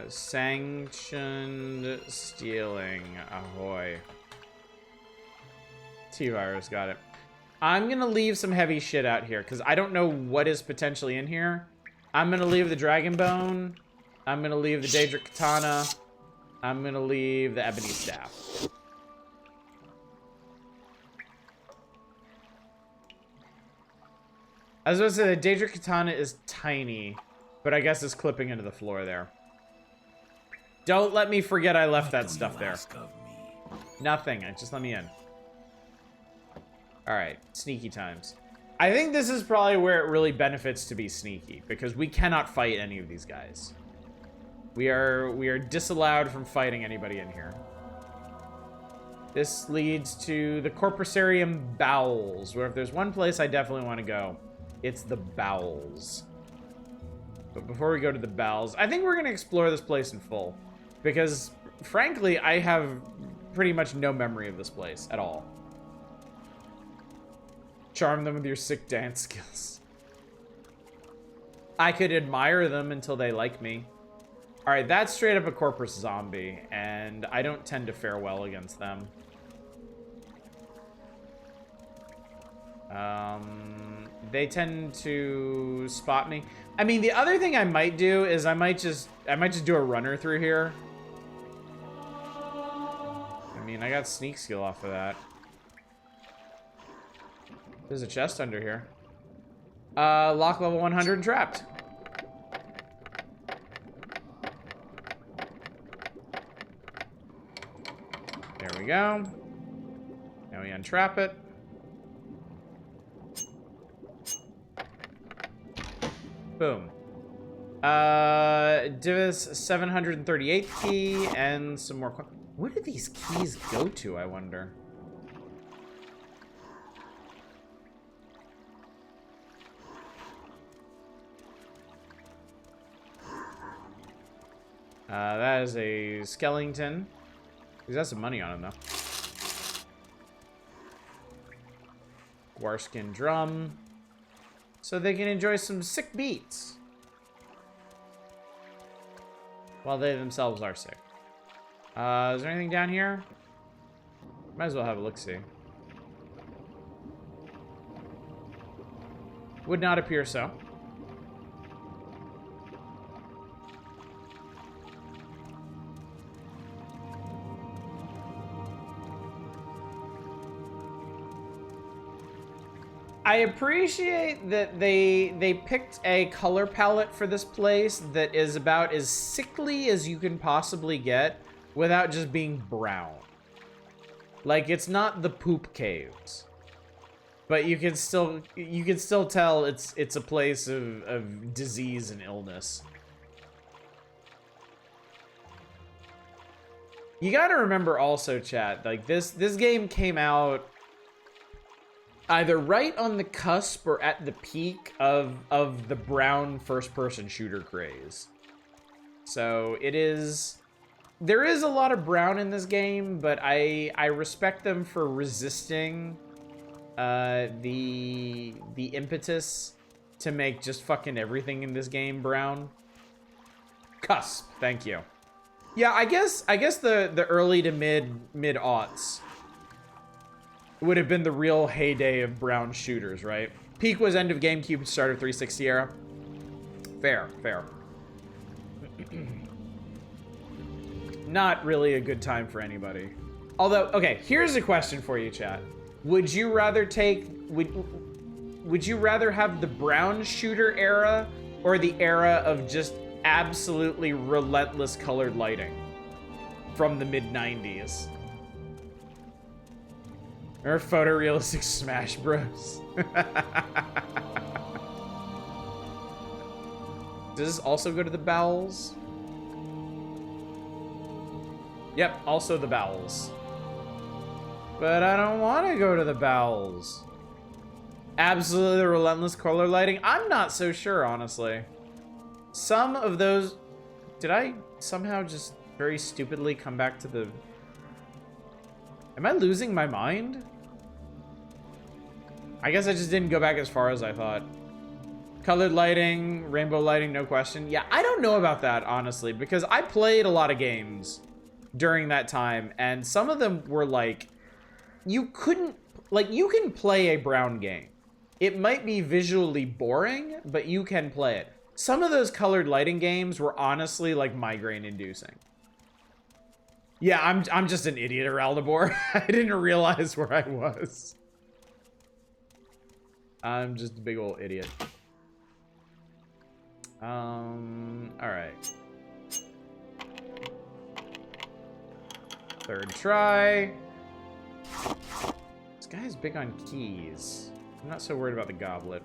Speaker 1: Sanctioned stealing. Ahoy. T-Virus, got it. I'm gonna leave some heavy shit out here, because I don't know what is potentially in here. I'm gonna leave the Dragon Bone. I'm gonna leave the Daedric Katana. I'm gonna leave the Ebony Staff. I was gonna say the Daedric Katana is tiny, but I guess it's clipping into the floor there. Don't let me forget I left that stuff there. Nothing. Just let me in. Alright. Sneaky times. I think this is probably where it really benefits to be sneaky, because we cannot fight any of these guys. We are disallowed from fighting anybody in here. This leads to the Corpusarium Bowels, where if there's one place I definitely want to go, it's the Bowels. But before we go to the Bowels, I think we're going to explore this place in full. Because, frankly, I have pretty much no memory of this place at all. Charm them with your sick dance skills. I could admire them until they like me. Alright, that's straight up a corpus zombie, and I don't tend to fare well against them. They tend to spot me. I mean, the other thing I might do is I might just do a runner through here. I mean, I got sneak skill off of that. There's a chest under here. Lock level 100 and trapped. There we go. Now we untrap it. Boom. Divis 738th key and some more. Where do these keys go to, I wonder? That is a skeleton. He's got some money on him, though. Warskin drum. So they can enjoy some sick beats. While they themselves are sick. Is there anything down here? Might as well have a look-see. Would not appear so. I appreciate that they picked a color palette for this place that is about as sickly as you can possibly get without just being brown. Like, it's not the poop caves, but you can still tell it's a place of disease and illness. You got to remember also, chat, like this game came out either right on the cusp or at the peak of the brown first-person shooter craze. So there is a lot of brown in this game, but I respect them for resisting the impetus to make just fucking everything in this game brown. Cusp, thank you. Yeah, I guess the early to mid aughts. would have been the real heyday of brown shooters, right? Peak was end of GameCube, start of 360 era. Fair, fair. Not really a good time for anybody. Although, okay, here's a question for you, chat. Would you rather would you rather have the brown shooter era or the era of just absolutely relentless colored lighting from the mid-90s? Or photorealistic Smash Bros. Does this also go to the bowels? Yep, also the bowels. But I don't want to go to the bowels. Absolutely relentless color lighting? I'm not so sure, honestly. Some of those... Did I somehow just very stupidly come back to the... Am I losing my mind? I guess I just didn't go back as far as I thought. Colored lighting, rainbow lighting, no question. Yeah, I don't know about that, honestly, because I played a lot of games during that time, and some of them were like, you couldn't, like, you can play a brown game. It might be visually boring, but you can play it. Some of those colored lighting games were honestly like migraine inducing. Yeah, I'm just an idiot, Araldabor. I didn't realize where I was. I'm just a big old idiot. All right. Third try. This guy's big on keys. I'm not so worried about the goblet.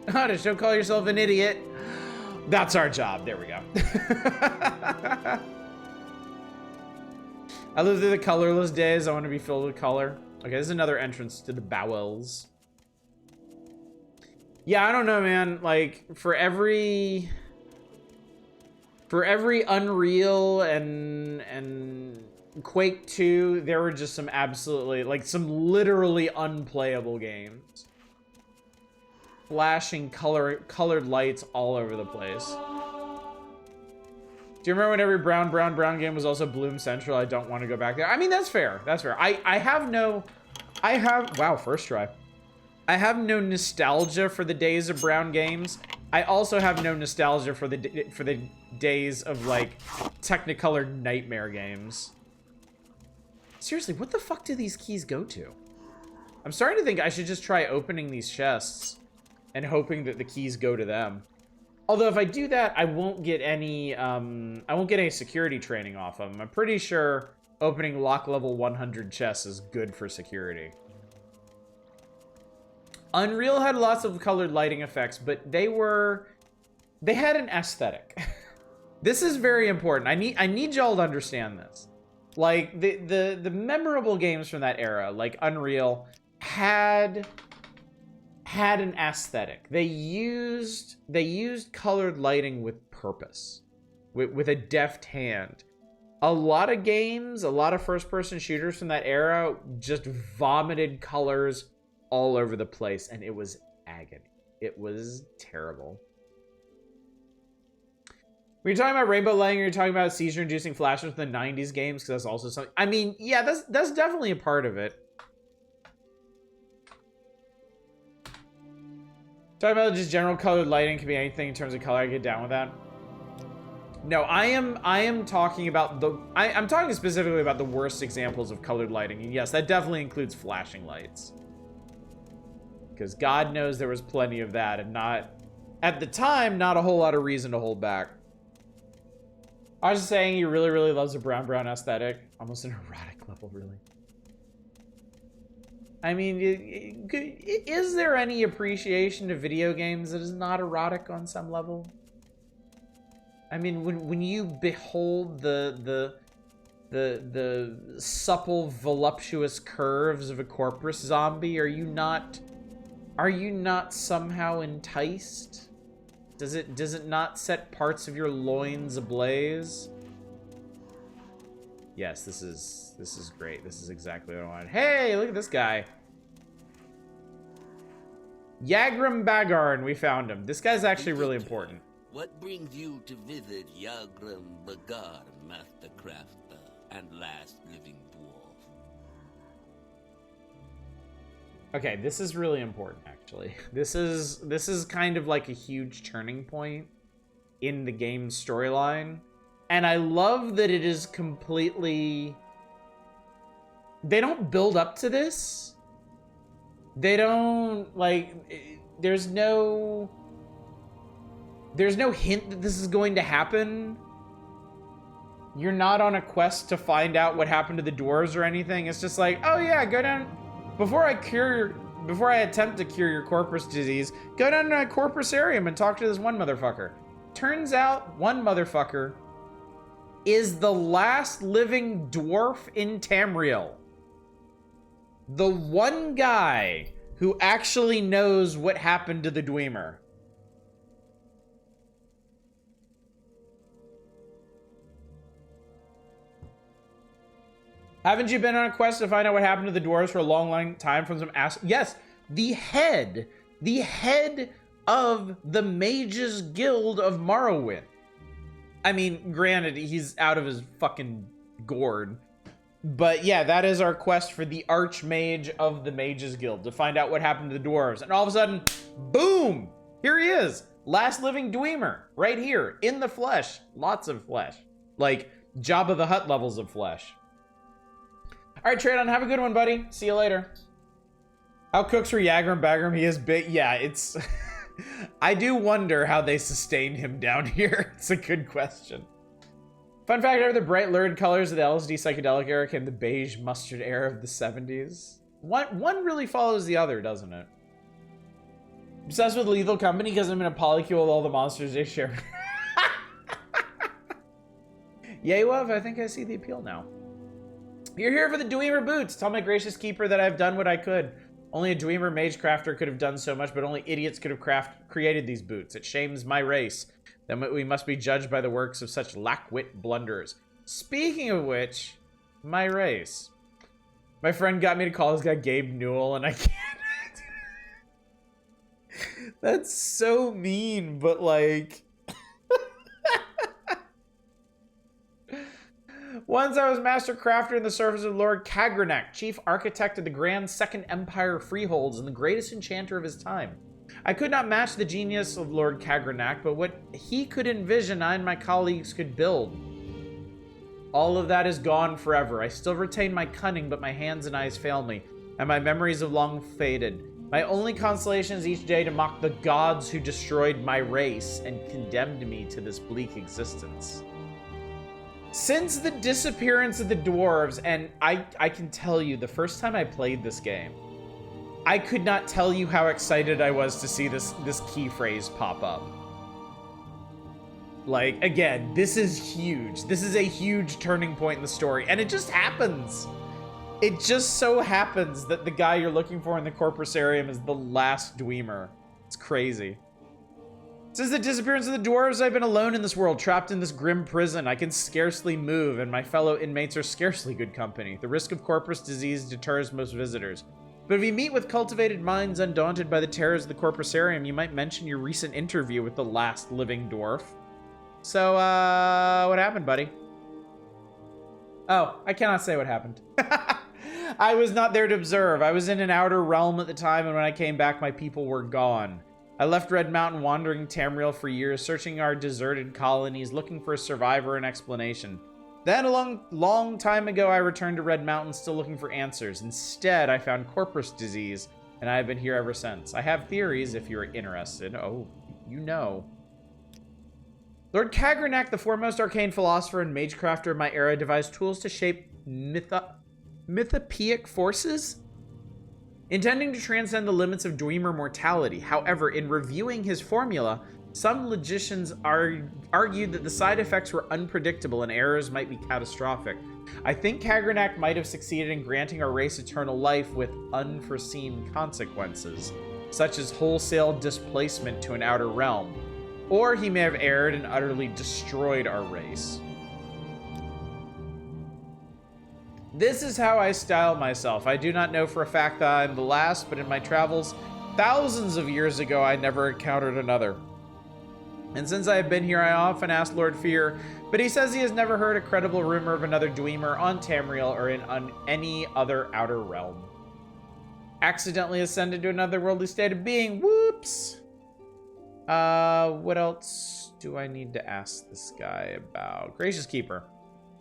Speaker 1: Just don't call yourself an idiot. That's our job. There we go. I lived through the colorless days. I want to be filled with color. Okay, this is another entrance to the bowels. Yeah, I don't know, man. Like, for every Unreal and Quake 2, there were just some absolutely, like, some literally unplayable games. Flashing colored lights all over the place. Do you remember when every brown game was also Bloom Central? I don't want to go back there. I mean, that's fair. That's fair. Wow, first try. I have no nostalgia for the days of brown games. I also have no nostalgia for the days of, like, Technicolor nightmare games. Seriously, what the fuck do these keys go to? I'm starting to think I should just try opening these chests and hoping that the keys go to them. Although if I do that, I won't get any security training off of them. I'm pretty sure opening lock level 100 chests is good for security. Unreal had lots of colored lighting effects, but they had an aesthetic. This is very important. I need y'all to understand this. Like, the memorable games from that era, like Unreal, had an aesthetic. They used colored lighting with purpose, with a deft hand. A lot of games, a lot of first-person shooters from that era just vomited colors all over the place, and it was agony. It was terrible. When you're talking about rainbow lighting, you're talking about seizure-inducing flashes from the 90s games, because that's also something... I mean, yeah, that's definitely a part of it. Talking about just general colored lighting, can be anything in terms of color. I get down with that. No, I am talking about I'm talking specifically about the worst examples of colored lighting. And yes, that definitely includes flashing lights. Because God knows there was plenty of that, and not, at the time, not a whole lot of reason to hold back. I was just saying he really, really loves a brown aesthetic. Almost an erotic level, really. I mean, is there any appreciation to video games that is not erotic on some level? I mean, when you behold the supple, voluptuous curves of a corpus zombie, are you not somehow enticed? Does it not set parts of your loins ablaze? Yes, this is great. This is exactly what I wanted. Hey, look at this guy. Yagram Bagarn, we found him. This guy's actually really important.
Speaker 4: What brings you to visit Yagram Bagar, Master Crafter and last living dwarf?
Speaker 1: Okay, this is really important, actually. This is kind of like a huge turning point in the game's storyline. And I love that it is completely... They don't build up to this. They don't, like... There's no hint that this is going to happen. You're not on a quest to find out what happened to the dwarves or anything. It's just like, oh yeah, go down... Before I attempt to cure your corpus disease, go down to a corpusarium and talk to this one motherfucker. Turns out, one motherfucker is the last living dwarf in Tamriel. The one guy who actually knows what happened to the Dwemer. Haven't you been on a quest to find out what happened to the dwarves for a long, long time from some ass? Yes, the head of the Mages Guild of Morrowind. I mean, granted, he's out of his fucking gourd. But yeah, that is our quest for the Archmage of the Mages Guild, to find out what happened to the dwarves. And all of a sudden, boom! Here he is! Last living Dwemer, right here, in the flesh. Lots of flesh. Like, Jabba the Hutt levels of flesh. Alright, Tradon, have a good one, buddy. See you later. How cooks for Yagram Bagram? He is big. Yeah, it's... I do wonder how they sustained him down here. It's a good question. Fun fact, out of the bright lurid colors of the LSD psychedelic era came the beige mustard era of the 70s. One really follows the other, doesn't it? Obsessed with Lethal Company because I'm in a polycule with all the monsters they share. Yay, Wov, I think I see the appeal now. You're here for the Dwemer boots. Tell my gracious keeper that I've done what I could. Only a Dwemer mage crafter could have done so much, but only idiots could have created these boots. It shames my race. Then we must be judged by the works of such lack-wit blunderers. Speaking of which, my race. My friend got me to call this guy Gabe Newell, and I can't. That's so mean, but like... Once I was master crafter in the service of Lord Kagranak, chief architect of the grand Second Empire freeholds and the greatest enchanter of his time. I could not match the genius of Lord Kagranak, but what he could envision, I and my colleagues could build. All of that is gone forever. I still retain my cunning, but my hands and eyes fail me, and my memories have long faded. My only consolation is each day to mock the gods who destroyed my race and condemned me to this bleak existence. Since the disappearance of the dwarves, and I can tell you, the first time I played this game, I could not tell you how excited I was to see this key phrase pop up. Like, again, this is huge. This is a huge turning point in the story, and it just happens. It just so happens that the guy you're looking for in the Corpusarium is the last Dwemer. It's crazy. Since the disappearance of the dwarves, I've been alone in this world, trapped in this grim prison. I can scarcely move, and my fellow inmates are scarcely good company. The risk of corpus disease deters most visitors. But if you meet with cultivated minds undaunted by the terrors of the Corpusarium, you might mention your recent interview with the last living dwarf. So, what happened, buddy? Oh, I cannot say what happened. I was not there to observe. I was in an outer realm at the time, and when I came back, my people were gone. I left Red Mountain wandering Tamriel for years, searching our deserted colonies, looking for a survivor and explanation. Then, a long time ago, I returned to Red Mountain, still looking for answers. Instead, I found corpus disease, and I have been here ever since. I have theories, if you're interested. Oh, you know. Lord Kagranak, the foremost arcane philosopher and magecrafter of my era, devised tools to shape mythopoeic forces, intending to transcend the limits of Dwemer mortality. However, in reviewing his formula, some logicians argued that the side effects were unpredictable and errors might be catastrophic. I think Kagranak might have succeeded in granting our race eternal life with unforeseen consequences, such as wholesale displacement to an outer realm. Or he may have erred and utterly destroyed our race. This is how I style myself. I do not know for a fact that I'm the last, but in my travels, thousands of years ago, I never encountered another. And since I have been here, I often ask Lord Fear, but he says he has never heard a credible rumor of another Dwemer on Tamriel or in any other outer realm. accidentally ascended to another worldly state of being. Whoops. What else do I need to ask this guy about? Gracious Keeper.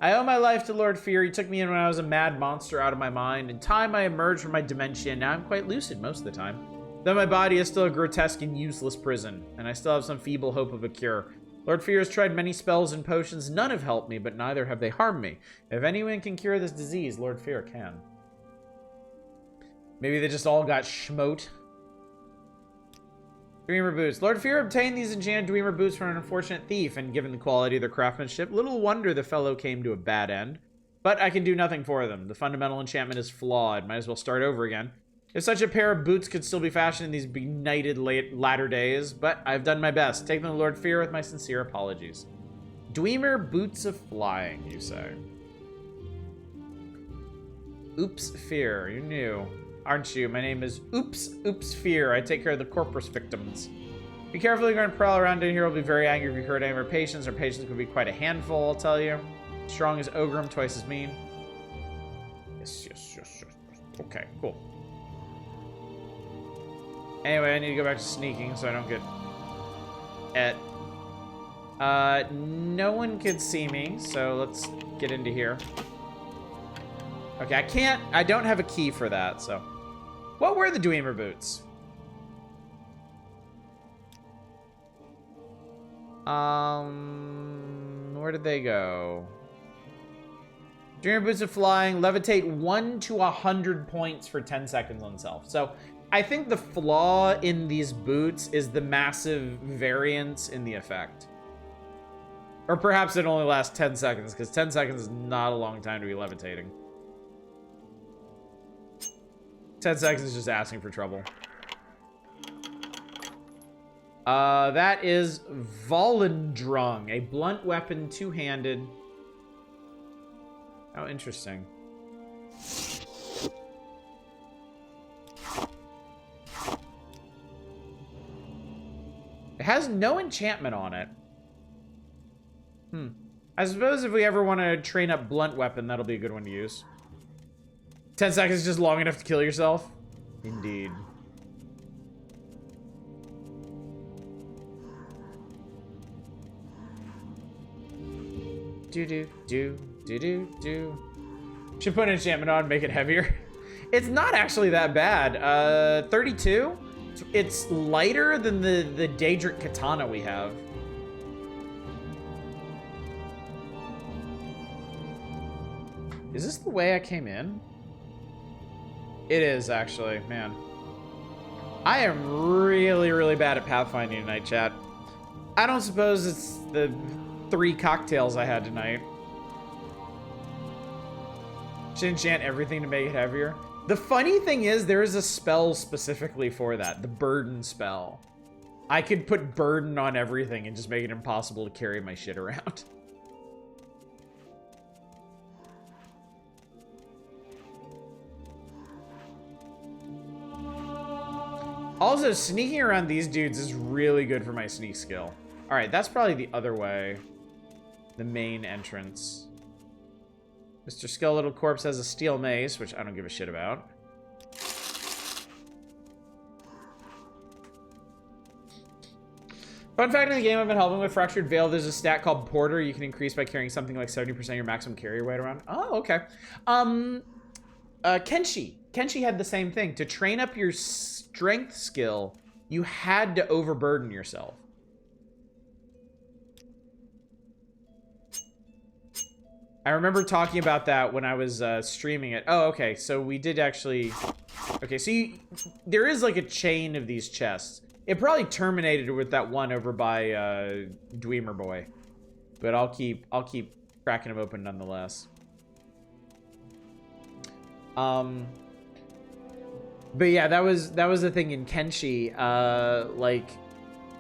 Speaker 1: I owe my life to Lord Fear. He took me in when I was a mad monster out of my mind. In time, I emerged from my dementia, and now I'm quite lucid most of the time. Though my body is still a grotesque and useless prison, and I still have some feeble hope of a cure. Lord Fear has tried many spells and potions. None have helped me, but neither have they harmed me. If anyone can cure this disease, Lord Fear can. Maybe they just all got schmote. Dwemer boots. Lord Fear obtained these enchanted Dwemer boots from an unfortunate thief, and given the quality of their craftsmanship, little wonder the fellow came to a bad end. But I can do nothing for them. The fundamental enchantment is flawed. Might as well start over again. If such a pair of boots could still be fashioned in these benighted latter days, but I've done my best. Take them to Lord Fear with my sincere apologies. Dwemer boots of flying, you say? Oops, Fear. You're new, aren't you? My name is Oops Fear. I take care of the corpus victims. Be careful, you're going to prowl around in here. We'll be very angry if you hurt any of our patients. Our patients could be quite a handful, I'll tell you. Strong as Ogrim, twice as mean. Yes. Okay, cool. Anyway, I need to go back to sneaking so I don't get no one could see me, so let's get into here. Okay, I don't have a key for that, so. What were the Dwemer boots? Where did they go? Dwemer boots of flying, levitate 1 to 100 points for 10 seconds on self. So, I think the flaw in these boots is the massive variance in the effect. Or perhaps it only lasts 10 seconds, because 10 seconds is not a long time to be levitating. 10 seconds is just asking for trouble. That is Vvardenfell, a blunt weapon, two-handed. How interesting. It has no enchantment on it. I suppose if we ever want to train up blunt weapon, that'll be a good one to use. 10 seconds is just long enough to kill yourself? Indeed. Do. Should put an enchantment on, make it heavier. It's not actually that bad. 32? It's lighter than the Daedric katana we have. Is this the way I came in? It is, actually, man. I am really, really bad at pathfinding tonight, chat. I don't suppose it's the 3 cocktails I had tonight. Should enchant everything to make it heavier. The funny thing is, there is a spell specifically for that. The burden spell. I could put burden on everything and just make it impossible to carry my shit around. Also, sneaking around these dudes is really good for my sneak skill. Alright, that's probably the other way. The main entrance. Mr. Skeletal Corpse has a steel mace, which I don't give a shit about. Fun fact in the game I've been helping with, Fractured Veil, there's a stat called Porter you can increase by carrying something like 70% of your maximum carry weight around. Oh, okay. Kenshi had the same thing. To train up your strength skill, you had to overburden yourself. I remember talking about that when I was streaming it. Oh, okay. So we did actually... Okay, so there is like a chain of these chests. It probably terminated with that one over by Dwemer Boy. But I'll keep cracking them open nonetheless. But yeah, that was the thing in Kenshi. Like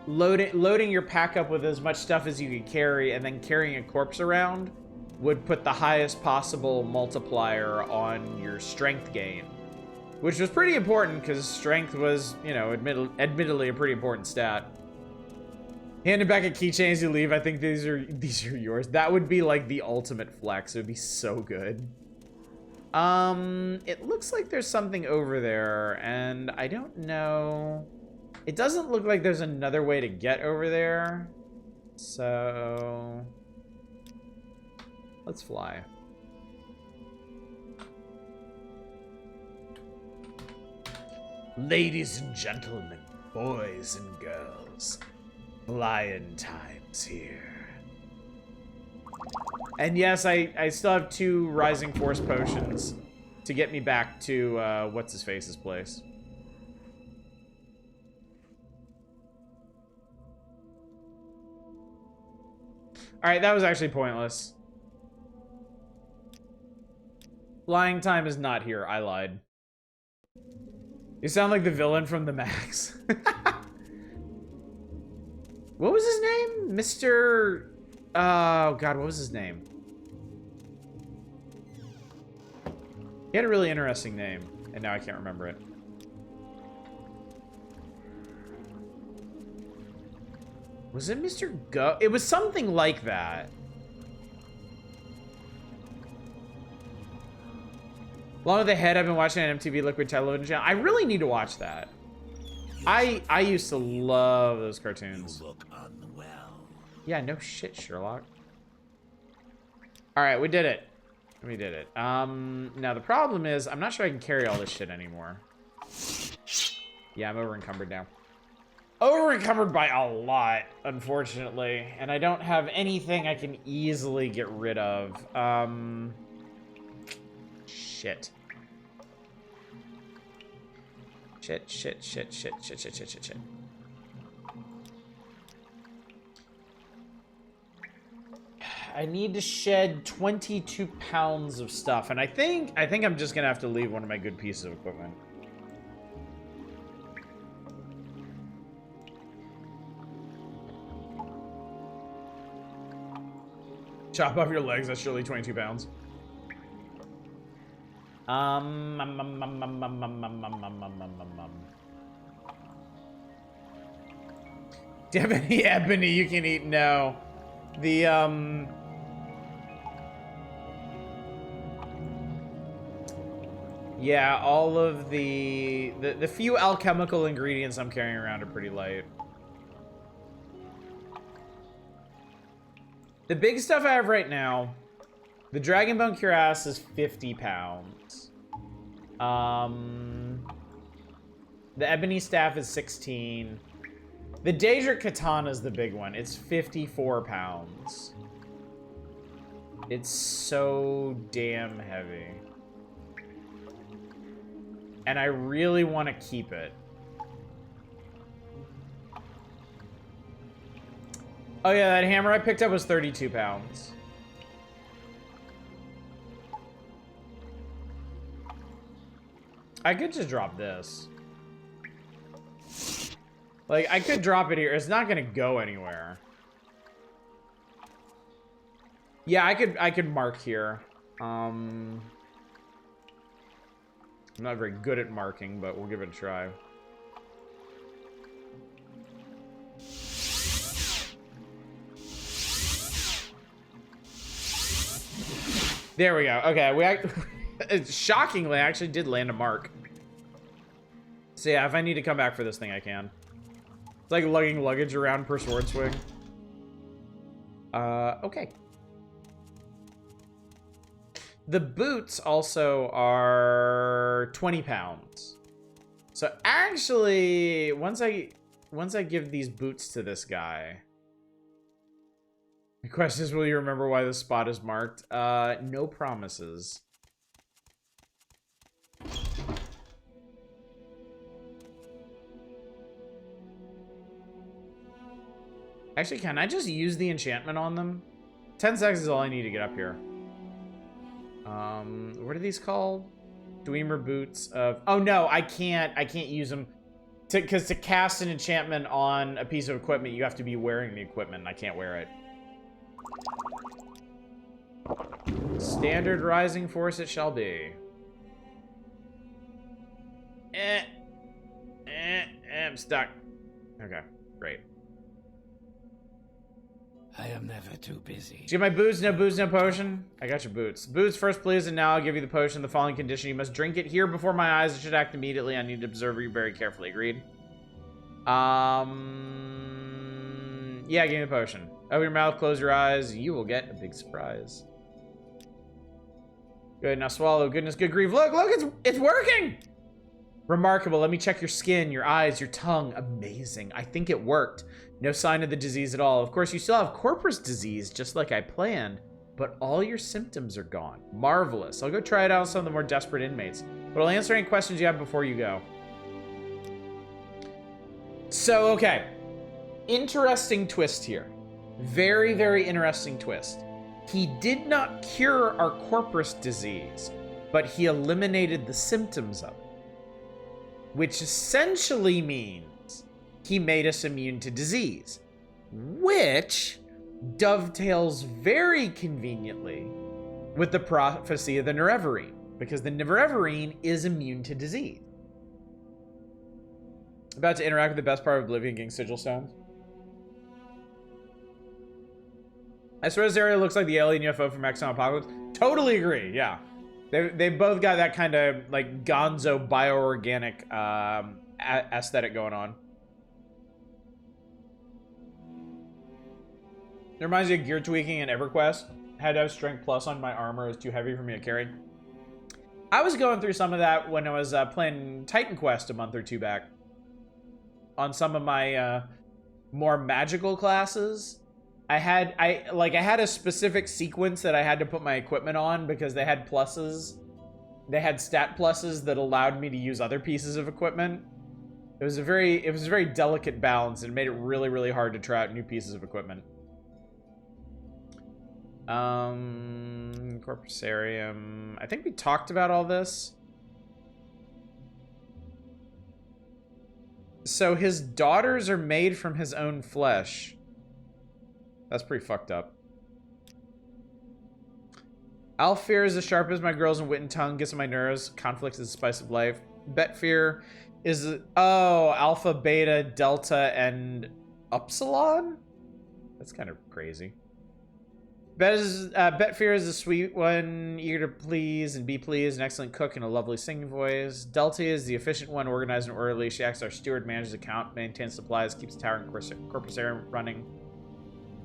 Speaker 1: loading your pack up with as much stuff as you could carry, and then carrying a corpse around would put the highest possible multiplier on your strength gain, which was pretty important because strength was, you know, admittedly a pretty important stat. Handing back a keychain as you leave. I think these are yours. That would be like the ultimate flex. It would be so good. It looks like there's something over there, and I don't know. It doesn't look like there's another way to get over there. So let's fly. Ladies and gentlemen, boys and girls, flying time's here. And yes, I still have 2 Rising Force potions to get me back to, what's-his-face's place. Alright, that was actually pointless. Flying time is not here. I lied. You sound like the villain from The Max. What was his name? Mr... Oh, God, what was his name? He had a really interesting name, and now I can't remember it. Was it Mr. Go? It was something like that. Along with the Head, I've been watching an MTV Liquid Television channel. I really need to watch that. I used to love those cartoons.
Speaker 4: You look unwell.
Speaker 1: Yeah, no shit, Sherlock. All right, we did it. We did it. Now the problem is, I'm not sure I can carry all this shit anymore. Yeah, I'm over encumbered now. Over encumbered by a lot, unfortunately, and I don't have anything I can easily get rid of. Shit. Shit. I need to shed 22 pounds of stuff, and I think I'm just gonna have to leave one of my good pieces of equipment. Chop off your legs, that's surely 22 pounds. Do you have any ebony you can eat? No. Yeah, all of the few alchemical ingredients I'm carrying around are pretty light. The big stuff I have right now, the Dragon Bone Cuirass is 50 pounds. The Ebony Staff is 16. The Daedric Katana is the big one. It's 54 pounds. It's so damn heavy. And I really want to keep it. Oh yeah, that hammer I picked up was 32 pounds. I could just drop this. Like, I could drop it here. It's not gonna go anywhere. Yeah, I could mark here. I'm not very good at marking, but we'll give it a try. There we go. Okay, shockingly, I actually did land a mark. So yeah, if I need to come back for this thing, I can. It's like lugging luggage around per sword swing. Okay. The boots also are 20 pounds. So actually, once I give these boots to this guy, the question is, will you remember why this spot is marked? No promises. Actually, can I just use the enchantment on them? 10 seconds is all I need to get up here. What are these called? Dwemer boots of... Oh no, I can't use them. Because to cast an enchantment on a piece of equipment, you have to be wearing the equipment, and I can't wear it. Standard rising force it shall be. I'm stuck. Okay, great.
Speaker 4: I am never too busy.
Speaker 1: Do you get my boots? No boots, no potion? I got your boots. Boots first, please, and now I'll give you the potion. The following condition: you must drink it here before my eyes. It should act immediately. I need to observe you very carefully. Agreed? Yeah, give me the potion. Open your mouth, close your eyes. You will get a big surprise. Good, now swallow. Goodness, good grief. Look, it's working! Remarkable. Let me check your skin, your eyes, your tongue. Amazing. I think it worked. No sign of the disease at all. Of course, you still have corpus disease, just like I planned, but all your symptoms are gone. Marvelous. I'll go try it out on some of the more desperate inmates, but I'll answer any questions you have before you go. So, okay. Interesting twist here. Very, very interesting twist. He did not cure our corpus disease, but he eliminated the symptoms of it. Which essentially means he made us immune to disease, which dovetails very conveniently with the prophecy of the Nerevarine, because the Nerevarine is immune to disease. About to interact with the best part of Oblivion, getting sigil stones. I swear this area looks like the alien UFO from X-Men Apocalypse. Totally agree, yeah. They both got that kind of like gonzo bioorganic aesthetic going on. It reminds me of gear tweaking in EverQuest. Had to have strength plus on my armor. It was too heavy for me to carry. I was going through some of that when I was playing Titan Quest a month or two back. On some of my more magical classes. I had a specific sequence that I had to put my equipment on because they had pluses. They had stat pluses that allowed me to use other pieces of equipment. It was a very delicate balance and it made it really, really hard to try out new pieces of equipment. Corpusarium. I think we talked about all this. So his daughters are made from his own flesh. That's pretty fucked up. Alfear is as sharp as my girls and wit and tongue, gets on my nerves. Conflict is the spice of life. Betfear is... Oh, alpha, beta, delta, and upsilon? That's kind of crazy. Betfear is a sweet one, eager to please and be pleased, an excellent cook and a lovely singing voice. Delta is the efficient one, organized and orderly. She acts as our steward, manages account, maintains supplies, keeps the tower and corpusarium running.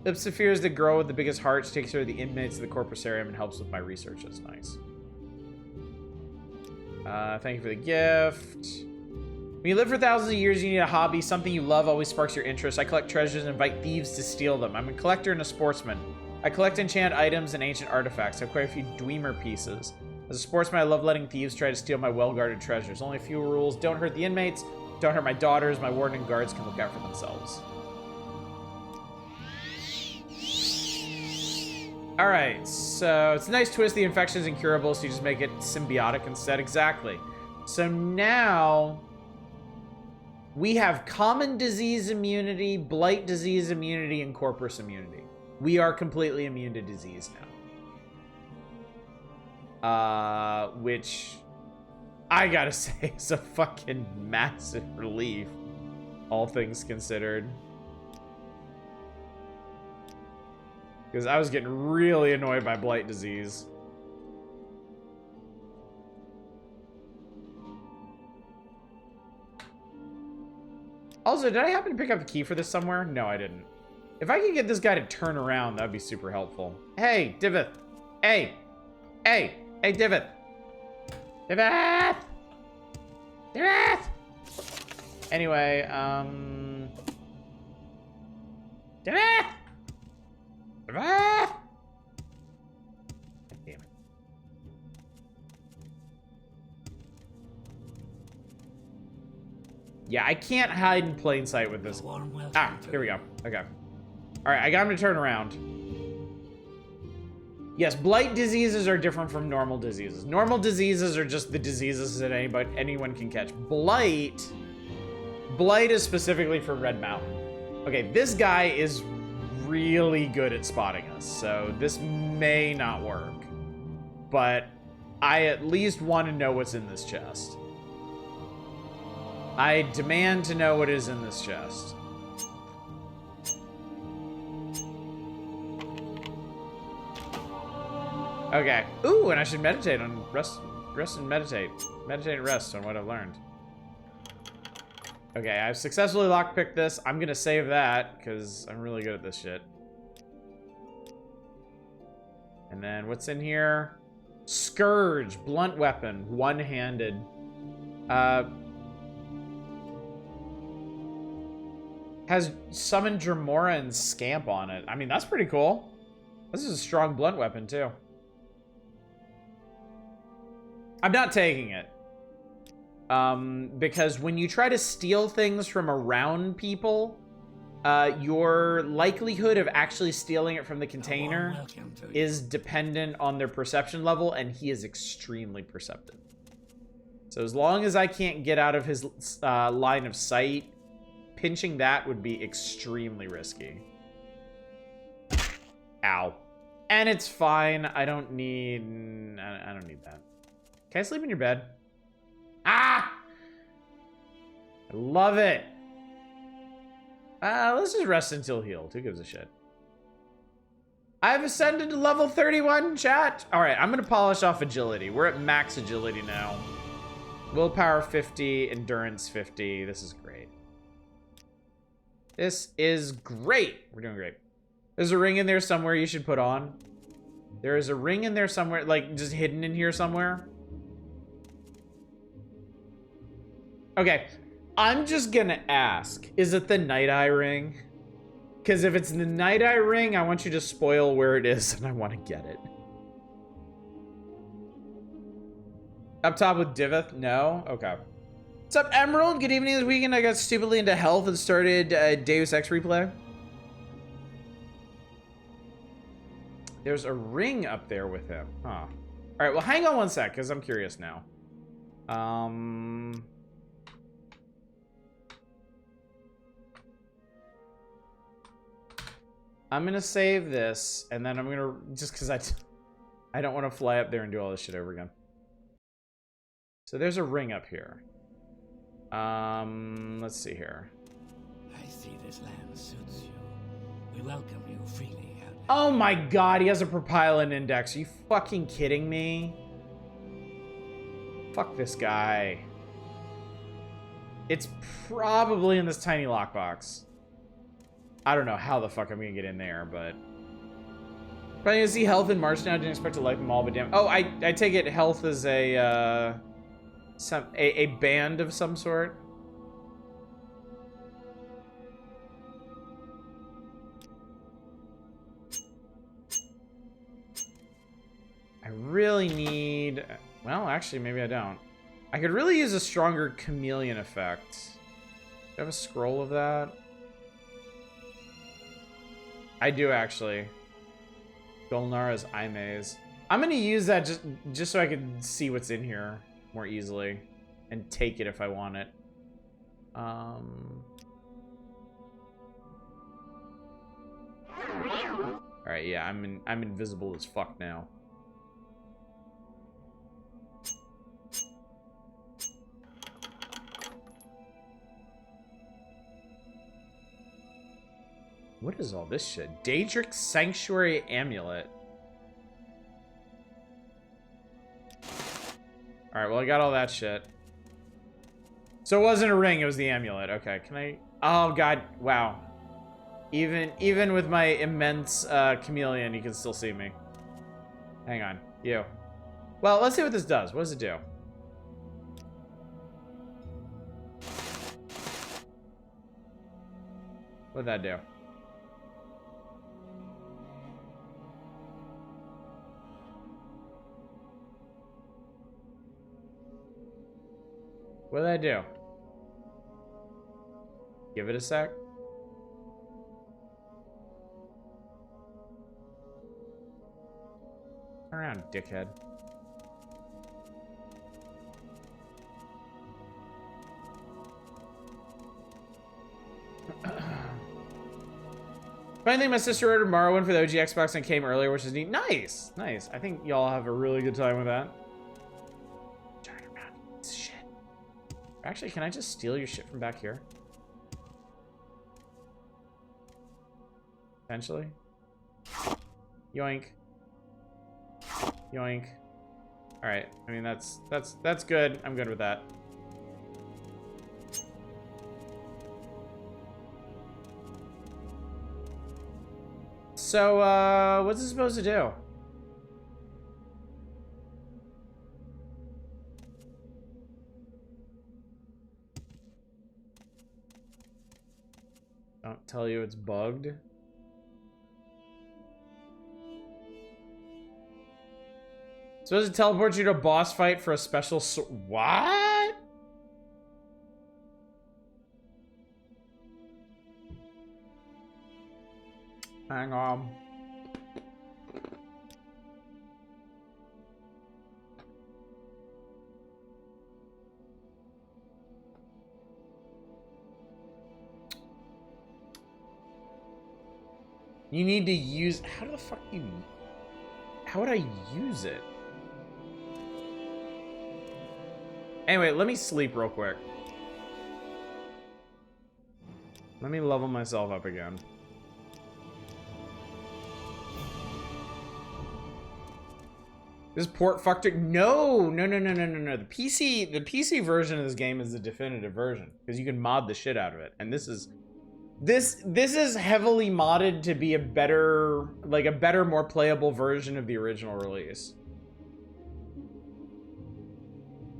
Speaker 1: Ipsiphir is the girl with the biggest heart. She takes care of the inmates of the corpusarium and helps with my research. That's nice. Thank you for the gift. When you live for thousands of years, you need a hobby. Something you love always sparks your interest. I collect treasures and invite thieves to steal them. I'm a collector and a sportsman. I collect enchanted items and ancient artifacts. I have quite a few Dwemer pieces. As a sportsman, I love letting thieves try to steal my well-guarded treasures. Only a few rules. Don't hurt the inmates. Don't hurt my daughters. My warden and guards can look out for themselves. Alright, so it's a nice twist. The infection is incurable, so you just make it symbiotic instead. Exactly. So now we have common disease immunity, blight disease immunity, and corpus immunity. We are completely immune to disease now. Which I gotta say is a fucking massive relief, all things considered. Because I was getting really annoyed by blight disease. Also, did I happen to pick up the key for this somewhere? No, I didn't. If I could get this guy to turn around, that'd be super helpful. Hey, Divith. Hey. Hey. Hey, Divith. Divith! Divith! Anyway, Divith! Damn it. Yeah, I can't hide in plain sight with this. Ah, here we go. Okay. Alright, I got him to turn around. Yes, blight diseases are different from normal diseases. Normal diseases are just the diseases that anyone can catch. Blight is specifically for Red Mountain. Okay, this guy is really good at spotting us, so this may not work. But I at least want to know what's in this chest. I demand to know what is in this chest. Okay. Ooh, and I should meditate on rest and meditate. Meditate and rest on what I've learned. Okay, I've successfully lockpicked this. I'm gonna save that, because I'm really good at this shit. And then what's in here? Scourge, blunt weapon, one-handed. Has summoned Dremora and Scamp on it. I mean, that's pretty cool. This is a strong blunt weapon, too. I'm not taking it. Because when you try to steal things from around people, your likelihood of actually stealing it from the container is dependent on their perception level, and he is extremely perceptive. So as long as I can't get out of his line of sight, pinching that would be extremely risky. Ow. And it's fine. I don't need that. Can I sleep in your bed? Ah! I love it. Let's just rest until healed. Who gives a shit? I've ascended to level 31, chat. All right, I'm gonna polish off agility. We're at max agility now. Willpower 50, endurance 50. This is great. This is great. We're doing great. There's a ring in there somewhere you should put on. There is a ring in there somewhere, like just hidden in here somewhere. Okay, I'm just gonna ask, is it the Night Eye ring? Because if it's the Night Eye ring, I want you to spoil where it is, and I want to get it. Up top with Diveth? No? Okay. What's up, Emerald? Good evening this weekend. I got stupidly into health and started Deus Ex replay. There's a ring up there with him. Huh. All right, well, hang on one sec, because I'm curious now. I'm gonna save this, and then I'm gonna, just because I don't want to fly up there and do all this shit over again. So there's a ring up here. Let's see here.
Speaker 4: I see this land suits you. We welcome you freely.
Speaker 1: Oh my god, he has a propylon index. Are you fucking kidding me? Fuck this guy. It's probably in this tiny lockbox. I don't know how the fuck I'm gonna get in there, but... Probably gonna see health in March now. Didn't expect to like them all, but damn. Oh, I take it health is a band of some sort. I really need... Well, actually, maybe I don't. I could really use a stronger chameleon effect. Do I have a scroll of that? I do, actually. Golnara's Eye Maze. I'm gonna use that just so I can see what's in here more easily. And take it if I want it. Alright, yeah, I'm invisible as fuck now. What is all this shit? Daedric Sanctuary Amulet. Alright, well, I got all that shit. So it wasn't a ring, it was the amulet. Okay, can I... Oh, God. Wow. Even with my immense chameleon, you can still see me. Hang on. You. Well, let's see what this does. What does it do? What'd that do? What did I do? Give it a sec. Turn around, dickhead. Funny thing, my sister ordered Morrowind for the OG Xbox and came earlier, which is neat. Nice, nice. I think y'all have a really good time with that. Turn around, shit. Actually, can I just steal your shit from back here? Potentially. Yoink. Yoink. All right. I mean, that's good. I'm good with that. So, what's it supposed to do? Don't tell you it's bugged. Supposed to teleport you to a boss fight for a special what? Hang on. You need to use... How the fuck do you... How would I use it? Anyway, let me sleep real quick. Let me level myself up again. This port fucked it. No. The PC version of this game is the definitive version because you can mod the shit out of it. And this is heavily modded to be a better, more playable version of the original release.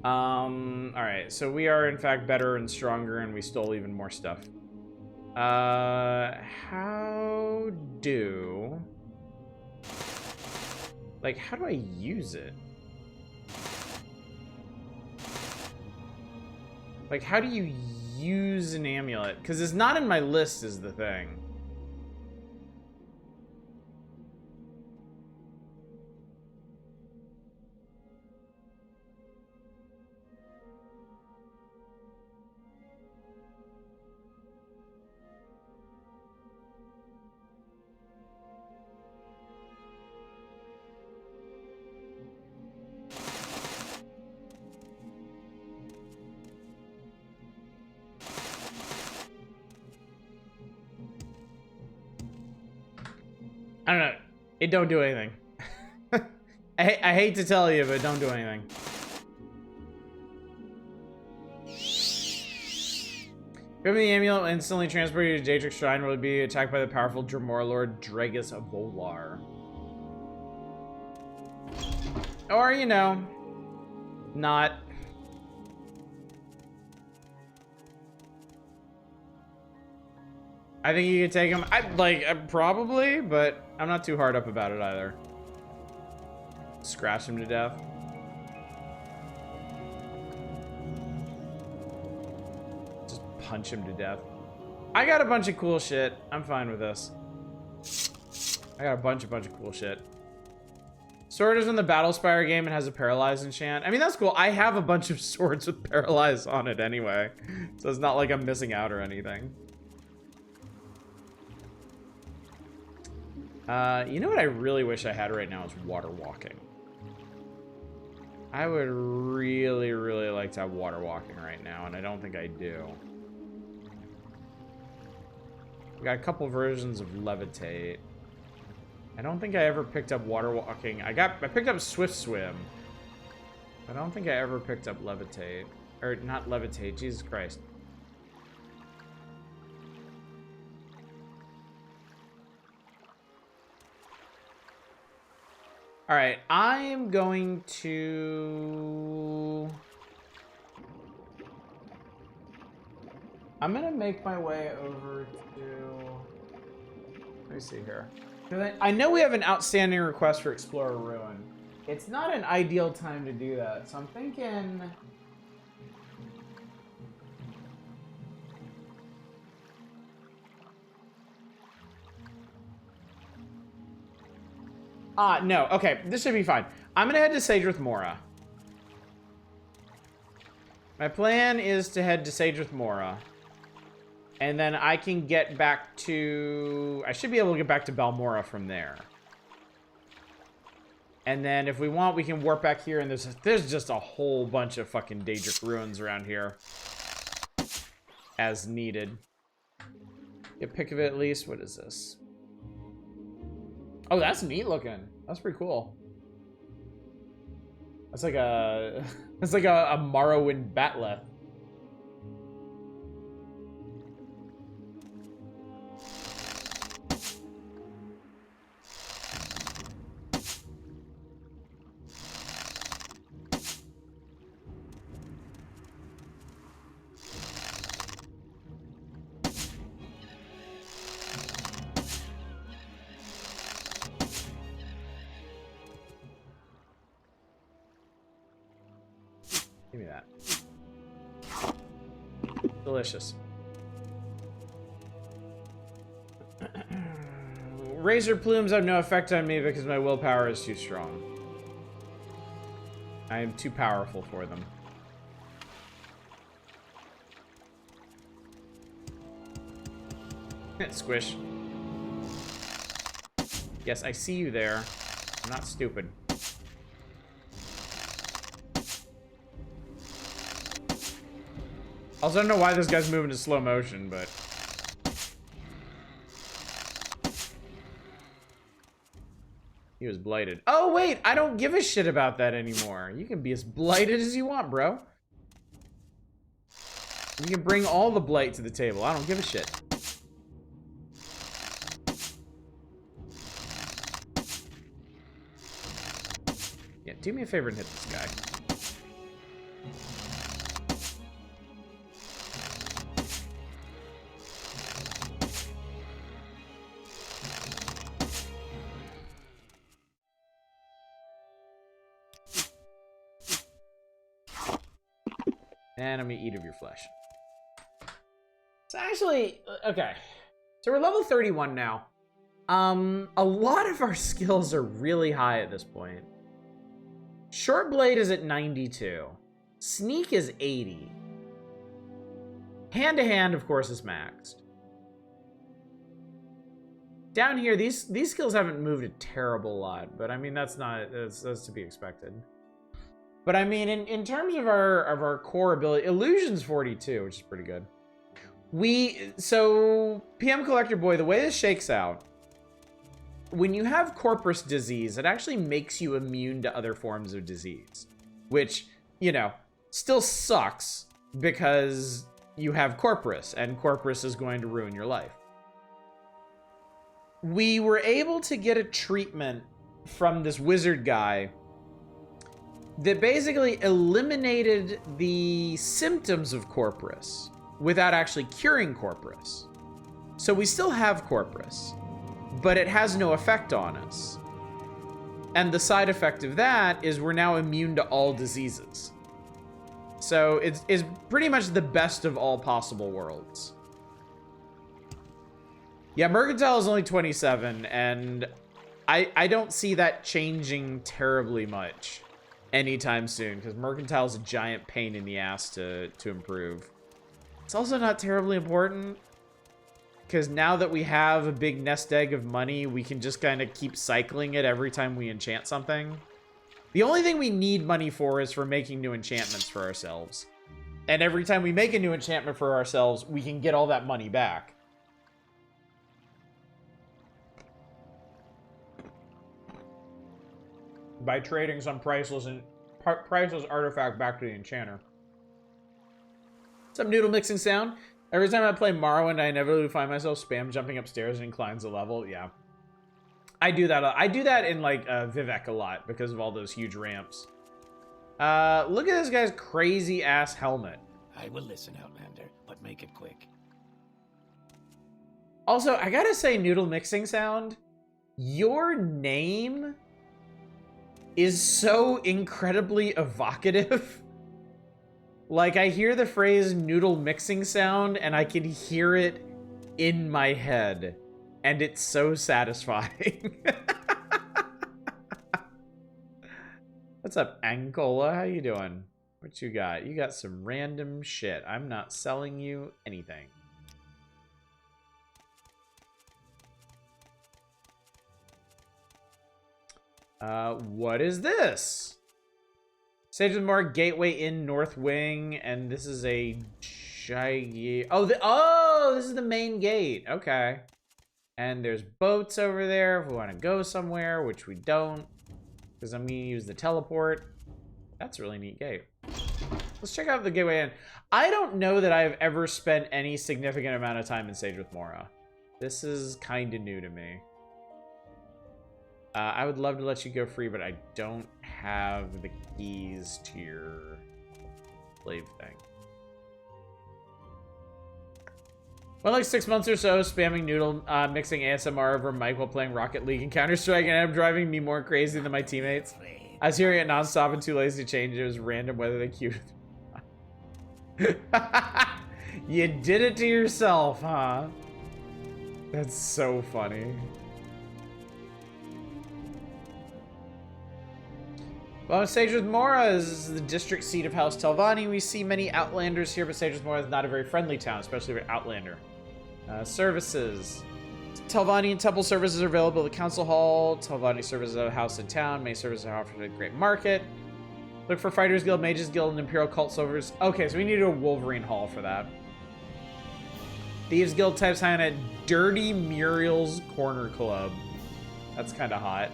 Speaker 1: Alright, so we are in fact better and stronger, and we stole even more stuff. How do I use it? Like, how do you use an amulet? Because it's not in my list is the thing. I don't know. It don't do anything. I hate to tell you, but it don't do anything. Grabbing the amulet will instantly transport you to Daedric Shrine, where it will be attacked by the powerful Dremora Lord Dragus Volar. Or, you know, not. I think you could take him. Probably, but I'm not too hard up about it either. Scratch him to death. Just punch him to death. I got a bunch of cool shit. I'm fine with this. I got a bunch of cool shit. Sword is in the Battlespire game and has a Paralyze enchant. I mean, that's cool. I have a bunch of swords with Paralyze on it anyway. So it's not like I'm missing out or anything. You know what I really wish I had right now is water walking. I would really, really like to have water walking right now, and I don't think I do. We got a couple versions of levitate. I don't think I ever picked up water walking. I picked up swift swim. I don't think I ever picked up levitate. Or not levitate, Jesus Christ. All right, I am going to... I'm gonna make my way over to... Let me see here. I know we have an outstanding request for Explorer Ruin. It's not an ideal time to do that, so I'm thinking... No. Okay, this should be fine. I'm gonna head to Sagerth Mora. My plan is to head to Sagerth Mora. And then I can get back to... I should be able to get back to Balmora from there. And then if we want, we can warp back here. And there's just a whole bunch of fucking Daedric ruins around here. As needed. Get a pick of it at least. What is this? Oh, that's neat looking. That's pretty cool. That's like a that's like a Morrowind batleth. Give me that. Delicious. Razor plumes have no effect on me because my willpower is too strong. I am too powerful for them. Squish. Yes, I see you there. I'm not stupid. Also, I don't know why this guy's moving to slow motion, but... He was blighted. Oh, wait! I don't give a shit about that anymore. You can be as blighted as you want, bro. You can bring all the blight to the table. I don't give a shit. Yeah, do me a favor and hit this guy. And I'm gonna eat of your flesh. So actually, okay. So we're level 31 now. A lot of our skills are really high at this point. Short blade is at 92. Sneak is 80. Hand to hand, of course, is maxed. Down here, these skills haven't moved a terrible lot, but I mean that's to be expected. But I mean, in terms of our core ability, illusion's 42, which is pretty good. So PM Collector Boy, the way this shakes out, when you have corpus disease, it actually makes you immune to other forms of disease, which, you know, still sucks because you have corpus, and corpus is going to ruin your life. We were able to get a treatment from this wizard guy that basically eliminated the symptoms of corpus without actually curing corpus. So we still have corpus, but it has no effect on us. And the side effect of that is we're now immune to all diseases. So it's pretty much the best of all possible worlds. Yeah, Mercantile is only 27, and I don't see that changing terribly much anytime soon, because Mercantile is a giant pain in the ass to improve. It's also not terribly important, because now that we have a big nest egg of money, we can just kind of keep cycling it every time we enchant something. The only thing we need money for is for making new enchantments for ourselves. And every time we make a new enchantment for ourselves, we can get all that money back. By trading some priceless artifact back to the enchanter. Some noodle mixing sound. Every time I play Morrowind, I inevitably find myself spam jumping upstairs and inclines the level. Yeah. I do that. I do that in, like, Vivek a lot because of all those huge ramps. Look at this guy's crazy-ass helmet.
Speaker 4: I will listen, Outlander, but make it quick.
Speaker 1: Also, I gotta say, noodle mixing sound, your name is so incredibly evocative. Like, I hear the phrase noodle mixing sound, and I can hear it in my head. And it's so satisfying. What's up, Angola? How you doing? What you got? You got some random shit. I'm not selling you anything. What is this? Sage of the Morgue, Gateway Inn, North Wing, and this is a giant... Oh, this is the main gate. Okay. And there's boats over there if we want to go somewhere, which we don't, because I'm going to use the teleport. That's a really neat gate. Let's check out the gateway in. I don't know that I've ever spent any significant amount of time in Sage with Mora. This is kind of new to me. I would love to let you go free, but I don't have the keys to your slave thing. Well, like 6 months or so, spamming noodle, mixing ASMR over mic while playing Rocket League and Counter-Strike, and I'm driving me more crazy than my teammates. I was hearing it non-stop and too lazy to change. It was random whether they queued. You did it to yourself, huh? That's so funny. Well, Sage with Mora is the district seat of House Telvanni. We see many Outlanders here, but Sage with Mora is not a very friendly town, especially for Outlander. Services. Telvanni and Temple services are available at the Council Hall. Telvanni services are a house in town. Many services are offered at a great market. Look for Fighters Guild, Mages Guild, and Imperial Cult Silvers. Okay, so we need a Wolverine Hall for that. Thieves Guild types high on at Dirty Muriel's Corner Club. That's kind of hot.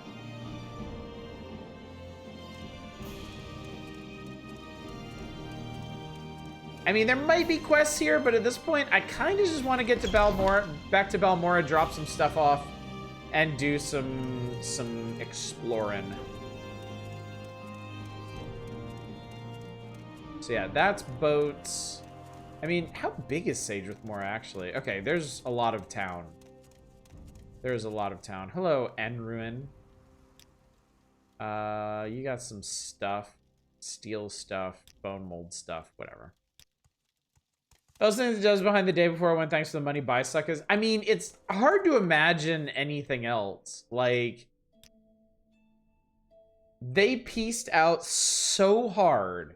Speaker 1: I mean, there might be quests here, but at this point, I kind of just want to get to Balmora, back to Balmora, drop some stuff off, and do some exploring. So yeah, that's boats. I mean, how big is Sage with Mora, actually? Okay, there's a lot of town. There's a lot of town. Hello, Enruin. You got some stuff. Steel stuff, bone mold stuff, whatever. Those things it does behind the day before I went, thanks for the money, bye suckers. I mean, it's hard to imagine anything else. Like, they pieced out so hard.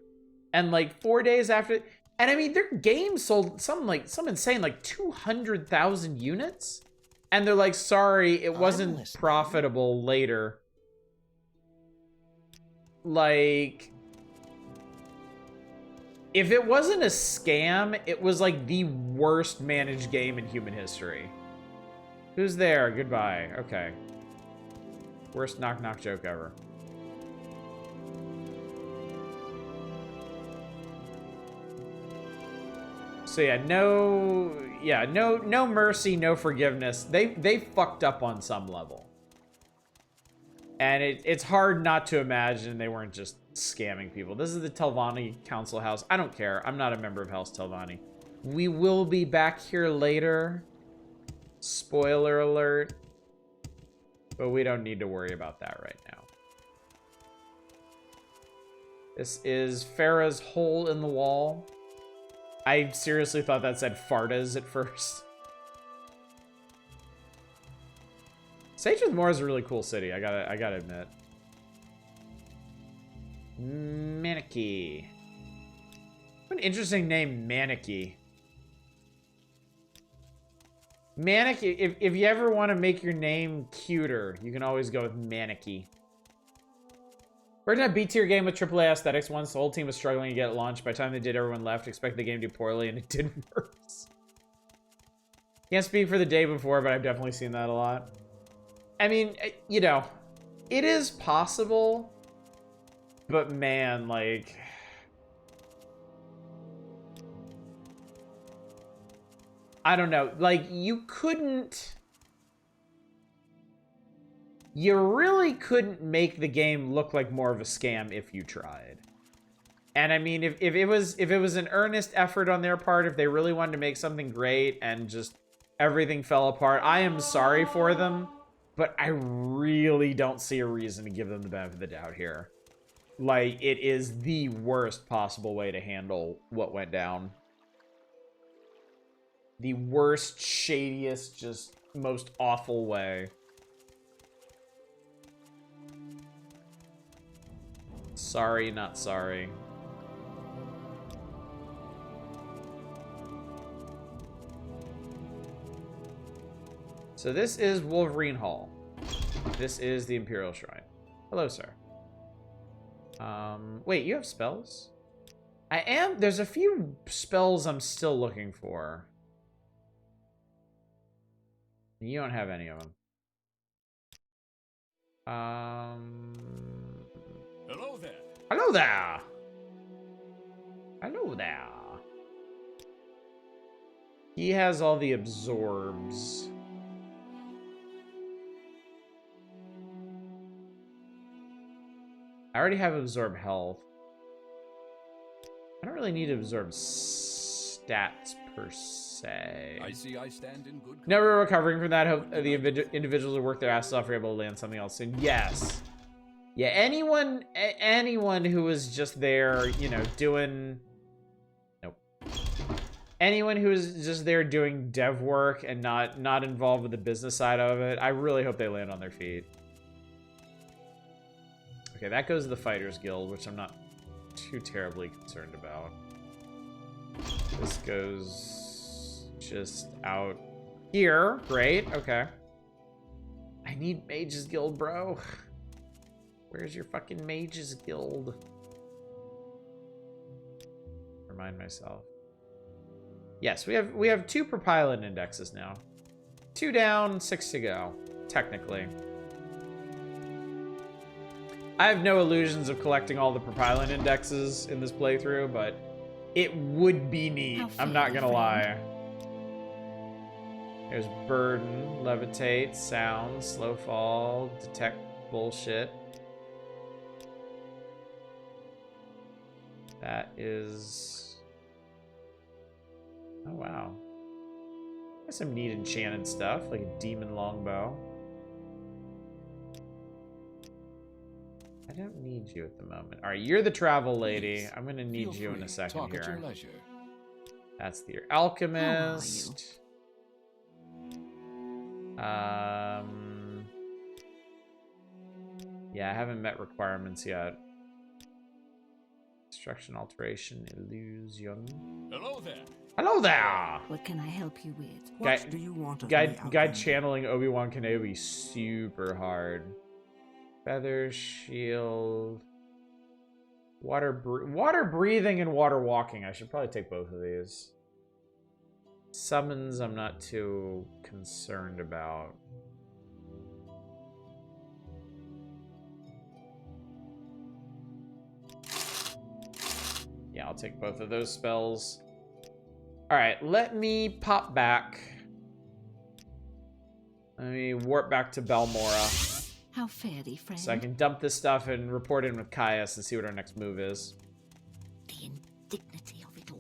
Speaker 1: And like 4 days after, and I mean, their game sold some insane, like 200,000 units. And they're like, sorry, it wasn't profitable later. Like, if it wasn't a scam, it was like the worst managed game in human history. Who's there? Goodbye. Okay. Worst knock-knock joke ever. So yeah, no mercy, no forgiveness. They fucked up on some level. And it's hard not to imagine they weren't just scamming people. This is the Telvanni Council House. I don't care. I'm not a member of House Telvanni. We will be back here later. Spoiler alert. But we don't need to worry about that right now. This is Farah's hole in the wall. I seriously thought that said Fardas at first. Sage with Mora is a really cool city. I gotta admit. Maneki. What an interesting name, Maneki. Maneki. If you ever want to make your name cuter, you can always go with Maneki. We're in a B-tier game with AAA aesthetics. Once the whole team was struggling to get it launched. By the time they did, everyone left. Expected the game to do poorly, and it did worse. Can't speak for the day before, but I've definitely seen that a lot. I mean, you know, it is possible, but man, like... I don't know. Like, you couldn't... You really couldn't make the game look like more of a scam if you tried. And I mean, if it was an earnest effort on their part, if they really wanted to make something great and just everything fell apart, I am sorry for them, but I really don't see a reason to give them the benefit of the doubt here. Like, it is the worst possible way to handle what went down. The worst, shadiest, just most awful way. Sorry, not sorry. So this is Wolverine Hall. This is the Imperial Shrine. Hello, sir. Wait, you have spells? There's a few spells I'm still looking for. You don't have any of them.
Speaker 4: Hello there.
Speaker 1: Hello Hello there. Hello there. He has all the absorbs. I already have absorb health. I don't really need to absorb stats per se.
Speaker 5: I see I stand in good company.
Speaker 1: Never recovering from that. Hope the individuals who work their asses off are able to land something else soon. Yes. Yeah, anyone who was just there, you know, doing... Nope. Anyone who is just there doing dev work and not involved with the business side of it, I really hope they land on their feet. Okay, that goes to the Fighters Guild, which I'm not too terribly concerned about. This goes just out here. Great, okay. I need Mages Guild, bro. Where's your fucking Mages Guild? Remind myself. Yes, we have 2 propylon indexes now. 2 down, 6 to go, technically. I have no illusions of collecting all the propylon indexes in this playthrough, but it would be neat. I'm not gonna lie. There's Burden, Levitate, Sound, Slow Fall, Detect Bullshit. That is... Oh, wow. There's some neat enchanted stuff, like a Demon Longbow. I don't need you at the moment. All right, you're the travel lady. I'm gonna need you in a second
Speaker 5: Talk
Speaker 1: here.
Speaker 5: at your leisure.
Speaker 1: That's the alchemist. Yeah, I haven't met requirements yet. Destruction, alteration, illusion.
Speaker 5: Hello there.
Speaker 1: Hello there.
Speaker 6: What can I help you with?
Speaker 3: What do you want of me,
Speaker 1: Guide
Speaker 3: Alchemy?
Speaker 1: channeling Obi-Wan Kenobi super hard. Feather shield. Water breathing and water walking. I should probably take both of these. Summons I'm not too concerned about. Yeah, I'll take both of those spells. Alright, let me pop back. Let me warp back to Balmora.
Speaker 6: How fare thee, friend?
Speaker 1: So I can dump this stuff and report in with Caius and see what our next move is.
Speaker 6: The indignity of it all.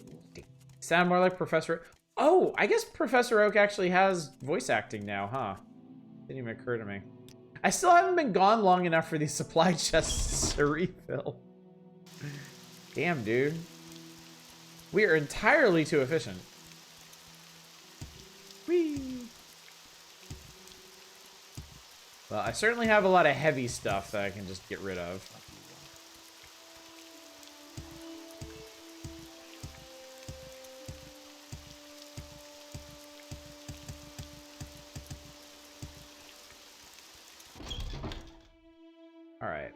Speaker 1: Sound more like Professor... Oh, I guess Professor Oak actually has voice acting now, huh? Didn't even occur to me. I still haven't been gone long enough for these supply chests to refill. Damn, dude. We are entirely too efficient. Whee! Well, I certainly have a lot of heavy stuff that I can just get rid of. Alright,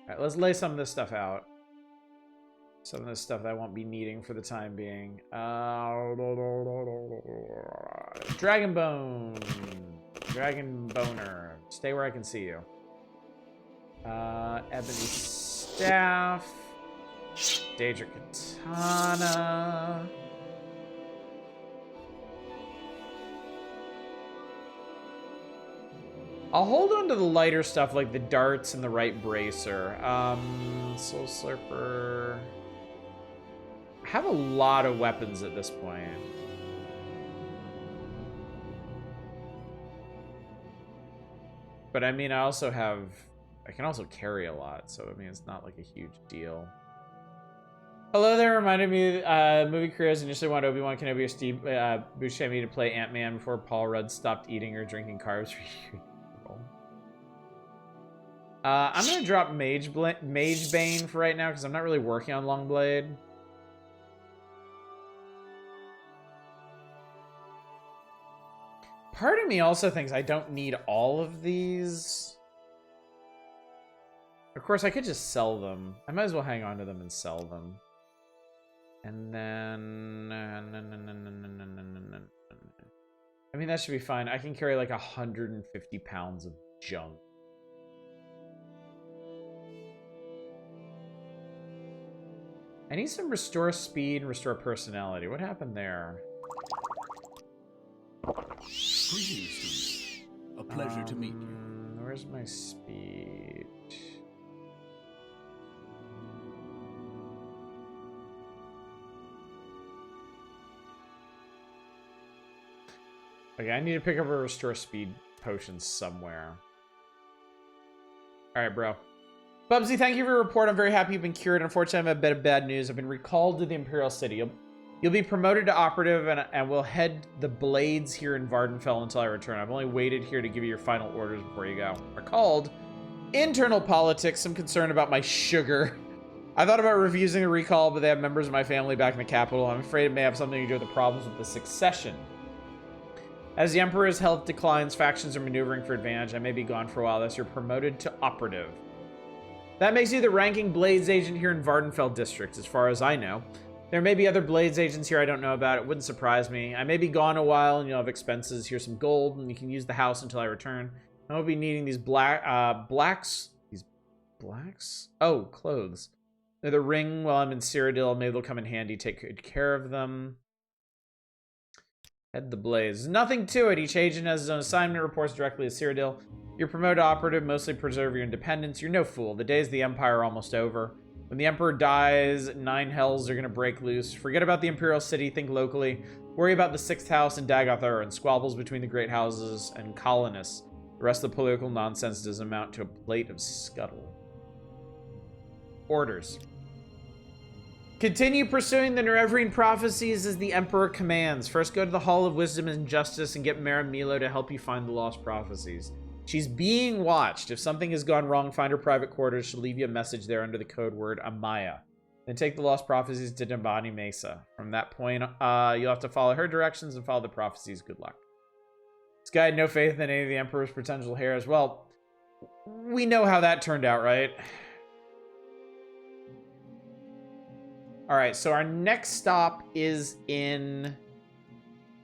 Speaker 1: alright, let's lay some of this stuff out. Some of this stuff that I won't be needing for the time being. Dragon Bone. Dragon Boner. Stay where I can see you. Ebony Staff. Daedric Katana. I'll hold on to the lighter stuff like the darts and the right bracer. Soul Slurper. I have a lot of weapons at this point. But I mean, I can also carry a lot, so I mean, it's not like a huge deal. Hello there, reminded me, movie careers initially wanted Obi-Wan Kenobi or Steve Buscemi to play Ant-Man before Paul Rudd stopped eating or drinking carbs for years. I'm gonna drop Mage Bane for right now because I'm not really working on Longblade. Part of me also thinks I don't need all of these. Of course, I could just sell them. I might as well hang on to them and sell them. And then... I mean, that should be fine. I can carry like 150 pounds of junk. I need some restore speed and restore personality. What happened there?
Speaker 5: Greetings, students. A pleasure to meet you.
Speaker 1: Where's my speed? Okay, I need to pick up a restore speed potion somewhere. Alright, bro. Bubsy, thank you for your report. I'm very happy you've been cured. Unfortunately, I have a bit of bad news. I've been recalled to the Imperial City. You'll be promoted to operative, and we'll head the blades here in Vvardenfell until I return. I've only waited here to give you your final orders before you go. Recalled. Internal politics. Some concern about my sugar. I thought about refusing a recall, but they have members of my family back in the capital. I'm afraid it may have something to do with the problems with the succession. As the Emperor's health declines, factions are maneuvering for advantage. I may be gone for a while. Thus, you're promoted to operative. That makes you the ranking Blades agent here in Vvardenfell District, as far as I know. There may be other Blades agents here I don't know about. It wouldn't surprise me. I may be gone a while, and you'll have expenses. Here's some gold, and you can use the house until I return. I will be needing these blacks? Oh, clothes. They're the ring while I'm in Cyrodiil. Maybe they'll come in handy. Take good care of them. Head the Blaze. There's nothing to it. Each agent has his own assignment, reports directly to Cyrodiil. You're promoted to operative, mostly preserve your independence. You're no fool. The days of the Empire are almost over. When the Emperor dies, 9 hells are going to break loose. Forget about the Imperial City. Think locally. Worry about the 6th house in Dagoth and squabbles between the great houses and colonists. The rest of the political nonsense doesn't amount to a plate of scuttle. Orders. Continue pursuing the Nerevrine prophecies as the Emperor commands. First, go to the Hall of Wisdom and Justice and get Mara Milo to help you find the lost prophecies. She's being watched. If something has gone wrong, find her private quarters. She'll leave you a message there under the code word Amaya. Then take the lost prophecies to Dambani Mesa. From that point, you'll have to follow her directions and follow the prophecies. Good luck. This guy had no faith in any of the Emperor's potential heirs. Well, we know how that turned out, right? Alright, so our next stop is in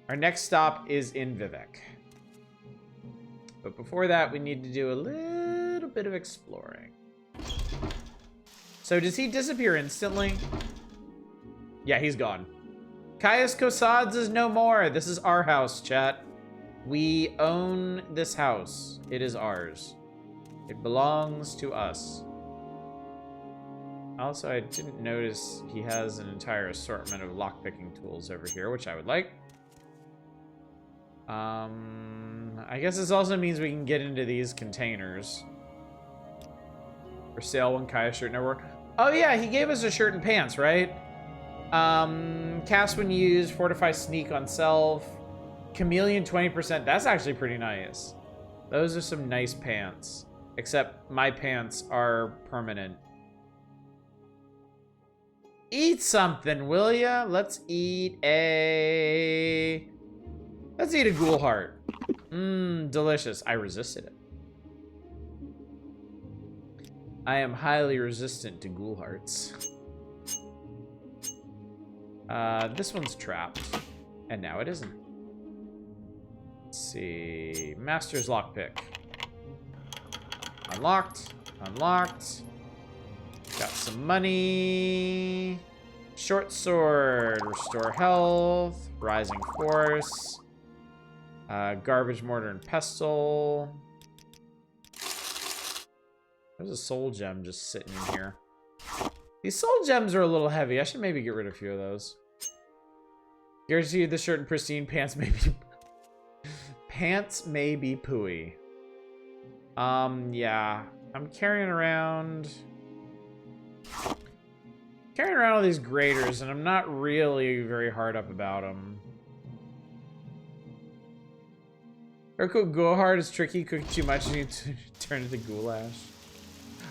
Speaker 1: Vivek. But before that, we need to do a little bit of exploring. So does he disappear instantly? Yeah, he's gone. Caius Cosads is no more. This is our house, chat. We own this house. It is ours. It belongs to us. Also, I didn't notice he has an entire assortment of lockpicking tools over here, which I would like. I guess this also means we can get into these containers. For sale when Kai's shirt never worked. Oh yeah, he gave us a shirt and pants, right? Cast when used, fortify sneak on self. Chameleon 20%, that's actually pretty nice. Those are some nice pants. Except my pants are permanent. Eat something, will ya? Let's eat a ghoul heart. Mmm, delicious. I resisted it. I am highly resistant to ghoul hearts. This one's trapped. And now it isn't. Let's see. Master's lockpick. Unlocked. Unlocked. Got some money. Short sword. Restore health. Rising force. Garbage mortar and pestle. There's a soul gem just sitting in here. These soul gems are a little heavy. I should maybe get rid of a few of those. Guarantee you the shirt and pristine pants may be... pants may be pooey. Yeah. I'm carrying around all these graders, and I'm not really very hard up about them. Urkel Gohard is tricky. Cook too much and you turn into goulash.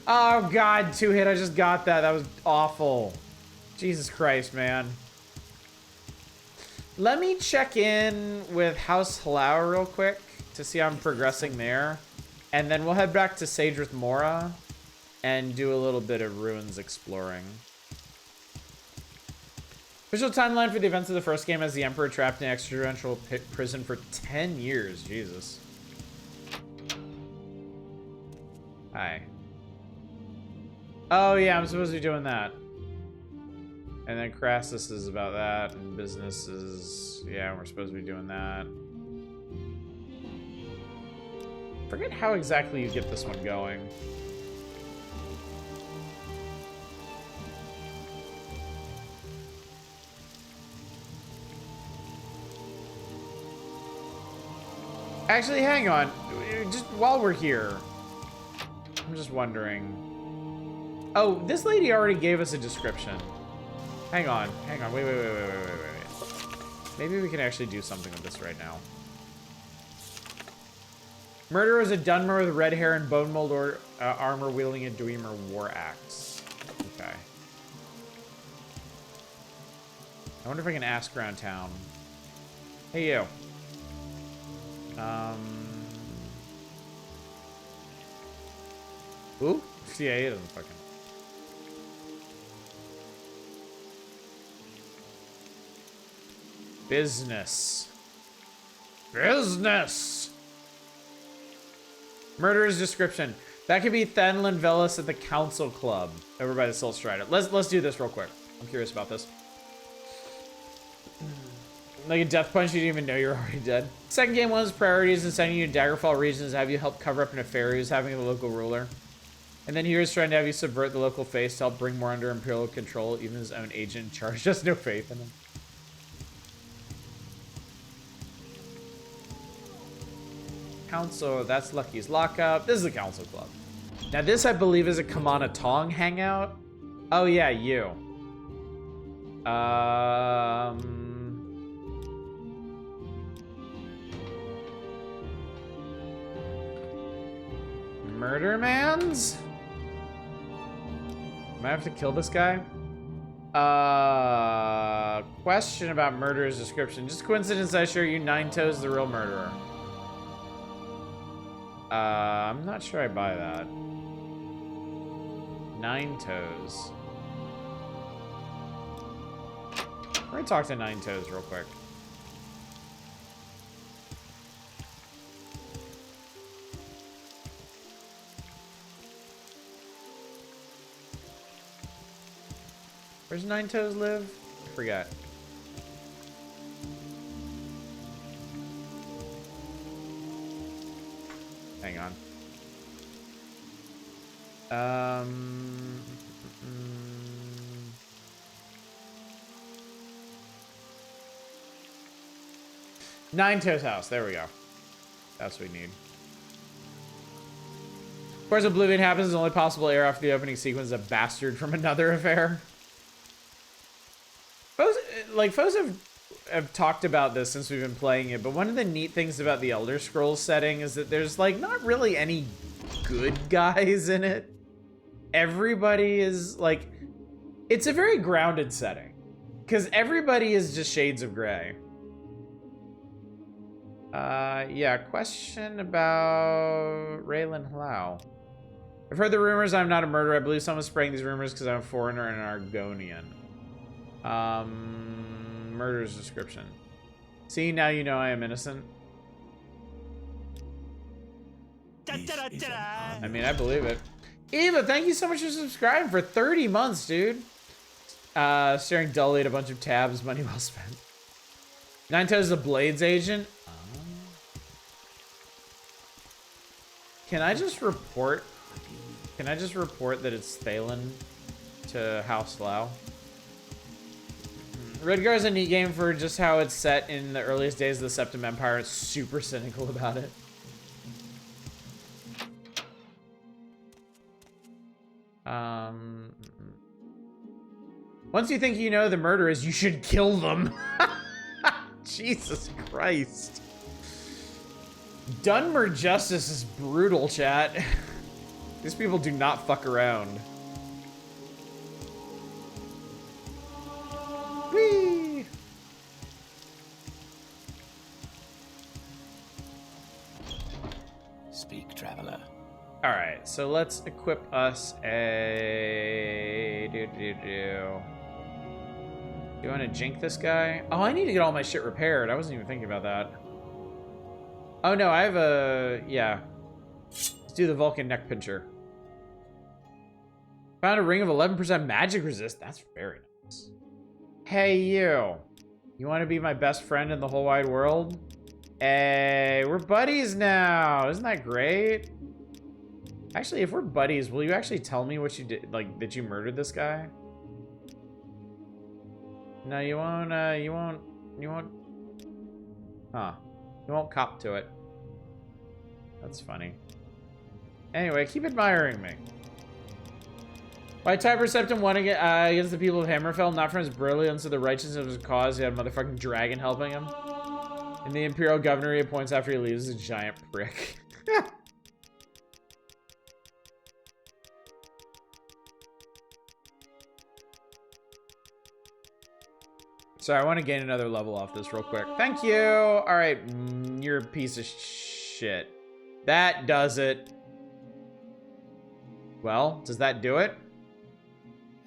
Speaker 1: Oh god, 2-hit. I just got that. That was awful. Jesus Christ, man. Let me check in with House Halau real quick to see how I'm progressing there. And then we'll head back to Sadrith Mora and do a little bit of ruins exploring. Official timeline for the events of the first game has the Emperor trapped in extrajudicial prison for 10 years. Jesus. Hi. Oh yeah, I'm supposed to be doing that. And then Crassus is about that, and business is... Yeah, we're supposed to be doing that. Forget how exactly you get this one going. Actually, hang on. Just while we're here, I'm just wondering. Oh, this lady already gave us a description. Hang on. Wait. Maybe we can actually do something with this right now. Murderer is a Dunmer with red hair and bone mold or armor wielding a Dwemer war axe. Okay. I wonder if I can ask around town. Hey, you. Ooh? Yeah, he doesn't fucking... Business. Murderer's description. That could be Thanlin Velis at the Council Club. Over by the Soul Strider. Let's do this real quick. I'm curious about this. Like a death punch, you didn't even know you're already dead. Second game, one of his priorities in sending you to Daggerfall regions have you help cover up an affair he was having with the local ruler. And then here he's trying to have you subvert the local face to help bring more under Imperial control. Even his own agent in charge has no faith in him. Council, that's Lucky's Lockup. This is the Council Club. Now this, I believe, is a Kamana Tong hangout. Oh yeah, you. Murder Mans? Might have to kill this guy. Question about murderer's description. Just coincidence I share you Nine Toes the real murderer. I'm not sure I buy that. Nine Toes. Let me talk to Nine Toes real quick. Where's Nine Toes live? I forget. Hang on. Nine Toes house. There we go. That's what we need. Of course, Oblivion happens. The only possible heir after the opening sequence is a bastard from another affair. Foes have talked about this since we've been playing it, but one of the neat things about the Elder Scrolls setting is that there's, like, not really any good guys in it. Everybody is, like... It's a very grounded setting. Because everybody is just shades of gray. Yeah, question about Raylan Hlau. I've heard the rumors. I'm not a murderer. I believe someone's spreading these rumors because I'm a foreigner and an Argonian. Murderer's description. See, now you know I am innocent. I mean, I believe it. Eva, thank you so much for subscribing for 30 months, dude. Staring dully at a bunch of tabs. Money well spent. Nine Toes is a Blades agent. Can I just report? Can I just report that it's Thalen to House Lau? Redgar is a neat game for just how it's set in the earliest days of the Septim Empire. It's super cynical about it. Once you think you know the murderers, you should kill them. Jesus Christ. Dunmer justice is brutal, chat. These people do not fuck around. Whee!
Speaker 4: Speak, traveler.
Speaker 1: All right, so let's equip us a... Do you want to jink this guy? Oh, I need to get all my shit repaired. I wasn't even thinking about that. Oh, no, I have a... Yeah. Let's do the Vulcan neck pincher. Found a ring of 11% magic resist. That's very nice. Hey, you. You want to be my best friend in the whole wide world? Hey, we're buddies now. Isn't that great? Actually, if we're buddies, will you actually tell me what you did? Like, that you murdered this guy? No, you won't, you won't... Huh. You won't cop to it. That's funny. Anyway, keep admiring me. Why Tiber Septim won against the people of Hammerfell, not from his brilliance or the righteousness of his cause, he had a motherfucking dragon helping him. And the Imperial Governor he appoints after he leaves is a giant prick. Sorry, I want to gain another level off this real quick. Thank you! Alright, you're a piece of shit. That does it. Well, does that do it?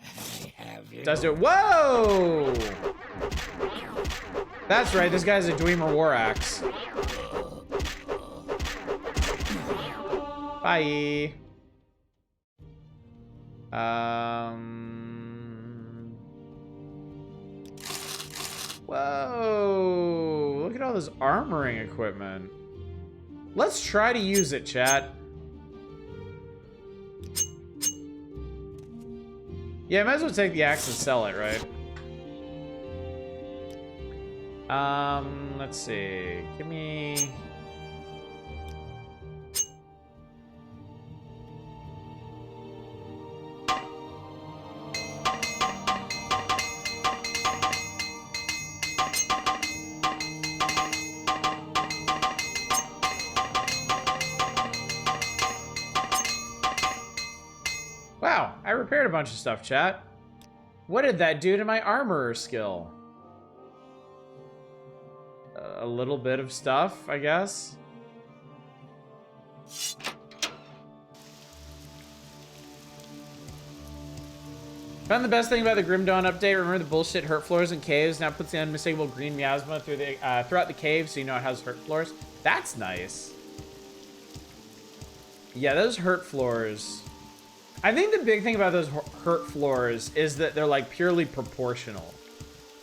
Speaker 4: I have you.
Speaker 1: Does it? Whoa! That's right, this guy's a Dwemer War Axe. Bye. Whoa! Look at all this armoring equipment. Let's try to use it, chat. Yeah, I might as well take the axe and sell it, right? Let's see. Give me... Wow, I repaired a bunch of stuff, chat. What did that do to my armorer skill? A little bit of stuff, I guess. Found the best thing about the Grim Dawn update. Remember the bullshit hurt floors and caves? Now puts the unmistakable green miasma through the throughout the cave, so you know it has hurt floors. That's nice. Yeah, those hurt floors. I think the big thing about those hurt floors is that they're like purely proportional.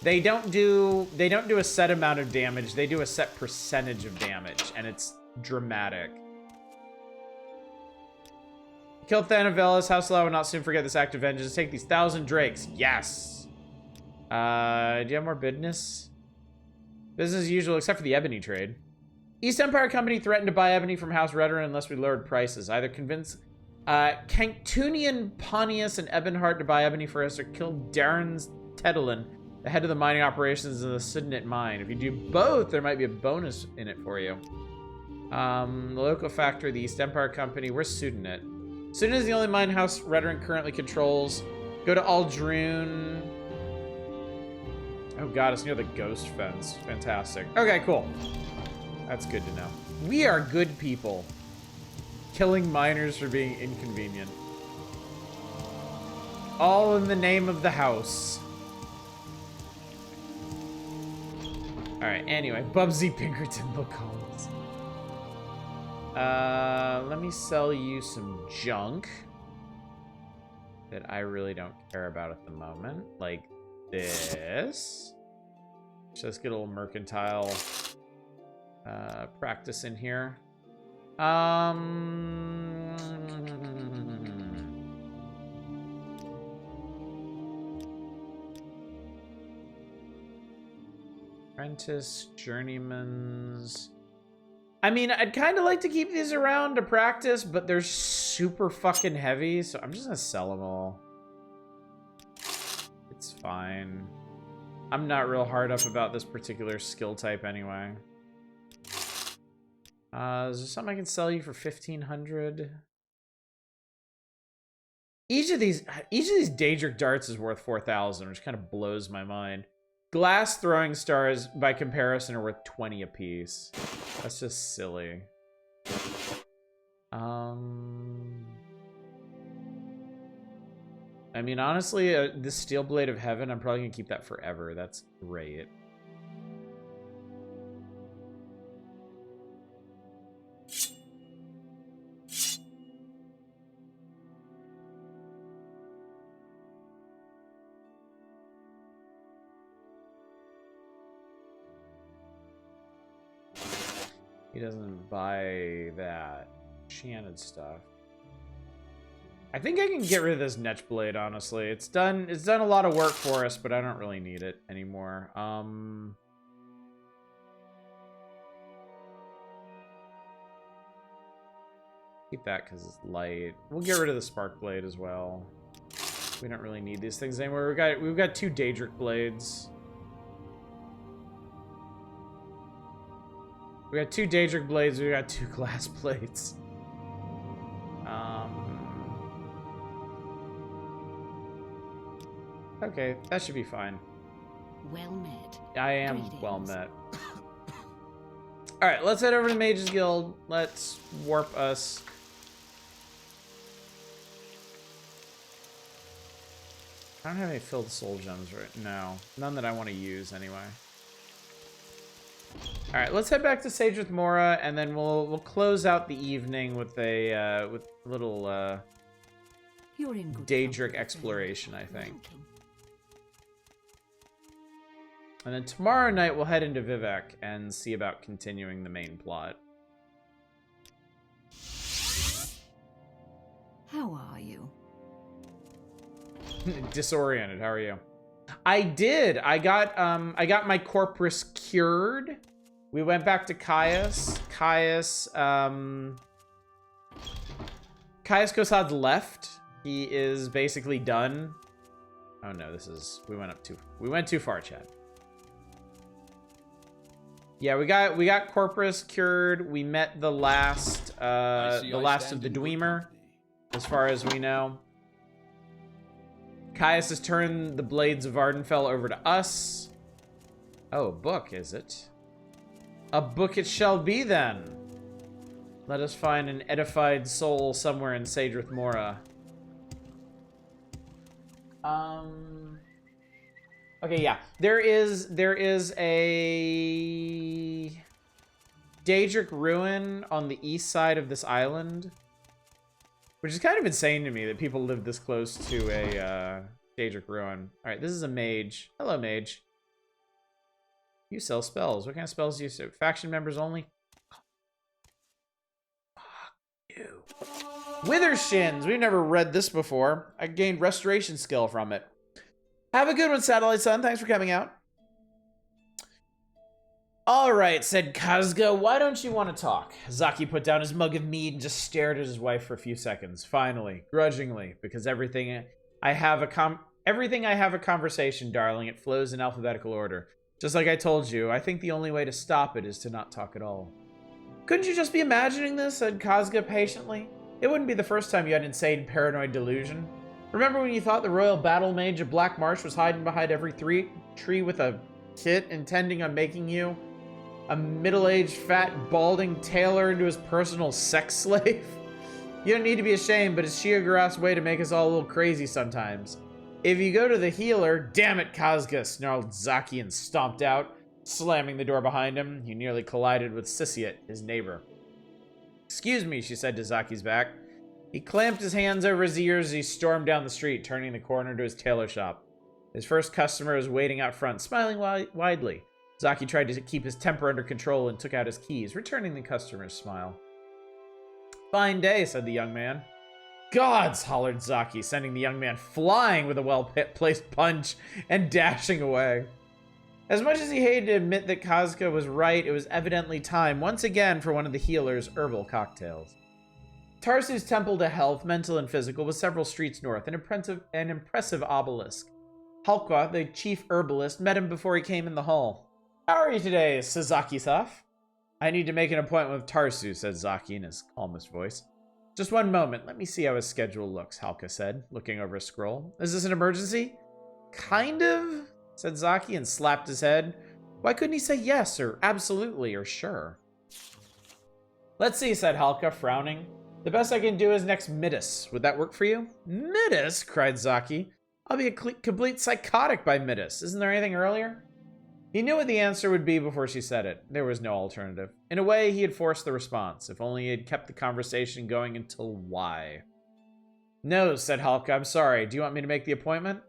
Speaker 1: They don't do a set amount of damage. They do a set percentage of damage, and it's dramatic. Kill Thanavelis. House Law will not soon forget this act of vengeance. Take these 1,000 drakes. Yes. Do you have more business? Business as usual, except for the ebony trade. East Empire Company threatened to buy ebony from House Redder unless we lowered prices. Either convince Canctunian, Pontius, and Ebonheart to buy ebony for us, or kill Darren's Tedlin, the head of the mining operations in the Sudnet mine. If you do both, there might be a bonus in it for you. The local factory, the East Empire Company. Where's Sudnet? Sudnet is the only mine House Redder currently controls. Go to Aldrune. Oh god, it's near the Ghost Fence. Fantastic. Okay, cool. That's good to know. We are good people. Killing miners for being inconvenient. All in the name of the house. Alright, anyway. Bubsy Pinkerton, they'll call us. Let me sell you some junk that I really don't care about at the moment. Like this. Just get a little mercantile practice in here. Apprentice, journeymans. I mean, I'd kind of like to keep these around to practice, but they're super fucking heavy, so I'm just gonna sell them all. It's fine. I'm not real hard up about this particular skill type anyway. Is there something I can sell you for 1,500? Each of these Daedric darts is worth 4,000, which kind of blows my mind. Glass throwing stars, by comparison, are worth 20 apiece. That's just silly. I mean, honestly, this Steel Blade of Heaven, I'm probably gonna keep that forever. That's great. He doesn't buy that enchanted stuff. I think I can get rid of this Netch Blade, honestly. It's done a lot of work for us, but I don't really need it anymore. Keep that because it's light. We'll get rid of the Spark Blade as well. We don't really need these things anymore. We've got 2 Daedric Blades. We got 2 Daedric Blades, we got 2 Glass Blades. Okay, that should be fine.
Speaker 6: Well met.
Speaker 1: I am
Speaker 6: Greetings.
Speaker 1: well met. Alright, let's head over to Mage's Guild. Let's warp us. I don't have any filled soul gems right now. None that I want to use anyway. Alright, let's head back to Sagerth Mora, and then we'll close out the evening with a little
Speaker 6: You're in good
Speaker 1: Daedric
Speaker 6: company,
Speaker 1: exploration, I
Speaker 6: friend.
Speaker 1: think.
Speaker 6: Welcome.
Speaker 1: And then tomorrow night we'll head into Vivec and see about continuing the main plot.
Speaker 6: How are you?
Speaker 1: Disoriented, how are you? I did. I got my Corpus cured. We went back to Caius. Caius Kosad's left. He is basically done. Oh no, we went too far, Chad. Yeah, we got Corpus cured. We met the last of the Dweemer, as far as we know. Caius has turned the Blades of Vvardenfell over to us. Oh, a book, is it? A book it shall be, then. Let us find an edified soul somewhere in Sagerth Mora. Okay, yeah. There is a Daedric ruin on the east side of this island. Which is kind of insane to me that people live this close to a Daedric ruin. Alright, this is a mage. Hello, mage. You sell spells. What kind of spells do you sell? Faction members only? Fuck you. Wither Shins. We've never read this before. I gained restoration skill from it. Have a good one, Satellite Sun. Thanks for coming out. Alright, said Kazga, why don't you want to talk? Zaki put down his mug of mead and just stared at his wife for a few seconds. Finally, grudgingly, because everything I have a conversation, darling. It flows in alphabetical order. Just like I told you, I think the only way to stop it is to not talk at all. Couldn't you just be imagining this? Said Kazga patiently. It wouldn't be the first time you had insane paranoid delusion. Remember when you thought the royal battle mage of Black Marsh was hiding behind every tree with a kit intending on making you a middle-aged, fat, balding tailor into his personal sex slave? You don't need to be ashamed, but it's Sheogorath's way to make us all a little crazy sometimes. If you go to the healer... Damn it, Kazga, snarled Zaki and stomped out, slamming the door behind him. He nearly collided with Sisiat, his neighbor. Excuse me, she said to Zaki's back. He clamped his hands over his ears as he stormed down the street, turning the corner to his tailor shop. His first customer was waiting out front, smiling widely. Zaki tried to keep his temper under control and took out his keys, returning the customer's smile. Fine day, said the young man. Gods, hollered Zaki, sending the young man flying with a well-placed punch and dashing away. As much as he hated to admit that Kazka was right, it was evidently time, once again, for one of the healer's herbal cocktails. Tarsu's temple to health, mental and physical, was several streets north, an impressive obelisk. Halqa, the chief herbalist, met him before he came in the hall. How are you today, Sazaki-Saf? I need to make an appointment with Tarsu, said Zaki in his calmest voice. Just one moment. Let me see how his schedule looks, Halqa said, looking over a scroll. Is this an emergency? Kind of, said Zaki and slapped his head. Why couldn't he say yes, or absolutely, or sure? Let's see, said Halqa, frowning. The best I can do is next Midas. Would that work for you? Midas? Cried Zaki. I'll be a complete psychotic by Midas. Isn't there anything earlier? He knew what the answer would be before she said it. There was no alternative. In a way, he had forced the response. If only he had kept the conversation going until why. No, said Halqa. I'm sorry. Do you want me to make the appointment?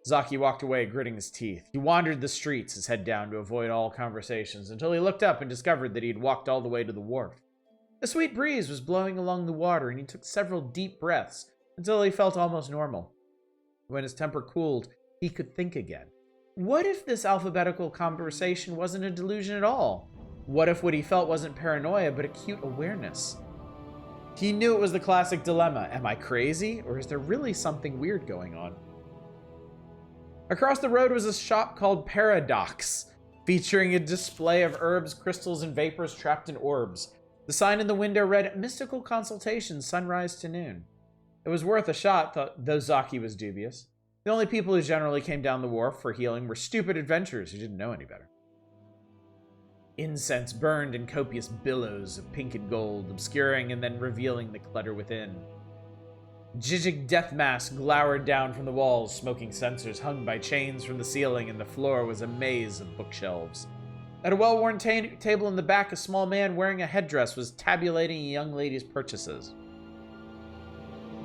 Speaker 1: Zaki walked away, gritting his teeth. He wandered the streets, his head down to avoid all conversations, until he looked up and discovered that he had walked all the way to the wharf. A sweet breeze was blowing along the water, and he took several deep breaths until he felt almost normal. When his temper cooled, he could think again. What if this alphabetical conversation wasn't a delusion at all? What if what he felt wasn't paranoia, but acute awareness? He knew it was the classic dilemma. Am I crazy, or is there really something weird going on? Across the road was a shop called Paradox, featuring a display of herbs, crystals, and vapors trapped in orbs. The sign in the window read, Mystical Consultation, sunrise to noon. It was worth a shot, though Zaki was dubious. The only people who generally came down the wharf for healing were stupid adventurers who didn't know any better. Incense burned in copious billows of pink and gold, obscuring and then revealing the clutter within. Jijig death masks glowered down from the walls, smoking censers hung by chains from the ceiling, and the floor was a maze of bookshelves. At a well-worn table in the back, a small man wearing a headdress was tabulating a young lady's purchases.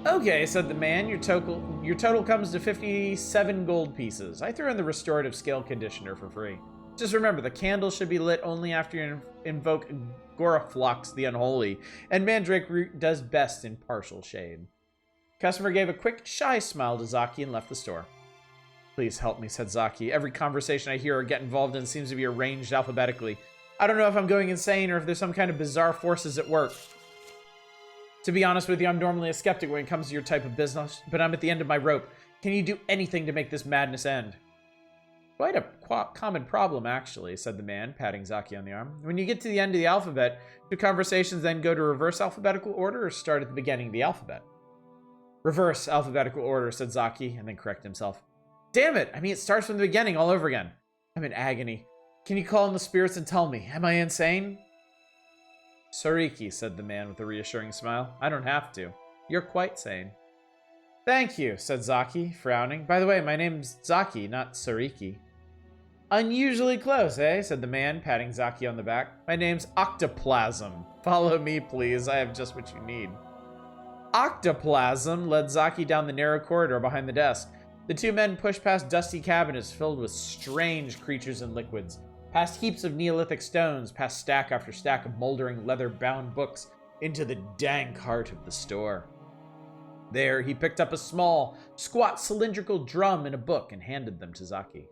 Speaker 1: Okay, said the man, your total comes to 57 gold pieces. I threw in the restorative scale conditioner for free. Just remember, the candle should be lit only after you invoke Goraflox the Unholy, and Mandrake Root does best in partial shade. Customer gave a quick, shy smile to Zaki and left the store. Please help me, said Zaki. Every conversation I hear or get involved in seems to be arranged alphabetically. I don't know if I'm going insane or if there's some kind of bizarre forces at work. To be honest with you, I'm normally a skeptic when it comes to your type of business, but I'm at the end of my rope. Can you do anything to make this madness end? Quite a common problem, actually, said the man, patting Zaki on the arm. When you get to the end of the alphabet, do conversations then go to reverse alphabetical order or start at the beginning of the alphabet? Reverse alphabetical order, said Zaki, and then corrected himself. Damn it! I mean, it starts from the beginning all over again. I'm in agony. Can you call in the spirits and tell me, am I insane? Sariki, said the man with a reassuring smile. I don't have to. You're quite sane. Thank you, said Zaki, frowning. By the way, my name's Zaki, not Sariki. Unusually close, eh? Said the man, patting Zaki on the back. My name's Octoplasm. Follow me, please. I have just what you need. Octoplasm led Zaki down the narrow corridor behind the desk. The two men pushed past dusty cabinets filled with strange creatures and liquids, past heaps of Neolithic stones, past stack after stack of moldering leather-bound books, into the dank heart of the store. There, he picked up a small, squat cylindrical drum and a book and handed them to Zaki.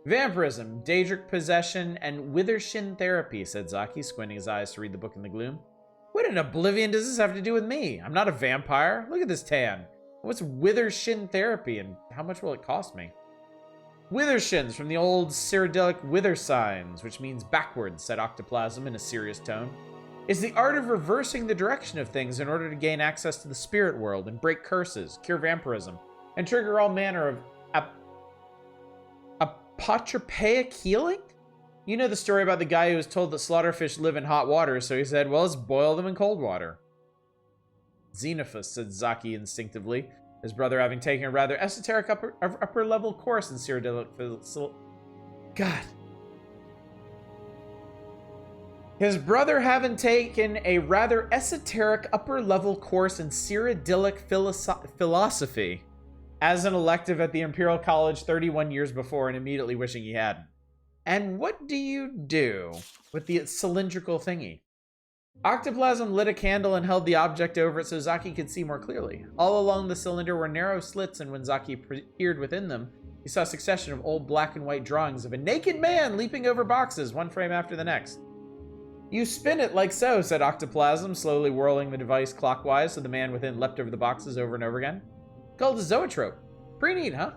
Speaker 1: Vampirism, Daedric possession, and withershin therapy, said Zaki, squinting his eyes to read the book in the gloom. What in oblivion does this have to do with me? I'm not a vampire. Look at this tan. What's withershin therapy, and how much will it cost me? Withershins, from the old Cyrodiilic wither signs, which means backwards, said Octoplasm in a serious tone. It's the art of reversing the direction of things in order to gain access to the spirit world and break curses, cure vampirism, and trigger all manner of apotropaic healing? You know the story about the guy who was told that slaughterfish live in hot water, so he said, well, let's boil them in cold water. Xenophus, said Zaki instinctively, his brother having taken a rather esoteric upper-level course in Cyrodiilic God. His brother having taken a rather esoteric upper-level course in Cyrodiilic philosophy as an elective at the Imperial College 31 years before and immediately wishing he hadn't. And what do you do with the cylindrical thingy? Octoplasm lit a candle and held the object over it so Zaki could see more clearly. All along the cylinder were narrow slits, and when Zaki peered within them, he saw a succession of old black and white drawings of a naked man leaping over boxes, one frame after the next. You spin it like so, said Octoplasm, slowly whirling the device clockwise so the man within leapt over the boxes over and over again. Called a zoetrope. Pretty neat, huh?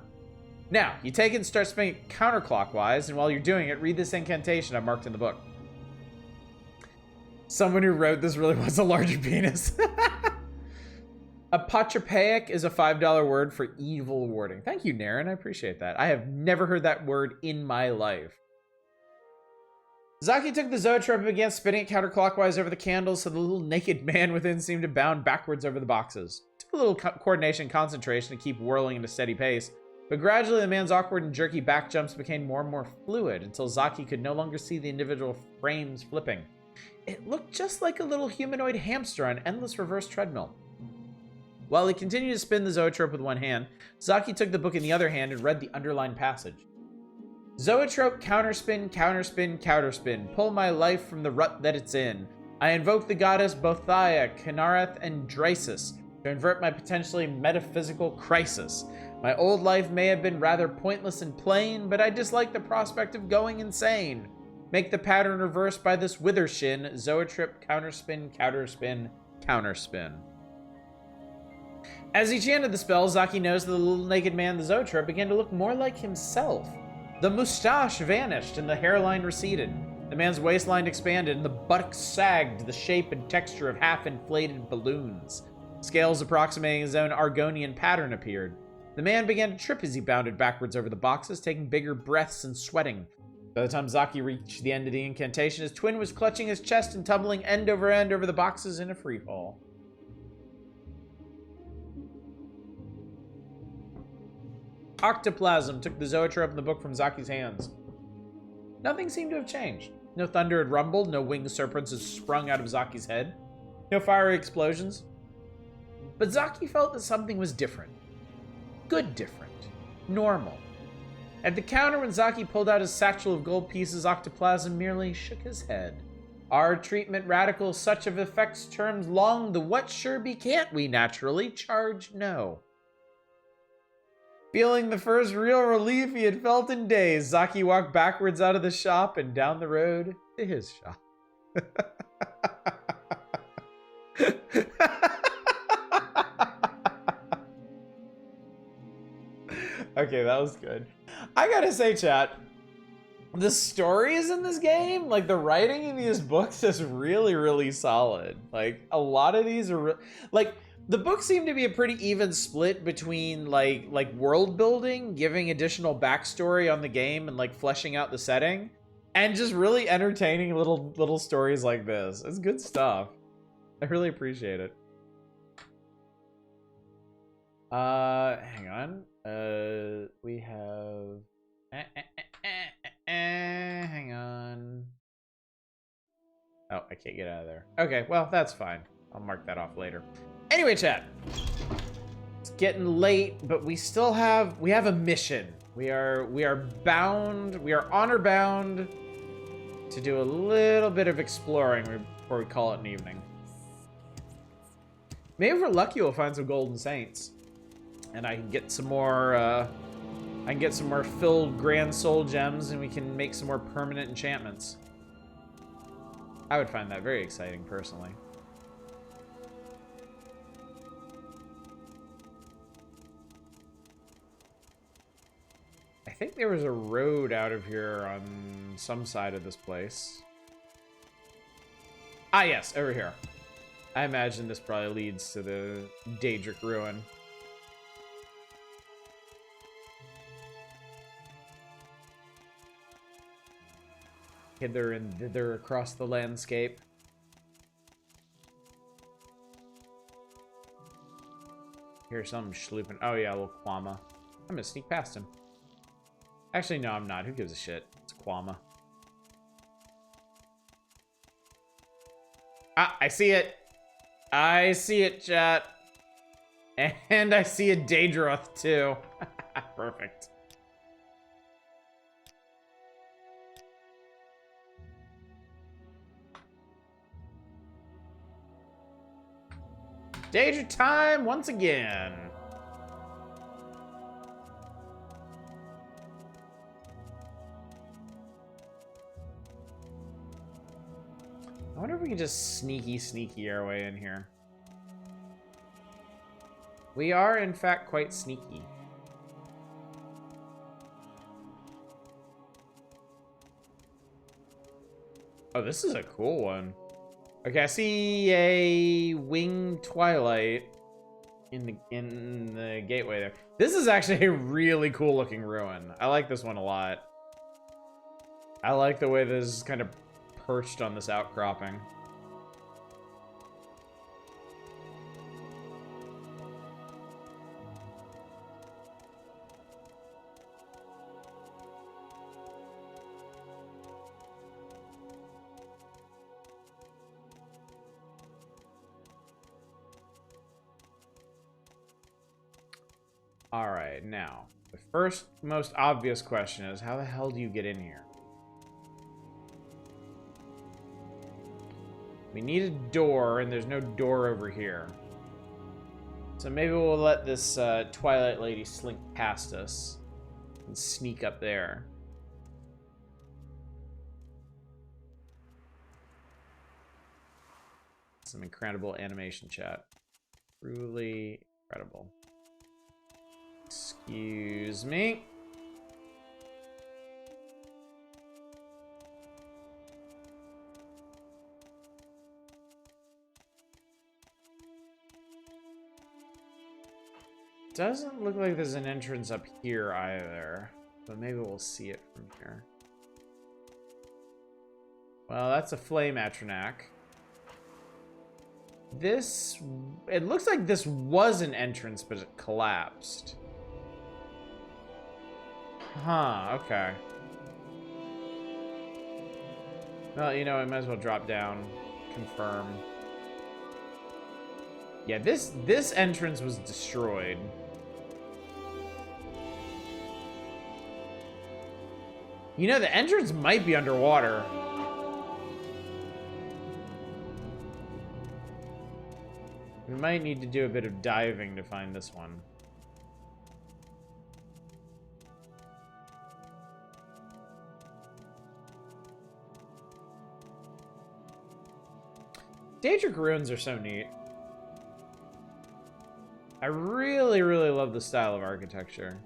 Speaker 1: Now, you take it and start spinning it counterclockwise, and while you're doing it, read this incantation I've marked in the book. Someone who wrote this really wants a larger penis. Apotropaic is a $5 word for evil warding. Thank you, Naren. I appreciate that. I have never heard that word in my life. Zaki took the zoetrope and began spinning it counterclockwise over the candles so the little naked man within seemed to bound backwards over the boxes. It took a little coordination and concentration to keep whirling at a steady pace, but gradually the man's awkward and jerky back jumps became more and more fluid until Zaki could no longer see the individual frames flipping. It looked just like a little humanoid hamster on an endless reverse treadmill. While he continued to spin the zoetrope with one hand, Zaki took the book in the other hand and read the underlined passage. Zoetrope, counterspin, counterspin, counterspin. Pull my life from the rut that it's in. I invoke the goddess Bothia, Kinareth, and Drysis to invert my potentially metaphysical crisis. My old life may have been rather pointless and plain, but I dislike the prospect of going insane. Make the pattern reverse by this withershin. Zoetrope, counterspin, counterspin, counterspin. As he chanted the spell, Zaki noticed that the little naked man in the zoetrope began to look more like himself. The mustache vanished and the hairline receded. The man's waistline expanded and the buttocks sagged to the shape and texture of half-inflated balloons. Scales approximating his own Argonian pattern appeared. The man began to trip as he bounded backwards over the boxes, taking bigger breaths and sweating. By the time Zaki reached the end of the incantation, his twin was clutching his chest and tumbling end over the boxes in a free fall. Octoplasm took the zoetrope and the book from Zaki's hands. Nothing seemed to have changed. No thunder had rumbled, no winged serpents had sprung out of Zaki's head, no fiery explosions. But Zaki felt that something was different. Good different. Normal. At the counter, when Zaki pulled out his satchel of gold pieces, Octoplasm merely shook his head. Our treatment radical, such of effects terms long, the what sure be can't we naturally charge no. Feeling the first real relief he had felt in days, Zaki walked backwards out of the shop and down the road to his shop. Okay, that was good. I gotta say, chat, the stories in this game, like the writing in these books is really, really solid. Like, a lot of these are, like, the books seem to be a pretty even split between like world building, giving additional backstory on the game and like fleshing out the setting, and just really entertaining little stories like this. It's good stuff. I really appreciate it. Hang on. We have hang on. Oh, I can't get out of there. Okay, well, that's fine. I'll mark that off later. Anyway, chat, it's getting late, but we have a mission. We are honor bound to do a little bit of exploring before we call it an evening. Maybe if we're lucky, we'll find some golden saints, and I can get some more. Filled grand soul gems, and we can make some more permanent enchantments. I would find that very exciting, personally. I think there was a road out of here on some side of this place. Ah, yes, over here. I imagine this probably leads to the Daedric Ruin. Hither and thither across the landscape. Here's some schlooping. Oh yeah, a little Quama. I'm gonna sneak past him. Actually, no, I'm not. Who gives a shit? It's Quama. Ah, I see it. I see it, chat. And I see a Daedroth, too. Perfect. Daedra time once again. I wonder if we can just sneaky our way in here. We are, in fact, quite sneaky. Oh, this is a cool one. Okay, I see a winged twilight in the gateway there. This is actually a really cool looking ruin. I like this one a lot. I like the way this is kind of perched on this outcropping. Alright, now, the first most obvious question is, how the hell do you get in here? We need a door, and there's no door over here. So maybe we'll let this Twilight Lady slink past us and sneak up there. Some incredible animation, chat. Truly incredible. Excuse me. Doesn't look like there's an entrance up here either, but maybe we'll see it from here. Well, that's a flame Atronak. This, it looks like this was an entrance, but it collapsed. Huh, okay. Well, you know, I might as well drop down, confirm. Yeah, this entrance was destroyed. You know, the entrance might be underwater. We might need to do a bit of diving to find this one. Daedric ruins are so neat. I really, really love the style of architecture.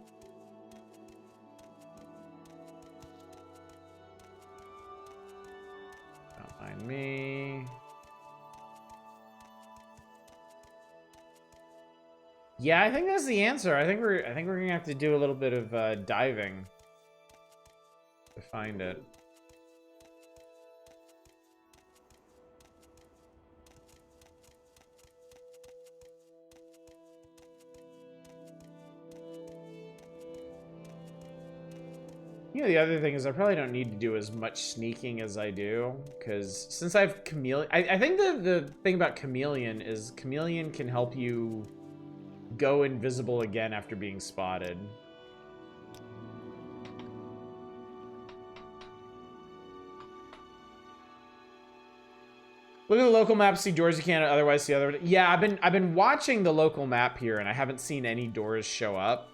Speaker 1: Don't mind me. Yeah, I think that's the answer. I think we're gonna have to do a little bit of diving to find it. You know, the other thing is I probably don't need to do as much sneaking as I do, because since I have Chameleon... I think the thing about Chameleon is Chameleon can help you go invisible again after being spotted. Look at the local map, see doors you can't otherwise see other... Yeah, I've been watching the local map here, and I haven't seen any doors show up.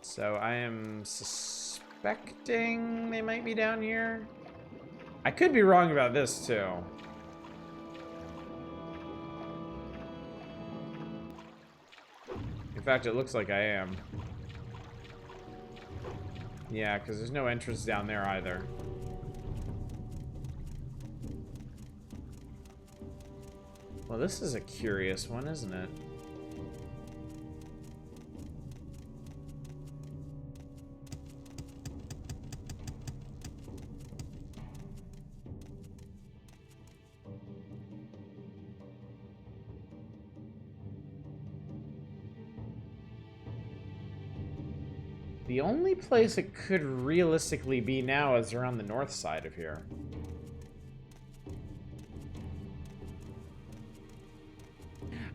Speaker 1: So I am suspecting they might be down here. I could be wrong about this too. In fact, it looks like I am. Yeah, because there's no entrance down there either. Well, this is a curious one, isn't it? The only place it could realistically be now is around the north side of here.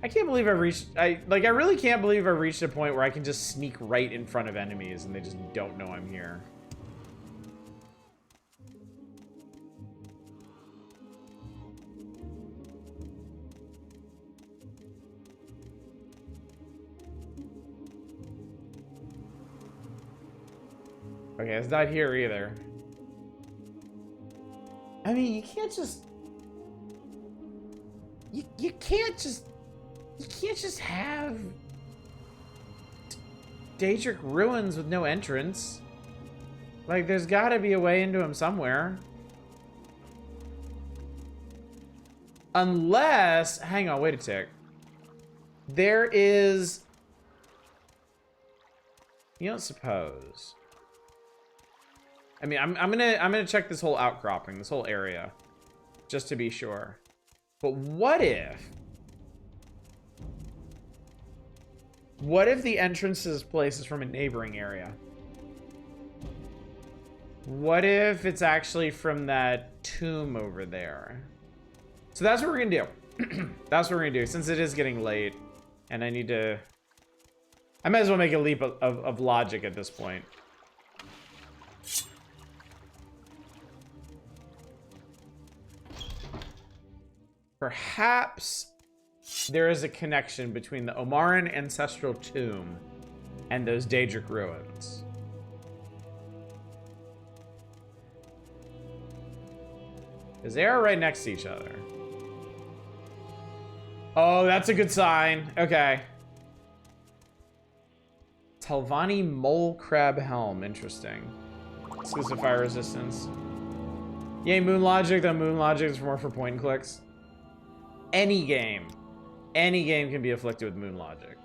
Speaker 1: I can't believe I've reached... I really can't believe I've reached a point where I can just sneak right in front of enemies and they just don't know I'm here. Okay, it's not here either. I mean, you can't just... You can't just have... Daedric ruins with no entrance. Like, there's gotta be a way into them somewhere. Unless... Hang on, wait a tick. There is... You don't suppose... I mean, I'm gonna check this whole outcropping, this whole area, just to be sure. But what if the entrance to this place is from a neighboring area? What if it's actually from that tomb over there? So that's what we're gonna do. That's what we're gonna do, since it is getting late. And I need to... I might as well make a leap of logic at this point. Perhaps there is a connection between the Omaran ancestral tomb and those Daedric ruins. Because they are right next to each other. Oh, that's a good sign. Okay. Telvanni Mole Crab Helm. Interesting. Exclusive fire resistance. Yay, Moon Logic. Though Moon Logic is more for point and clicks. Any game can be afflicted with Moon Logic.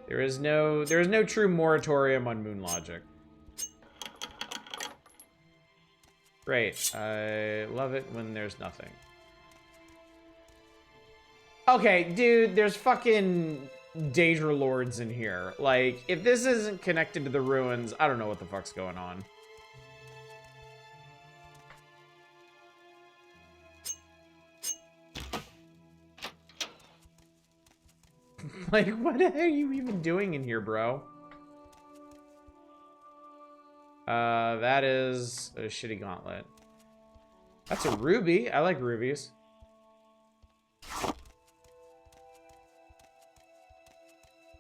Speaker 1: There is no true moratorium on Moon Logic. Great. I love it when there's nothing. Okay, dude, there's fucking Daedra Lords in here. Like, if this isn't connected to the ruins, I don't know what the fuck's going on. Like, what the hell are you even doing in here, bro? That is a shitty gauntlet. That's a ruby. I like rubies.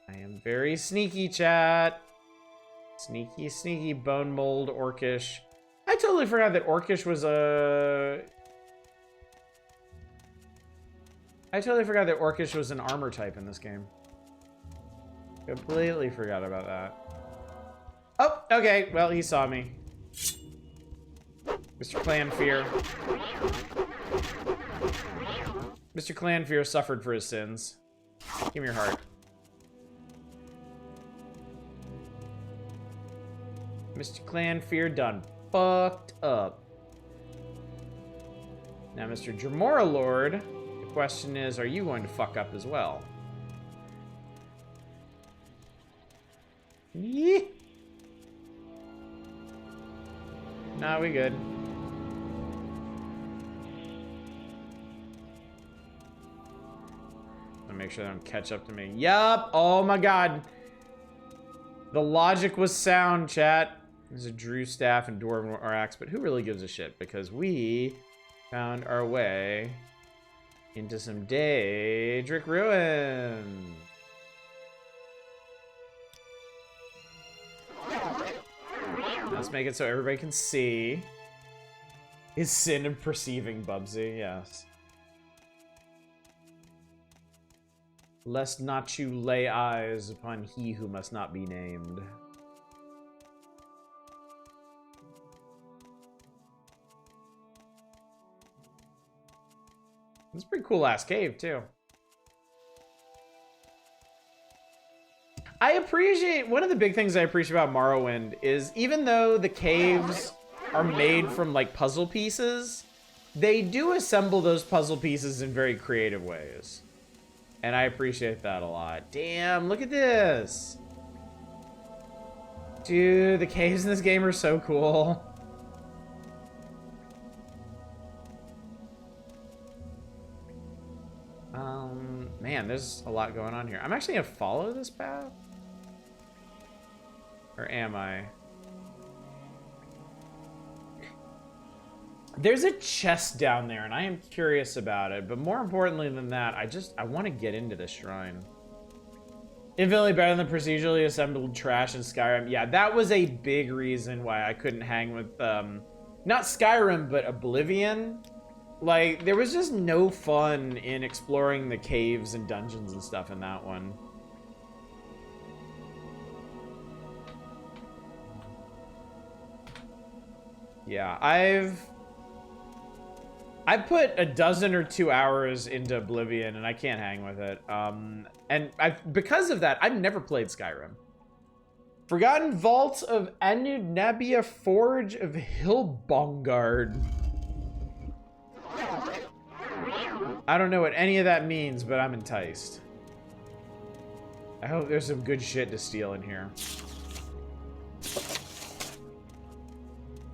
Speaker 1: I am very sneaky, chat. Sneaky, sneaky, bone mold, orcish. I totally forgot that orcish was a... I totally forgot that orcish was an armor type in this game. Completely forgot about that. Oh, okay. Well, he saw me. Mr. Clanfear. Mr. Clanfear suffered for his sins. Give me your heart. Mr. Clanfear done fucked up. Now, Mr. Dremora Lord, the question is, are you going to fuck up as well? Yeah. Nah, we good. I'll make sure they don't catch up to me. Yup. Oh my god. The logic was sound, chat. There's a Drew staff and Dwarven axe, but who really gives a shit? Because we found our way into some Daedric ruins. Let's make it so everybody can see. His sin of perceiving Bubsy, yes. Lest not you lay eyes upon he who must not be named. It's a pretty cool ass cave, too. I appreciate, one of the big things I appreciate about Morrowind is even though the caves are made from like puzzle pieces, they do assemble those puzzle pieces in very creative ways. And I appreciate that a lot. Damn, look at this. Dude, the caves in this game are so cool. Man, there's a lot going on here. I'm actually gonna follow this path. Or am I? There's a chest down there, and I am curious about it. But more importantly than that, I want to get into this shrine. Infinitely better than the procedurally assembled trash in Skyrim. Yeah, that was a big reason why I couldn't hang with, not Skyrim, but Oblivion. Like, there was just no fun in exploring the caves and dungeons and stuff in that one. Yeah, I've put a dozen or 2 hours into Oblivion, and I can't hang with it. And because of that, I've never played Skyrim. Forgotten Vault of Anunabia Forge of Hilbongard. I don't know what any of that means, but I'm enticed. I hope there's some good shit to steal in here.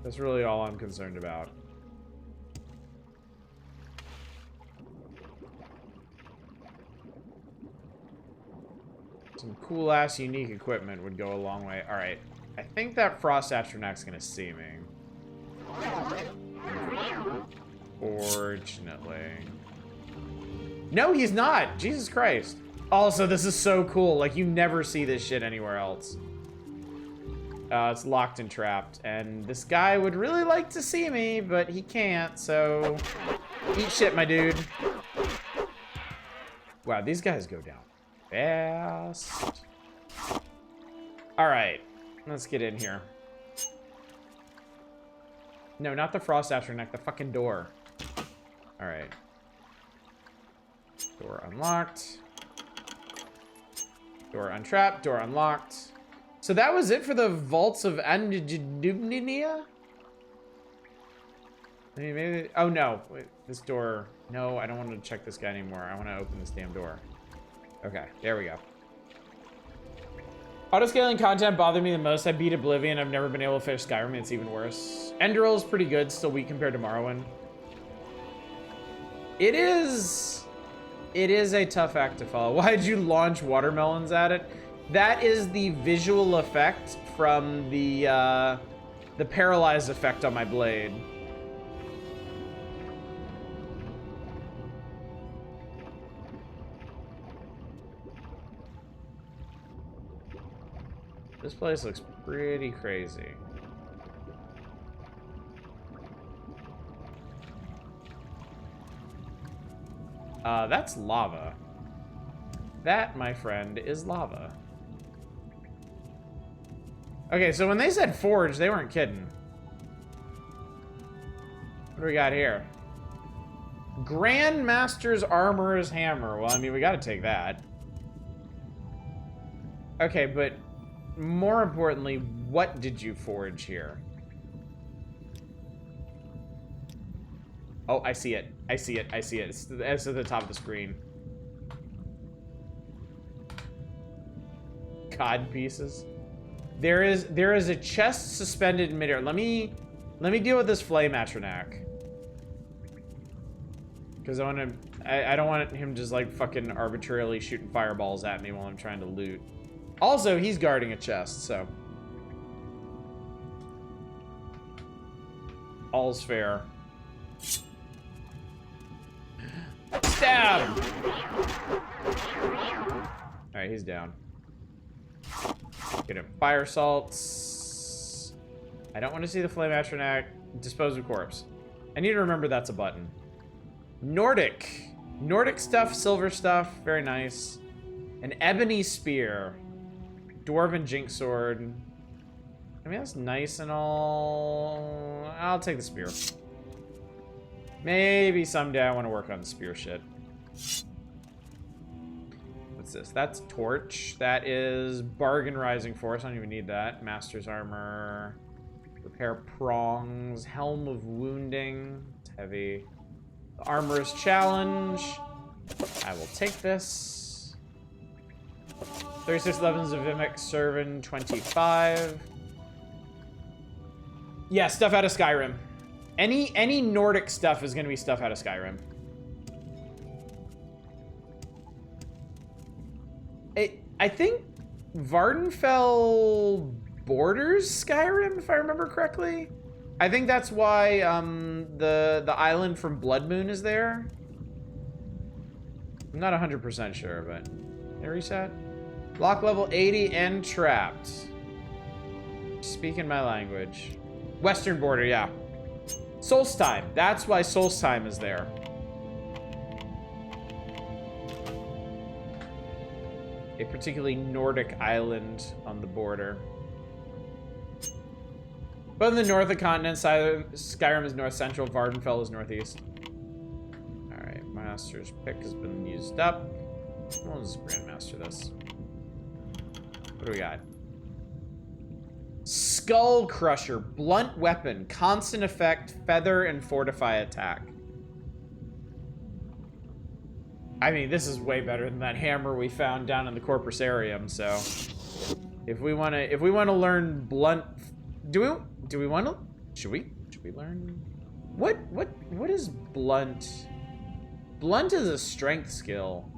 Speaker 1: That's really all I'm concerned about. Some cool-ass unique equipment would go a long way. Alright. I think that Frost Astronac's gonna see me. Fortunately. No, he's not! Jesus Christ. Also, this is so cool. Like, you never see this shit anywhere else. It's locked and trapped. And this guy would really like to see me, but he can't, so... Eat shit, my dude. Wow, these guys go down fast. Alright. Let's get in here. No, not the Frost Astronaut, the fucking door. Alright. Door unlocked. Door untrapped, door unlocked. So that was it for the Vaults of Andjidubnia? I mean, maybe... Oh, no. Wait, this door... No, I don't want to check this guy anymore. I want to open this damn door. Okay, there we go. Autoscaling content bothered me the most. I beat Oblivion. I've never been able to finish Skyrim. It's even worse. Enderal is pretty good. Still weak compared to Morrowind. It is a tough act to follow. Why'd you launch watermelons at it? That is the visual effect from the paralyzed effect on my blade. This place looks pretty crazy. That's lava. That, my friend, is lava. Okay, so when they said forge, they weren't kidding. What do we got here? Grandmaster's Armorer's Hammer. Well, I mean, we gotta take that. Okay, but more importantly, what did you forge here? Oh, I see it. I see it. I see it. It's at the top of the screen. Cod pieces. There is a chest suspended in midair. Let me deal with this flame Atronak. Because I don't want him just like fucking arbitrarily shooting fireballs at me while I'm trying to loot. Also, he's guarding a chest, so all's fair. Stab! Alright, he's down. Get him. Fire salts. I don't want to see the flame Atronak. Dispose of corpse. I need to remember that's a button. Nordic. Nordic stuff, silver stuff. Very nice. An ebony spear. Dwarven jinx sword. I mean, that's nice and all. I'll take the spear. Maybe someday I want to work on the spear shit. What's this? That's torch. That is bargain rising force. I don't even need that. Master's armor. Repair prongs. Helm of wounding. It's heavy. The armorer's challenge. I will take this. 36 levels of Vimic Servant 25. Yeah, stuff out of Skyrim. Any Nordic stuff is gonna be stuff out of Skyrim. I think Vvardenfell borders Skyrim, if I remember correctly. I think that's why the island from Blood Moon is there. I'm not 100% sure, but there reset. Lock level 80 and trapped. Speaking my language. Western border, yeah. Solstheim. That's why Solstheim is there. A particularly Nordic island on the border. But in the north of the continent, Skyrim is north central, Vvardenfell is northeast. Alright, Master's pick has been used up. We'll just Grandmaster this. What do we got? Skull Crusher, blunt weapon, constant effect, feather, and fortify attack. I mean, this is way better than that hammer we found down in the Corpusarium. So, if we want to learn blunt, do we want to? Should we learn? What is blunt? Blunt is a strength skill.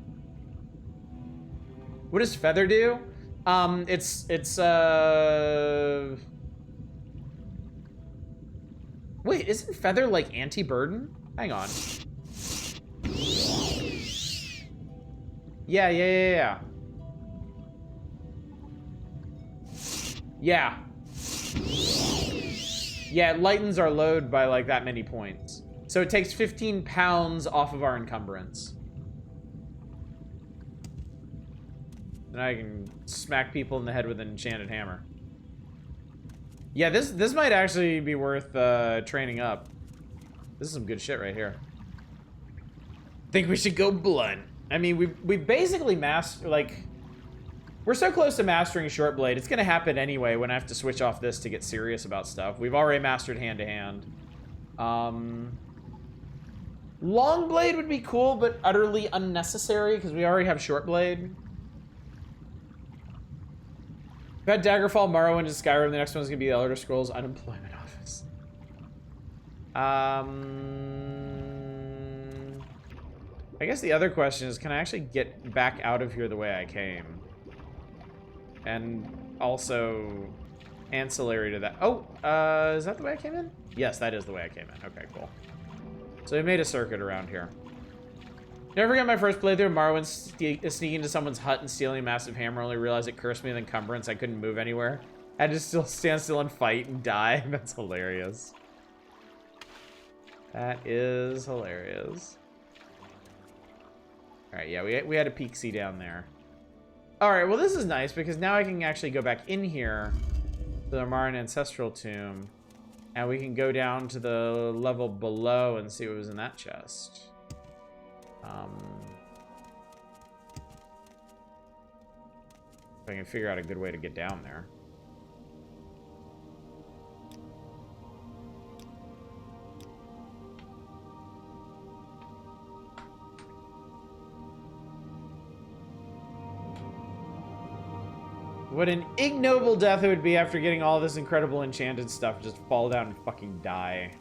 Speaker 1: What does Feather do? Wait, isn't Feather like anti-burden? Hang on. Yeah. Yeah. Yeah, it lightens our load by like that many points. So it takes 15 pounds off of our encumbrance. And I can smack people in the head with an enchanted hammer. Yeah, this might actually be worth training up. This is some good shit right here. Think we should go blunt. I mean, we basically we're so close to mastering short blade. It's gonna happen anyway when I have to switch off this to get serious about stuff. We've already mastered hand to hand. Long blade would be cool, but utterly unnecessary because we already have short blade. We've had Daggerfall, Morrowind, and Skyrim. The next one's gonna be the Elder Scrolls Unemployment Office. I guess the other question is, can I actually get back out of here the way I came? And also, ancillary to that. Oh, is that the way I came in? Yes, that is the way I came in. Okay, cool. So we made a circuit around here. Never forget my first playthrough of Morrowind, sneaking into someone's hut and stealing a massive hammer, only realized it cursed me with encumbrance. I couldn't move anywhere. I had to still stand still and fight and die. That's hilarious. That is hilarious. Alright, yeah, we had a peek-see down there. Alright, well this is nice because now I can actually go back in here to the Marin Ancestral Tomb. And we can go down to the level below and see what was in that chest. If I can figure out a good way to get down there. What an ignoble death it would be after getting all this incredible enchanted stuff. Just fall down and fucking die.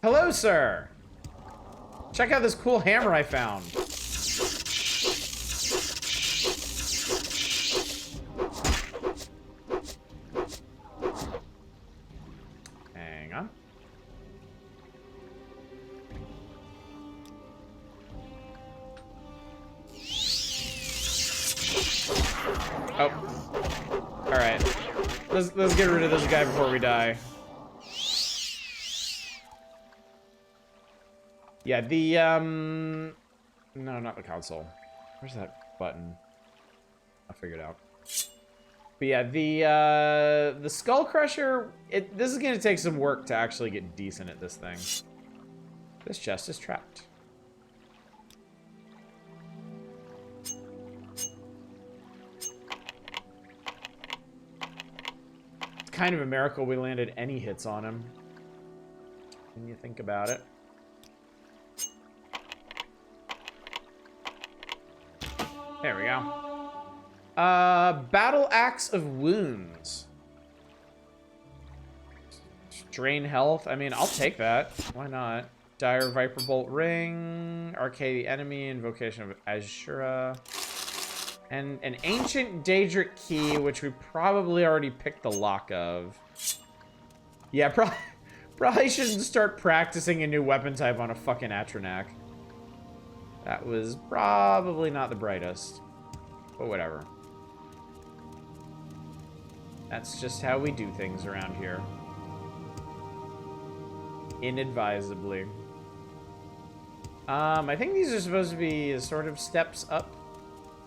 Speaker 1: Hello, sir. Check out this cool hammer I found. Hang on. Oh. Alright. Let's get rid of this guy before we die. Yeah, the, no, not the console. Where's that button? I'll figure it out. But yeah, the Skull Crusher, this is gonna take some work to actually get decent at this thing. This chest is trapped. It's kind of a miracle we landed any hits on him, when you think about it. There we go. Battle Axe of Wounds. Drain health. I mean, I'll take that. Why not? Dire Viper Bolt Ring. Arcade the Enemy. Invocation of Ashura. And an Ancient Daedric Key, which we probably already picked the lock of. Yeah, probably shouldn't start practicing a new weapon type on a fucking Atronak. That was probably not the brightest. But whatever. That's just how we do things around here. Inadvisably. I think these are supposed to be sort of steps up.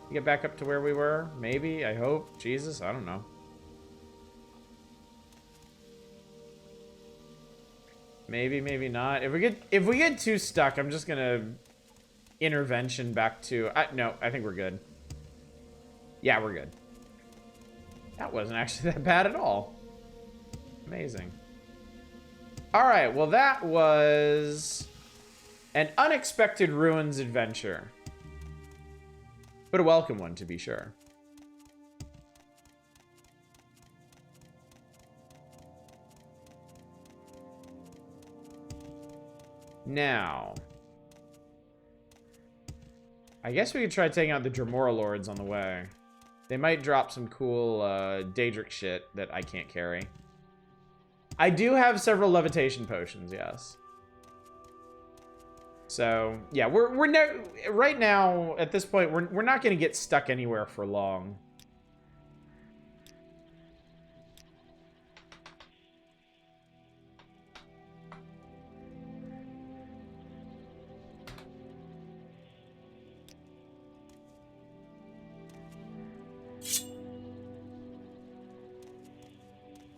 Speaker 1: To get back up to where we were. Maybe, I hope. Jesus, I don't know. Maybe, maybe not. If we get too stuck, I'm just gonna intervention back to... no, I think we're good. Yeah, we're good. That wasn't actually that bad at all. Amazing. Alright, well that was an unexpected ruins adventure. But a welcome one, to be sure. Now... I guess we could try taking out the Dremora Lords on the way. They might drop some cool Daedric shit that I can't carry. I do have several levitation potions, yes. So, yeah, right now, at this point, we're not going to get stuck anywhere for long.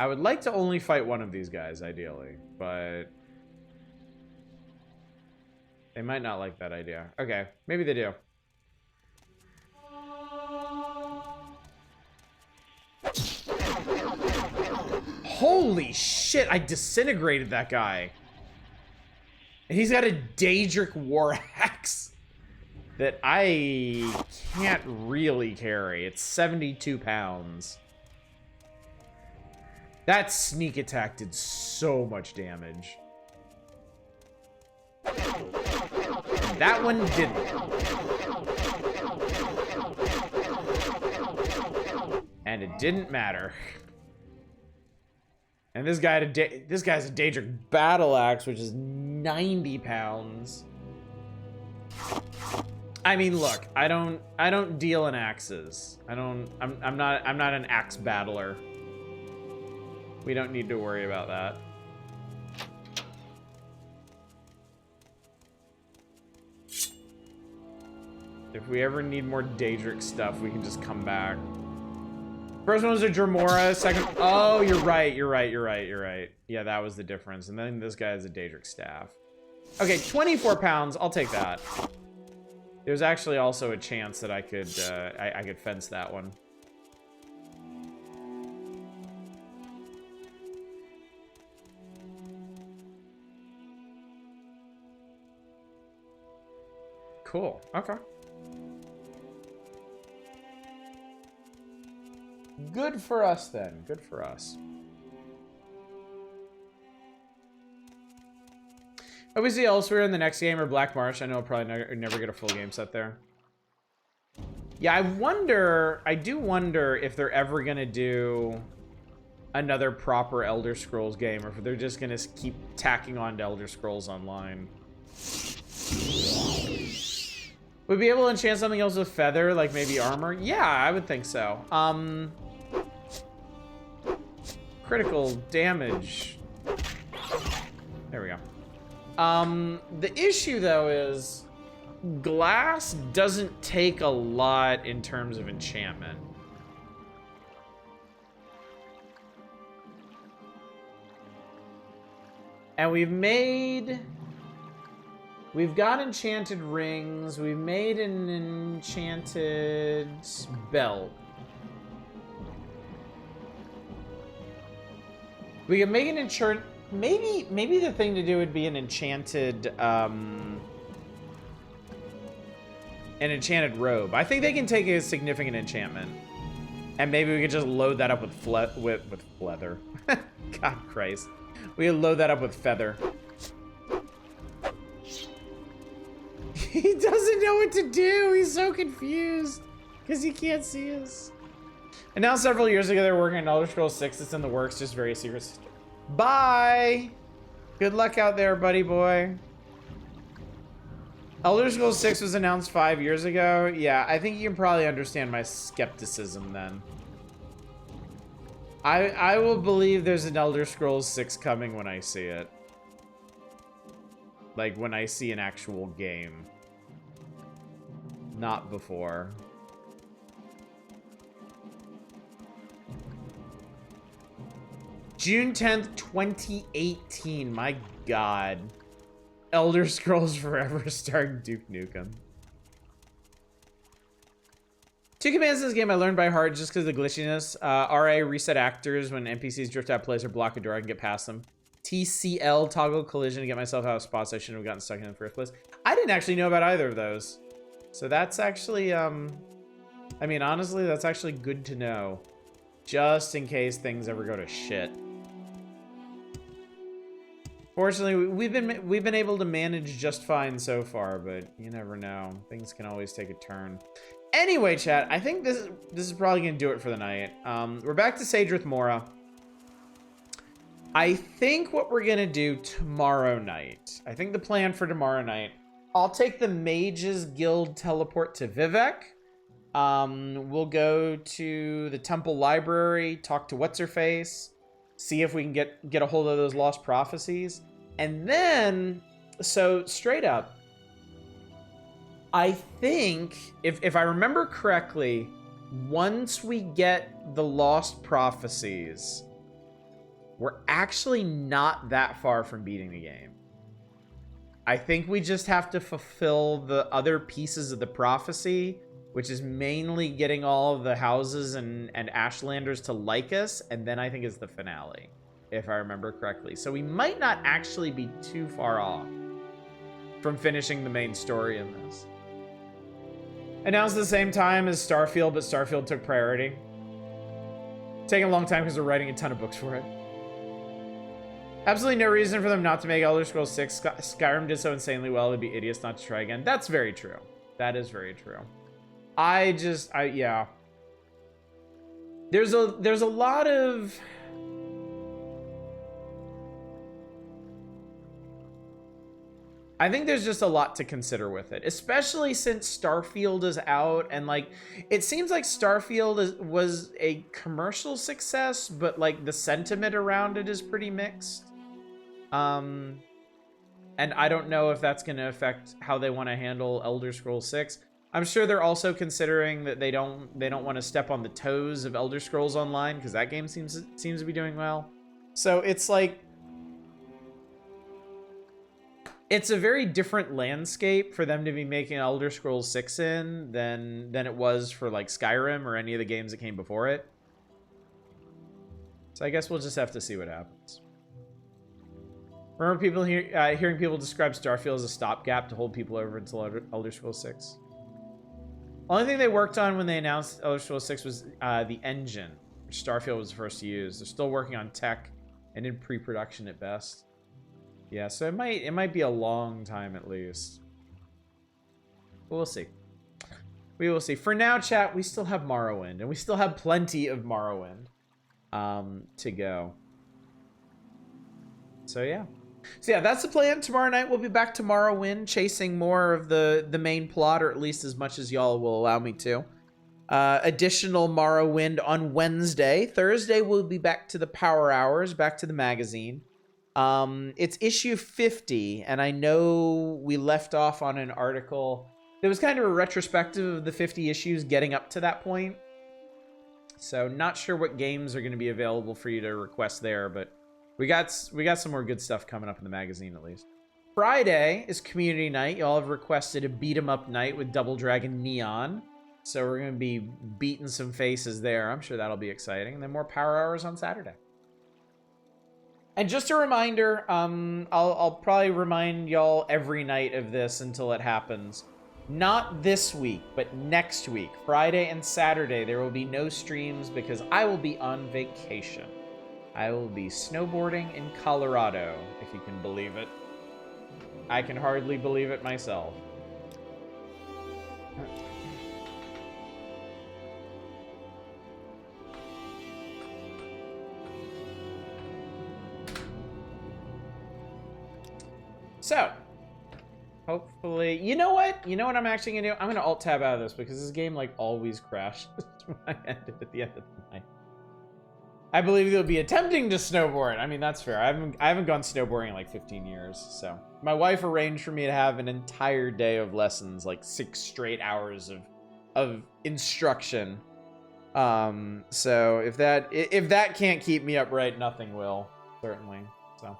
Speaker 1: I would like to only fight one of these guys, ideally, but they might not like that idea. Okay, maybe they do. Holy shit, I disintegrated that guy. And he's got a Daedric War Axe that I can't really carry. It's 72 pounds. That sneak attack did so much damage. That one didn't. And it didn't matter. And this guy's a Daedric Battle Axe, which is 90 pounds. I mean, look, I don't deal in axes. I'm not an axe battler. We don't need to worry about that. If we ever need more Daedric stuff, we can just come back. First one was a Dremora, second... Oh, you're right. Yeah, that was the difference. And then this guy has a Daedric staff. Okay, 24 pounds. I'll take that. There's actually also a chance that I could fence that one. Cool. Okay. Good for us, then. Good for us. Obviously, elsewhere in the next game or Black Marsh, I know I'll probably never get a full game set there. Yeah, I do wonder if they're ever going to do another proper Elder Scrolls game, or if they're just going to keep tacking on to Elder Scrolls Online. Would be able to enchant something else with feather, like maybe armor? Yeah, I would think so. Critical damage. There we go. The issue, though, is glass doesn't take a lot in terms of enchantment. And we've got enchanted rings. We've made an enchanted belt. We can make an enchanted... Maybe the thing to do would be an enchanted robe. I think they can take a significant enchantment. And maybe we could just load that up with leather. God Christ. We could load that up with feather. He doesn't know what to do. He's so confused because he can't see us. And now several years ago, they were working on Elder Scrolls 6. It's in the works, just very secret. Bye. Good luck out there, buddy boy. Elder Scrolls 6 was announced 5 years ago. Yeah, I think you can probably understand my skepticism then. I will believe there's an Elder Scrolls 6 coming when I see it. Like, when I see an actual game. Not before. June 10th, 2018. My God. Elder Scrolls Forever starring Duke Nukem. 2 commands in this game I learned by heart just because of the glitchiness. RA, reset actors when NPCs drift out of place or block a door, I can get past them. TCL, toggle collision to get myself out of spots I shouldn't have gotten stuck in the first place. I didn't actually know about either of those. So that's actually, I mean, honestly, that's actually good to know. Just in case things ever go to shit. Fortunately, we've been able to manage just fine so far, but you never know. Things can always take a turn. Anyway, chat, I think this is probably gonna do it for the night. We're back to Sadrith Mora. I think what we're gonna do tomorrow night, I think the plan for tomorrow night, I'll take the Mages Guild teleport to Vivek. We'll go to the Temple Library, talk to What's-Her-Face, see if we can get a hold of those lost prophecies. And then, so straight up, I think, if I remember correctly, once we get the lost prophecies, we're actually not that far from beating the game. I think we just have to fulfill the other pieces of the prophecy, which is mainly getting all of the houses and Ashlanders to like us, and then I think is the finale, if I remember correctly. So we might not actually be too far off from finishing the main story in this. Announced at the same time as Starfield, but Starfield took priority. Taking a long time because we're writing a ton of books for it. Absolutely no reason for them not to make Elder Scrolls 6. Skyrim did so insanely well, they'd be idiots not to try again. That's very true. That is very true. Yeah. There's a lot of... I think there's just a lot to consider with it, especially since Starfield is out, and like, it seems like Starfield was a commercial success, but like the sentiment around it is pretty mixed. And I don't know if that's going to affect how they want to handle Elder Scrolls 6. I'm sure they're also considering that they don't want to step on the toes of Elder Scrolls Online, because that game seems to be doing well. So it's like, it's a very different landscape for them to be making Elder Scrolls 6 in than it was for like Skyrim or any of the games that came before it. So I guess we'll just have to see what happens. Remember people hearing people describe Starfield as a stopgap to hold people over until Elder Scrolls 6? Only thing they worked on when they announced Elder Scrolls 6 was the engine, which Starfield was the first to use. They're still working on tech and in pre-production at best. Yeah, so it might be a long time at least. But we'll see. We will see. For now, chat, we still have Morrowind, and we still have plenty of Morrowind to go. So yeah. So yeah, that's the plan. Tomorrow night we'll be back to Morrowind, chasing more of the main plot, or at least as much as y'all will allow me to. Additional Morrowind on Wednesday. Thursday we'll be back to the Power Hours, back to the magazine. It's issue 50, and I know we left off on an article that was kind of a retrospective of the 50 issues getting up to that point. So not sure what games are going to be available for you to request there, but we got some more good stuff coming up in the magazine at least. Friday is community night. Y'all have requested a beat 'em up night with Double Dragon Neon. So we're going to be beating some faces there. I'm sure that'll be exciting. And then more Power Hours on Saturday. And just a reminder, I'll probably remind y'all every night of this until it happens. Not this week, but next week, Friday and Saturday, there will be no streams because I will be on vacation. I will be snowboarding in Colorado, if you can believe it. I can hardly believe it myself. So, hopefully, you know what I'm actually gonna do? I'm gonna alt tab out of this because this game like always crashes when I end it at the end of the night. I believe they'll be attempting to snowboard. I mean, that's fair. I haven't gone snowboarding in like 15 years. So my wife arranged for me to have an entire day of lessons, like 6 straight hours of instruction. So if that can't keep me upright, nothing will, certainly. So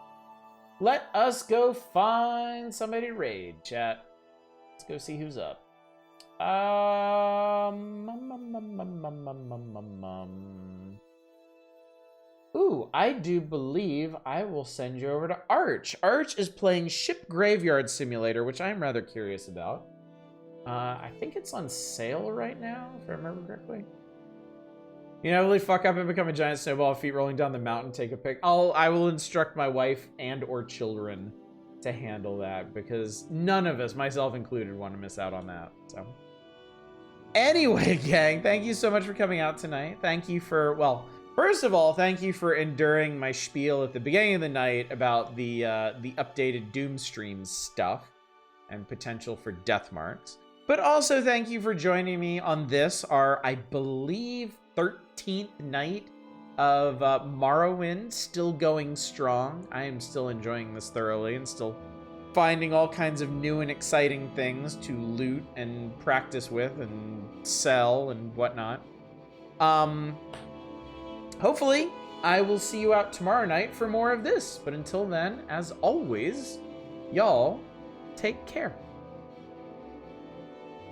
Speaker 1: let us go find somebody to raid, chat. Let's go see who's up. Ooh, I do believe I will send you over to Arch. Arch is playing Ship Graveyard Simulator, which I'm rather curious about. I think it's on sale right now, if I remember correctly. You know, really fuck up and become a giant snowball of feet rolling down the mountain, take a pic. I will instruct my wife and or children to handle that, because none of us, myself included, want to miss out on that. So anyway, gang, thank you so much for coming out tonight. Thank you for, well, first of all, thank you for enduring my spiel at the beginning of the night about the updated Doom Streams stuff and potential for death marks. But also thank you for joining me on this, our, I believe, 13th night of Morrowind, still going strong. I am still enjoying this thoroughly and still finding all kinds of new and exciting things to loot and practice with and sell and whatnot. Hopefully, I will see you out tomorrow night for more of this. But until then, as always, y'all take care.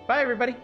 Speaker 1: Bye, everybody.